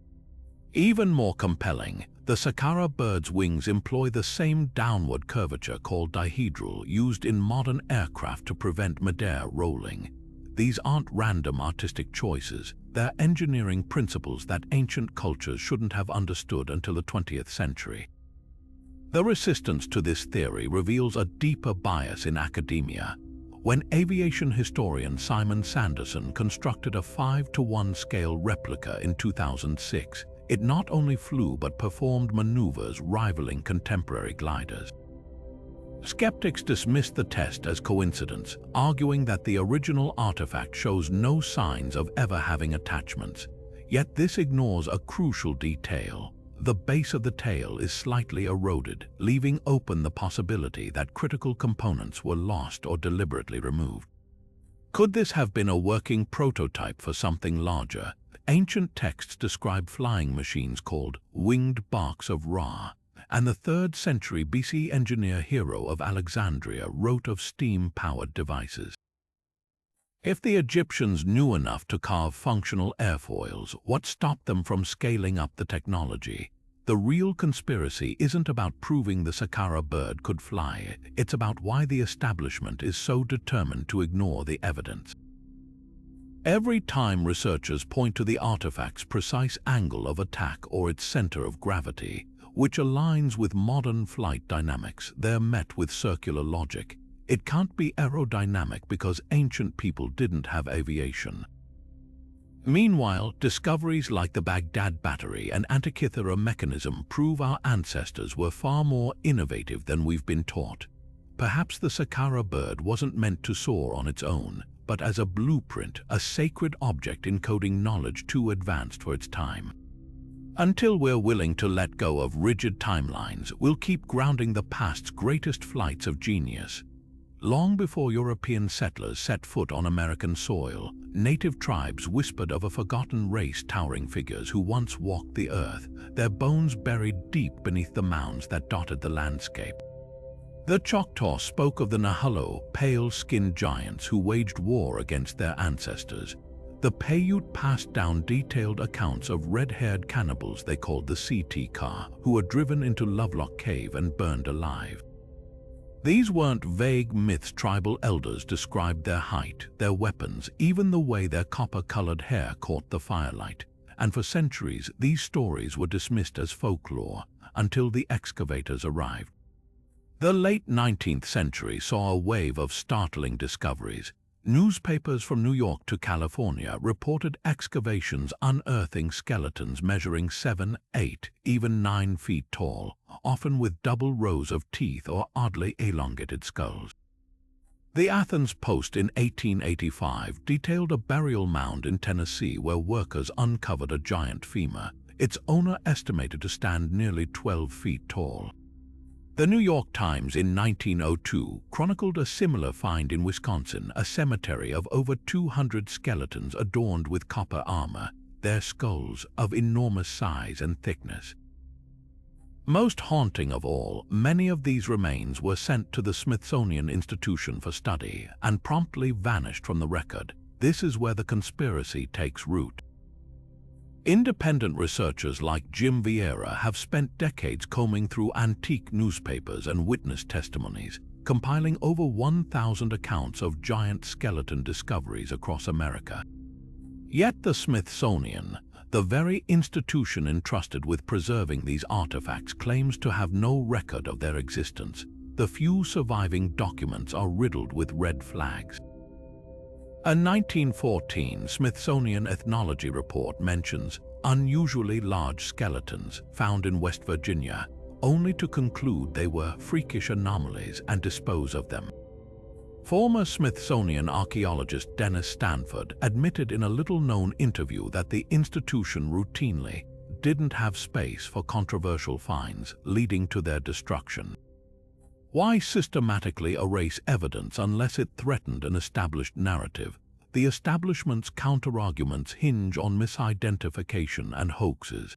A: Even more compelling, the Saqqara bird's wings employ the same downward curvature called dihedral used in modern aircraft to prevent midair rolling. These aren't random artistic choices, they're engineering principles that ancient cultures shouldn't have understood until the 20th century. The resistance to this theory reveals a deeper bias in academia. When aviation historian Simon Sanderson constructed a 5:1 scale replica in 2006, it not only flew but performed maneuvers rivaling contemporary gliders. Skeptics dismissed the test as coincidence, arguing that the original artifact shows no signs of ever having attachments. Yet this ignores a crucial detail. The base of the tail is slightly eroded, leaving open the possibility that critical components were lost or deliberately removed. Could this have been a working prototype for something larger? Ancient texts describe flying machines called winged barks of Ra, and the 3rd century BC engineer Hero of Alexandria wrote of steam-powered devices. If the Egyptians knew enough to carve functional airfoils, what stopped them from scaling up the technology? The real conspiracy isn't about proving the Saqqara bird could fly, it's about why the establishment is so determined to ignore the evidence. Every time researchers point to the artifact's precise angle of attack or its center of gravity, which aligns with modern flight dynamics, they're met with circular logic. It can't be aerodynamic because ancient people didn't have aviation. Meanwhile, discoveries like the Baghdad Battery Antikythera Mechanism prove our ancestors were far more innovative than we've been taught. Perhaps the Saqqara bird wasn't meant to soar on its own, but as a blueprint, a sacred object encoding knowledge too advanced for its time. Until we're willing to let go of rigid timelines, we'll keep grounding the past's greatest flights of genius. Long before European settlers set foot on American soil, native tribes whispered of a forgotten race, towering figures who once walked the earth, their bones buried deep beneath the mounds that dotted the landscape. The Choctaw spoke of the Nahalo, pale-skinned giants who waged war against their ancestors. The Paiute passed down detailed accounts of red-haired cannibals they called the Ct-Ka, who were driven into Lovelock Cave and burned alive. These weren't vague myths. Tribal elders described their height, their weapons, even the way their copper-colored hair caught the firelight. And for centuries, these stories were dismissed as folklore until the excavators arrived. The late 19th century saw a wave of startling discoveries. Newspapers from New York to California reported excavations unearthing skeletons measuring 7, 8, even 9 feet tall, often with double rows of teeth or oddly elongated skulls. The Athens Post in 1885 detailed a burial mound in Tennessee where workers uncovered a giant femur, its owner estimated to stand nearly 12 feet tall. The New York Times in 1902 chronicled a similar find in Wisconsin, a cemetery of over 200 skeletons adorned with copper armor, their skulls of enormous size and thickness. Most haunting of all, many of these remains were sent to the Smithsonian Institution for study and promptly vanished from the record. This is where the conspiracy takes root. Independent researchers like Jim Vieira have spent decades combing through antique newspapers and witness testimonies, compiling over 1,000 accounts of giant skeleton discoveries across America. Yet the Smithsonian, the very institution entrusted with preserving these artifacts, claims to have no record of their existence. The few surviving documents are riddled with red flags. A 1914 Smithsonian ethnology report mentions unusually large skeletons found in West Virginia, only to conclude they were freakish anomalies and dispose of them. Former Smithsonian archaeologist Dennis Stanford admitted in a little-known interview that the institution routinely didn't have space for controversial finds, leading to their destruction. Why systematically erase evidence unless it threatened an established narrative? The establishment's counterarguments hinge on misidentification and hoaxes.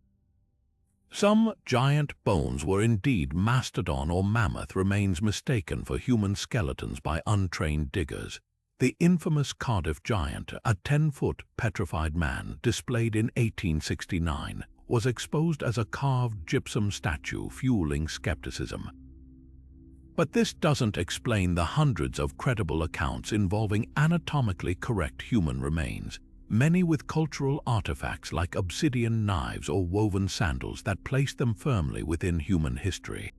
A: Some giant bones were indeed mastodon or mammoth remains mistaken for human skeletons by untrained diggers. The infamous Cardiff giant, a 10-foot petrified man displayed in 1869, was exposed as a carved gypsum statue, fueling skepticism. But this doesn't explain the hundreds of credible accounts involving anatomically correct human remains, many with cultural artifacts like obsidian knives or woven sandals that place them firmly within human history.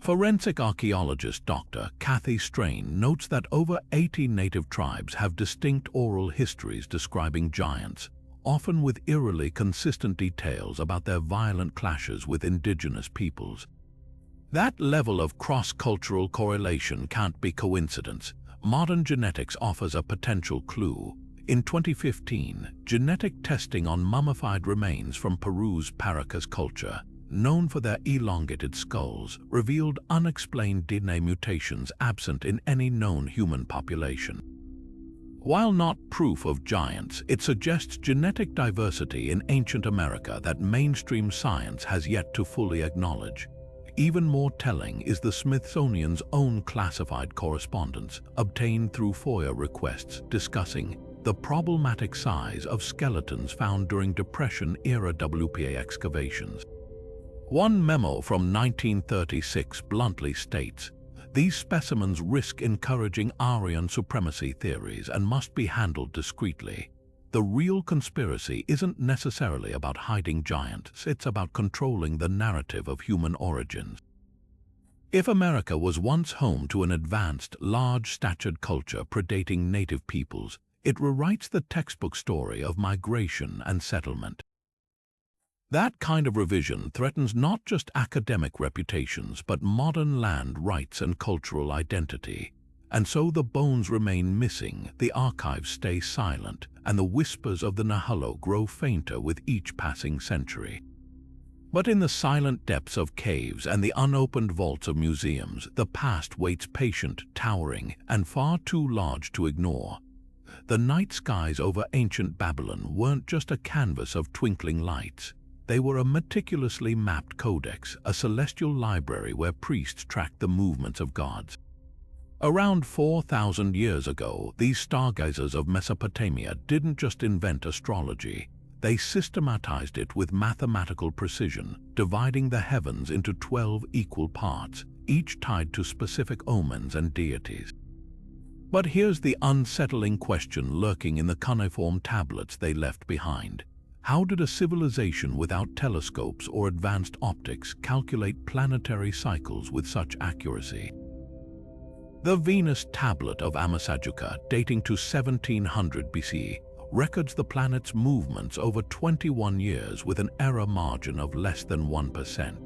A: Forensic archaeologist Dr. Kathy Strain notes that over 80 native tribes have distinct oral histories describing giants, often with eerily consistent details about their violent clashes with indigenous peoples. That level of cross-cultural correlation can't be coincidence. Modern genetics offers a potential clue. In 2015, genetic testing on mummified remains from Peru's Paracas culture, known for their elongated skulls, revealed unexplained DNA mutations absent in any known human population. While not proof of giants, it suggests genetic diversity in ancient America that mainstream science has yet to fully acknowledge. Even more telling is the Smithsonian's own classified correspondence, obtained through FOIA requests, discussing the problematic size of skeletons found during Depression-era WPA excavations. One memo from 1936 bluntly states, "These specimens risk encouraging Aryan supremacy theories and must be handled discreetly." The real conspiracy isn't necessarily about hiding giants, it's about controlling the narrative of human origins. If America was once home to an advanced, large-statured culture predating native peoples, it rewrites the textbook story of migration and settlement. That kind of revision threatens not just academic reputations, but modern land rights and cultural identity. And so the bones remain missing, the archives stay silent, and the whispers of the Nahalo grow fainter with each passing century. But in the silent depths of caves and the unopened vaults of museums, the past waits patient, towering, and far too large to ignore. The night skies over ancient Babylon weren't just a canvas of twinkling lights. They were a meticulously mapped codex, a celestial library where priests tracked the movements of gods. Around 4,000 years ago, these stargazers of Mesopotamia didn't just invent astrology. They systematized it with mathematical precision, dividing the heavens into 12 equal parts, each tied to specific omens and deities. But here's the unsettling question lurking in the cuneiform tablets they left behind. How did a civilization without telescopes or advanced optics calculate planetary cycles with such accuracy? The Venus tablet of Amasajuka, dating to 1700 BC, records the planet's movements over 21 years with an error margin of less than 1%.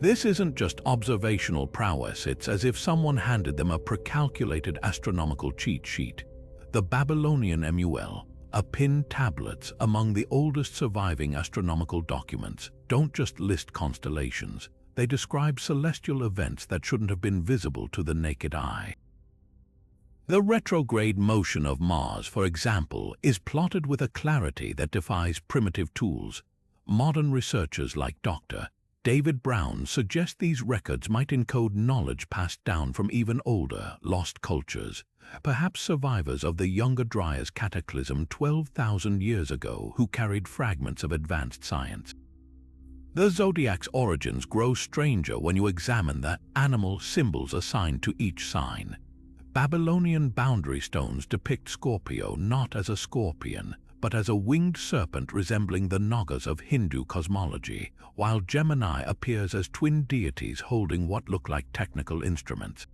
A: This isn't just observational prowess, it's as if someone handed them a pre-calculated astronomical cheat sheet. The Babylonian MUL, a pinned tablets among the oldest surviving astronomical documents, don't just list constellations, they describe celestial events that shouldn't have been visible to the naked eye. The retrograde motion of Mars, for example, is plotted with a clarity that defies primitive tools. Modern researchers like Dr. David Brown suggest these records might encode knowledge passed down from even older, lost cultures, perhaps survivors of the Younger Dryas cataclysm 12,000 years ago who carried fragments of advanced science. The zodiac's origins grow stranger when you examine the animal symbols assigned to each sign. Babylonian boundary stones depict Scorpio not as a scorpion, but as a winged serpent resembling the Nagas of Hindu cosmology, while Gemini appears as twin deities holding what look like technical instruments.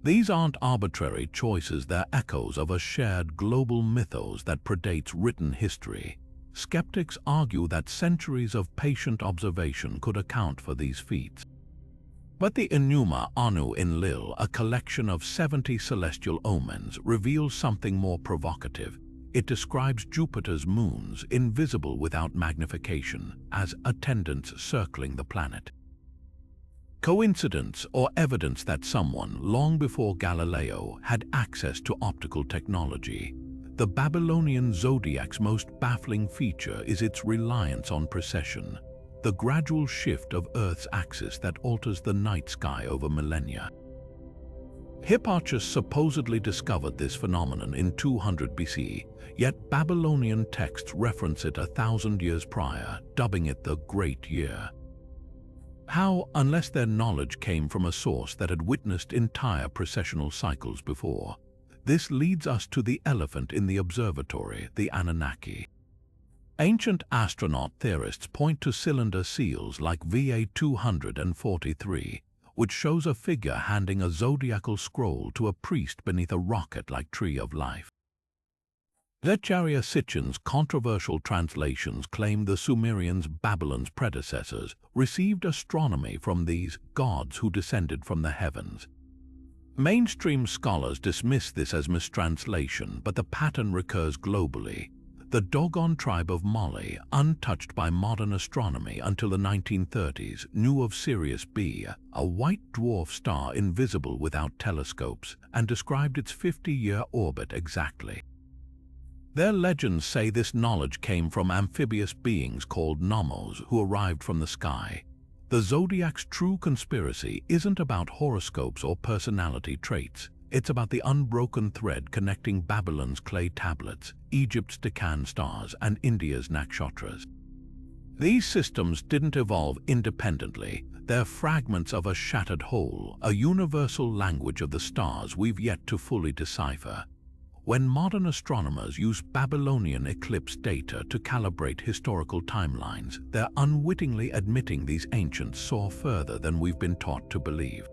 A: These aren't arbitrary choices, they're echoes of a shared global mythos that predates written history. Skeptics argue that centuries of patient observation could account for these feats. But the Enuma Anu Enlil, a collection of 70 celestial omens, reveals something more provocative. It describes Jupiter's moons, invisible without magnification, as attendants circling the planet. Coincidence or evidence that someone, long before Galileo, had access to optical technology? The Babylonian zodiac's most baffling feature is its reliance on precession, the gradual shift of Earth's axis that alters the night sky over millennia. Hipparchus supposedly discovered this phenomenon in 200 BC, yet Babylonian texts reference it 1,000 years prior, dubbing it the Great Year. How, unless their knowledge came from a source that had witnessed entire precessional cycles before? This leads us to the elephant in the observatory, the Anunnaki. Ancient astronaut theorists point to cylinder seals like VA 243, which shows a figure handing a zodiacal scroll to a priest beneath a rocket-like tree of life. Lecharya Sitchin's controversial translations claim the Sumerians, Babylon's predecessors, received astronomy from these gods who descended from the heavens. Mainstream scholars dismiss this as mistranslation, but the pattern recurs globally. The Dogon tribe of Mali, untouched by modern astronomy until the 1930s, knew of Sirius B, a white dwarf star invisible without telescopes, and described its 50-year orbit exactly. Their legends say this knowledge came from amphibious beings called Nomos who arrived from the sky. The zodiac's true conspiracy isn't about horoscopes or personality traits. It's about the unbroken thread connecting Babylon's clay tablets, Egypt's Deccan stars, and India's nakshatras. These systems didn't evolve independently. They're fragments of a shattered whole, a universal language of the stars we've yet to fully decipher. When modern astronomers use Babylonian eclipse data to calibrate historical timelines, they're unwittingly admitting these ancients saw further than we've been taught to believe.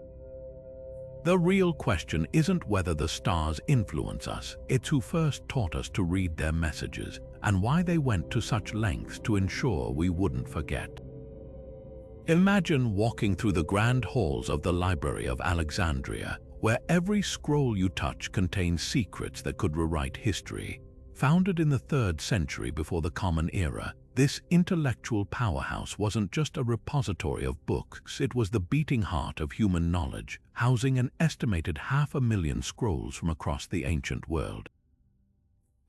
A: The real question isn't whether the stars influence us, it's who first taught us to read their messages and why they went to such lengths to ensure we wouldn't forget. Imagine walking through the grand halls of the Library of Alexandria, where every scroll you touch contains secrets that could rewrite history. Founded in the 3rd century before the Common Era, this intellectual powerhouse wasn't just a repository of books, it was the beating heart of human knowledge, housing an estimated 500,000 scrolls from across the ancient world.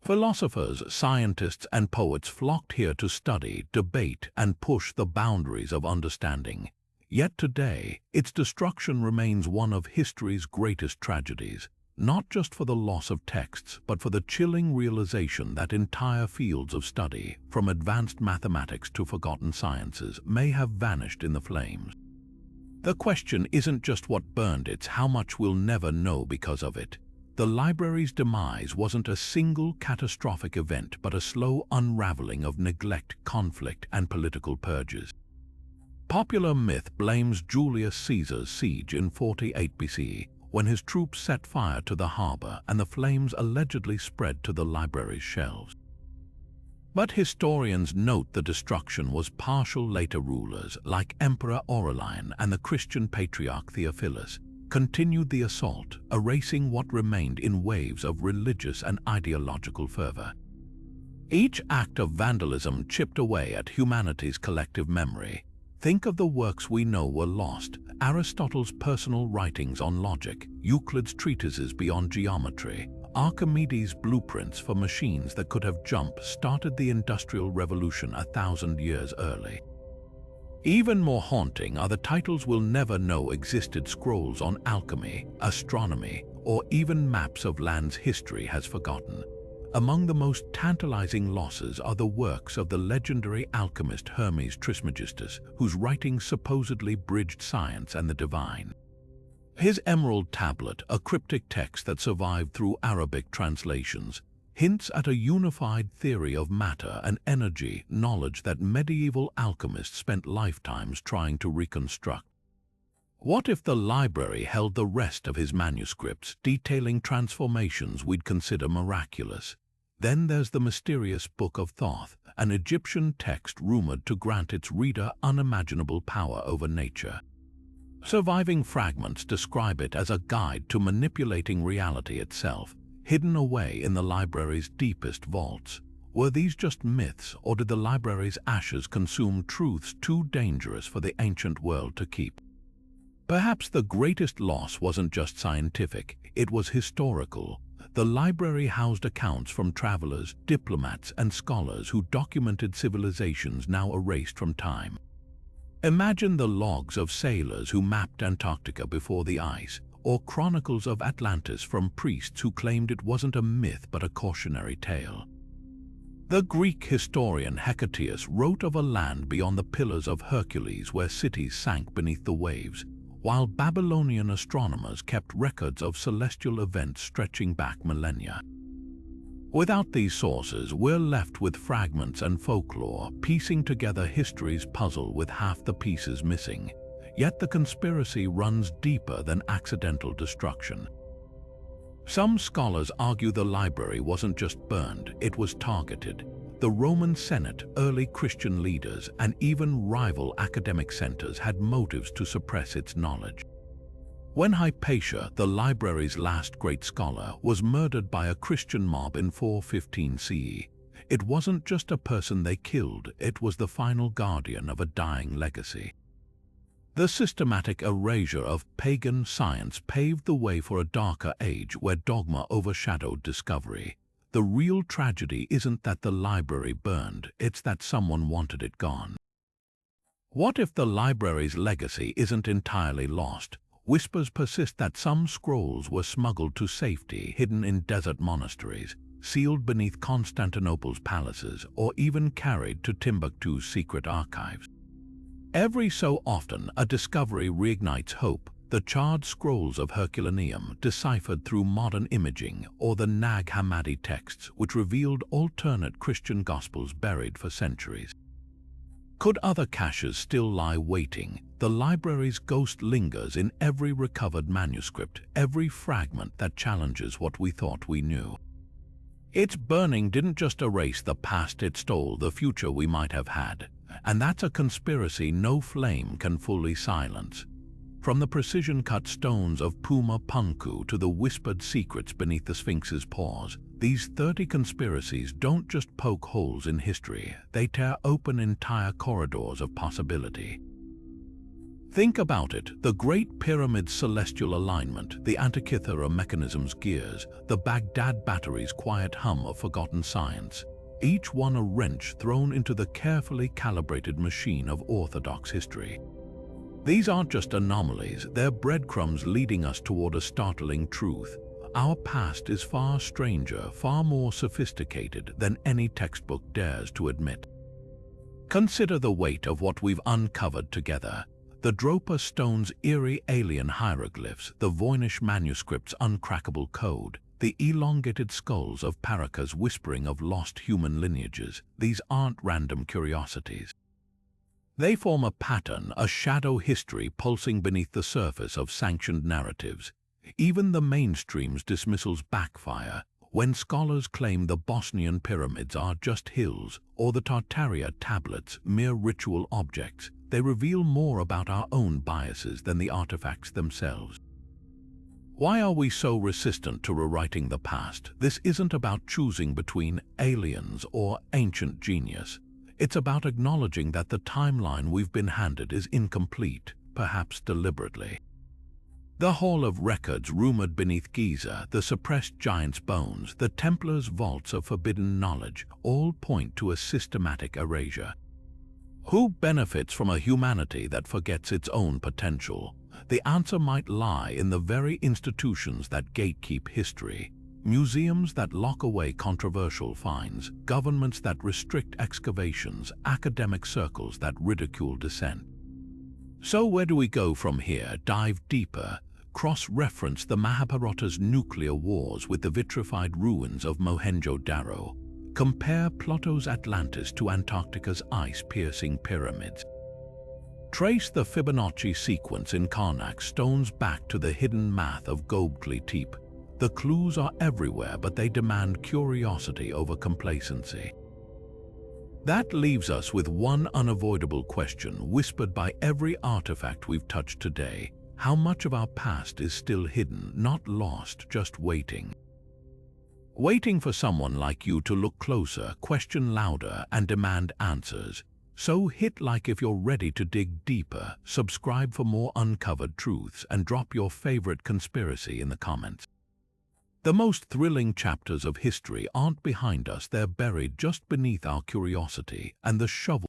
A: Philosophers, scientists, and poets flocked here to study, debate, and push the boundaries of understanding. Yet today, its destruction remains one of history's greatest tragedies, not just for the loss of texts, but for the chilling realization that entire fields of study, from advanced mathematics to forgotten sciences, may have vanished in the flames. The question isn't just what burned, it's how much we'll never know because of it. The library's demise wasn't a single catastrophic event, but a slow unraveling of neglect, conflict, and political purges. Popular myth blames Julius Caesar's siege in 48 BC, when his troops set fire to the harbor and the flames allegedly spread to the library's shelves. But historians note the destruction was partial. Later rulers, like Emperor Orion and the Christian patriarch Theophilus, continued the assault, erasing what remained in waves of religious and ideological fervor. Each act of vandalism chipped away at humanity's collective memory. Think of the works we know were lost: Aristotle's personal writings on logic, Euclid's treatises beyond geometry, Archimedes' blueprints for machines that could have jump-started the Industrial Revolution 1,000 years early. Even more haunting are the titles we'll never know existed: scrolls on alchemy, astronomy, or even maps of lands history has forgotten. Among the most tantalizing losses are the works of the legendary alchemist Hermes Trismegistus, whose writings supposedly bridged science and the divine. His Emerald Tablet, a cryptic text that survived through Arabic translations, hints at a unified theory of matter and energy, knowledge that medieval alchemists spent lifetimes trying to reconstruct. What if the library held the rest of his manuscripts, detailing transformations we'd consider miraculous? Then there's the mysterious Book of Thoth, an Egyptian text rumored to grant its reader unimaginable power over nature. Surviving fragments describe it as a guide to manipulating reality itself, hidden away in the library's deepest vaults. Were these just myths, or did the library's ashes consume truths too dangerous for the ancient world to keep? Perhaps the greatest loss wasn't just scientific, it was historical. The library housed accounts from travelers, diplomats, and scholars who documented civilizations now erased from time. Imagine the logs of sailors who mapped Antarctica before the ice, or chronicles of Atlantis from priests who claimed it wasn't a myth but a cautionary tale. The Greek historian Hecataeus wrote of a land beyond the Pillars of Hercules where cities sank beneath the waves, while Babylonian astronomers kept records of celestial events stretching back millennia. Without these sources, we're left with fragments and folklore, piecing together history's puzzle with half the pieces missing. Yet the conspiracy runs deeper than accidental destruction. Some scholars argue the library wasn't just burned, it was targeted. The Roman Senate, early Christian leaders, and even rival academic centers had motives to suppress its knowledge. When Hypatia, the library's last great scholar, was murdered by a Christian mob in 415 CE, it wasn't just a person they killed, it was the final guardian of a dying legacy. The systematic erasure of pagan science paved the way for a darker age where dogma overshadowed discovery. The real tragedy isn't that the library burned, it's that someone wanted it gone. What if the library's legacy isn't entirely lost? Whispers persist that some scrolls were smuggled to safety, hidden in desert monasteries, sealed beneath Constantinople's palaces, or even carried to Timbuktu's secret archives. Every so often, a discovery reignites hope: the charred scrolls of Herculaneum, deciphered through modern imaging, or the Nag Hammadi texts, which revealed alternate Christian gospels buried for centuries. Could other caches still lie waiting? The library's ghost lingers in every recovered manuscript, every fragment that challenges what we thought we knew. Its burning didn't just erase the past, it stole the future we might have had. And that's a conspiracy no flame can fully silence. From the precision-cut stones of Puma Punku to the whispered secrets beneath the Sphinx's paws, these 30 conspiracies don't just poke holes in history, they tear open entire corridors of possibility. Think about it, the Great Pyramid's celestial alignment, the Antikythera Mechanism's gears, the Baghdad Battery's quiet hum of forgotten science, each one a wrench thrown into the carefully calibrated machine of orthodox history. These aren't just anomalies, they're breadcrumbs leading us toward a startling truth. Our past is far stranger, far more sophisticated than any textbook dares to admit. Consider the weight of what we've uncovered together. The Dropa Stones' eerie alien hieroglyphs, the Voynich Manuscript's uncrackable code, the elongated skulls of Paracas whispering of lost human lineages, these aren't random curiosities. They form a pattern, a shadow history pulsing beneath the surface of sanctioned narratives. Even the mainstream's dismissals backfire. When scholars claim the Bosnian Pyramids are just hills, or the Tartaria tablets mere ritual objects, they reveal more about our own biases than the artifacts themselves. Why are we so resistant to rewriting the past? This isn't about choosing between aliens or ancient genius. It's about acknowledging that the timeline we've been handed is incomplete, perhaps deliberately. The Hall of Records rumored beneath Giza, the suppressed giant's bones, the Templars' vaults of forbidden knowledge, all point to a systematic erasure. Who benefits from a humanity that forgets its own potential? The answer might lie in the very institutions that gatekeep history. Museums that lock away controversial finds, governments that restrict excavations, academic circles that ridicule dissent. So where do we go from here? Dive deeper, cross-reference the Mahabharata's nuclear wars with the vitrified ruins of Mohenjo-Daro. Compare Plato's Atlantis to Antarctica's ice-piercing pyramids. Trace the Fibonacci sequence in Carnac Stones back to the hidden math of Göbekli Tepe. The clues are everywhere, but they demand curiosity over complacency. That leaves us with one unavoidable question, whispered by every artifact we've touched today. How much of our past is still hidden, not lost, just waiting? Waiting for someone like you to look closer, question louder, and demand answers. So hit like if you're ready to dig deeper, subscribe for more uncovered truths, and drop your favorite conspiracy in the comments. The most thrilling chapters of history aren't behind us, they're buried just beneath our curiosity, and the shovel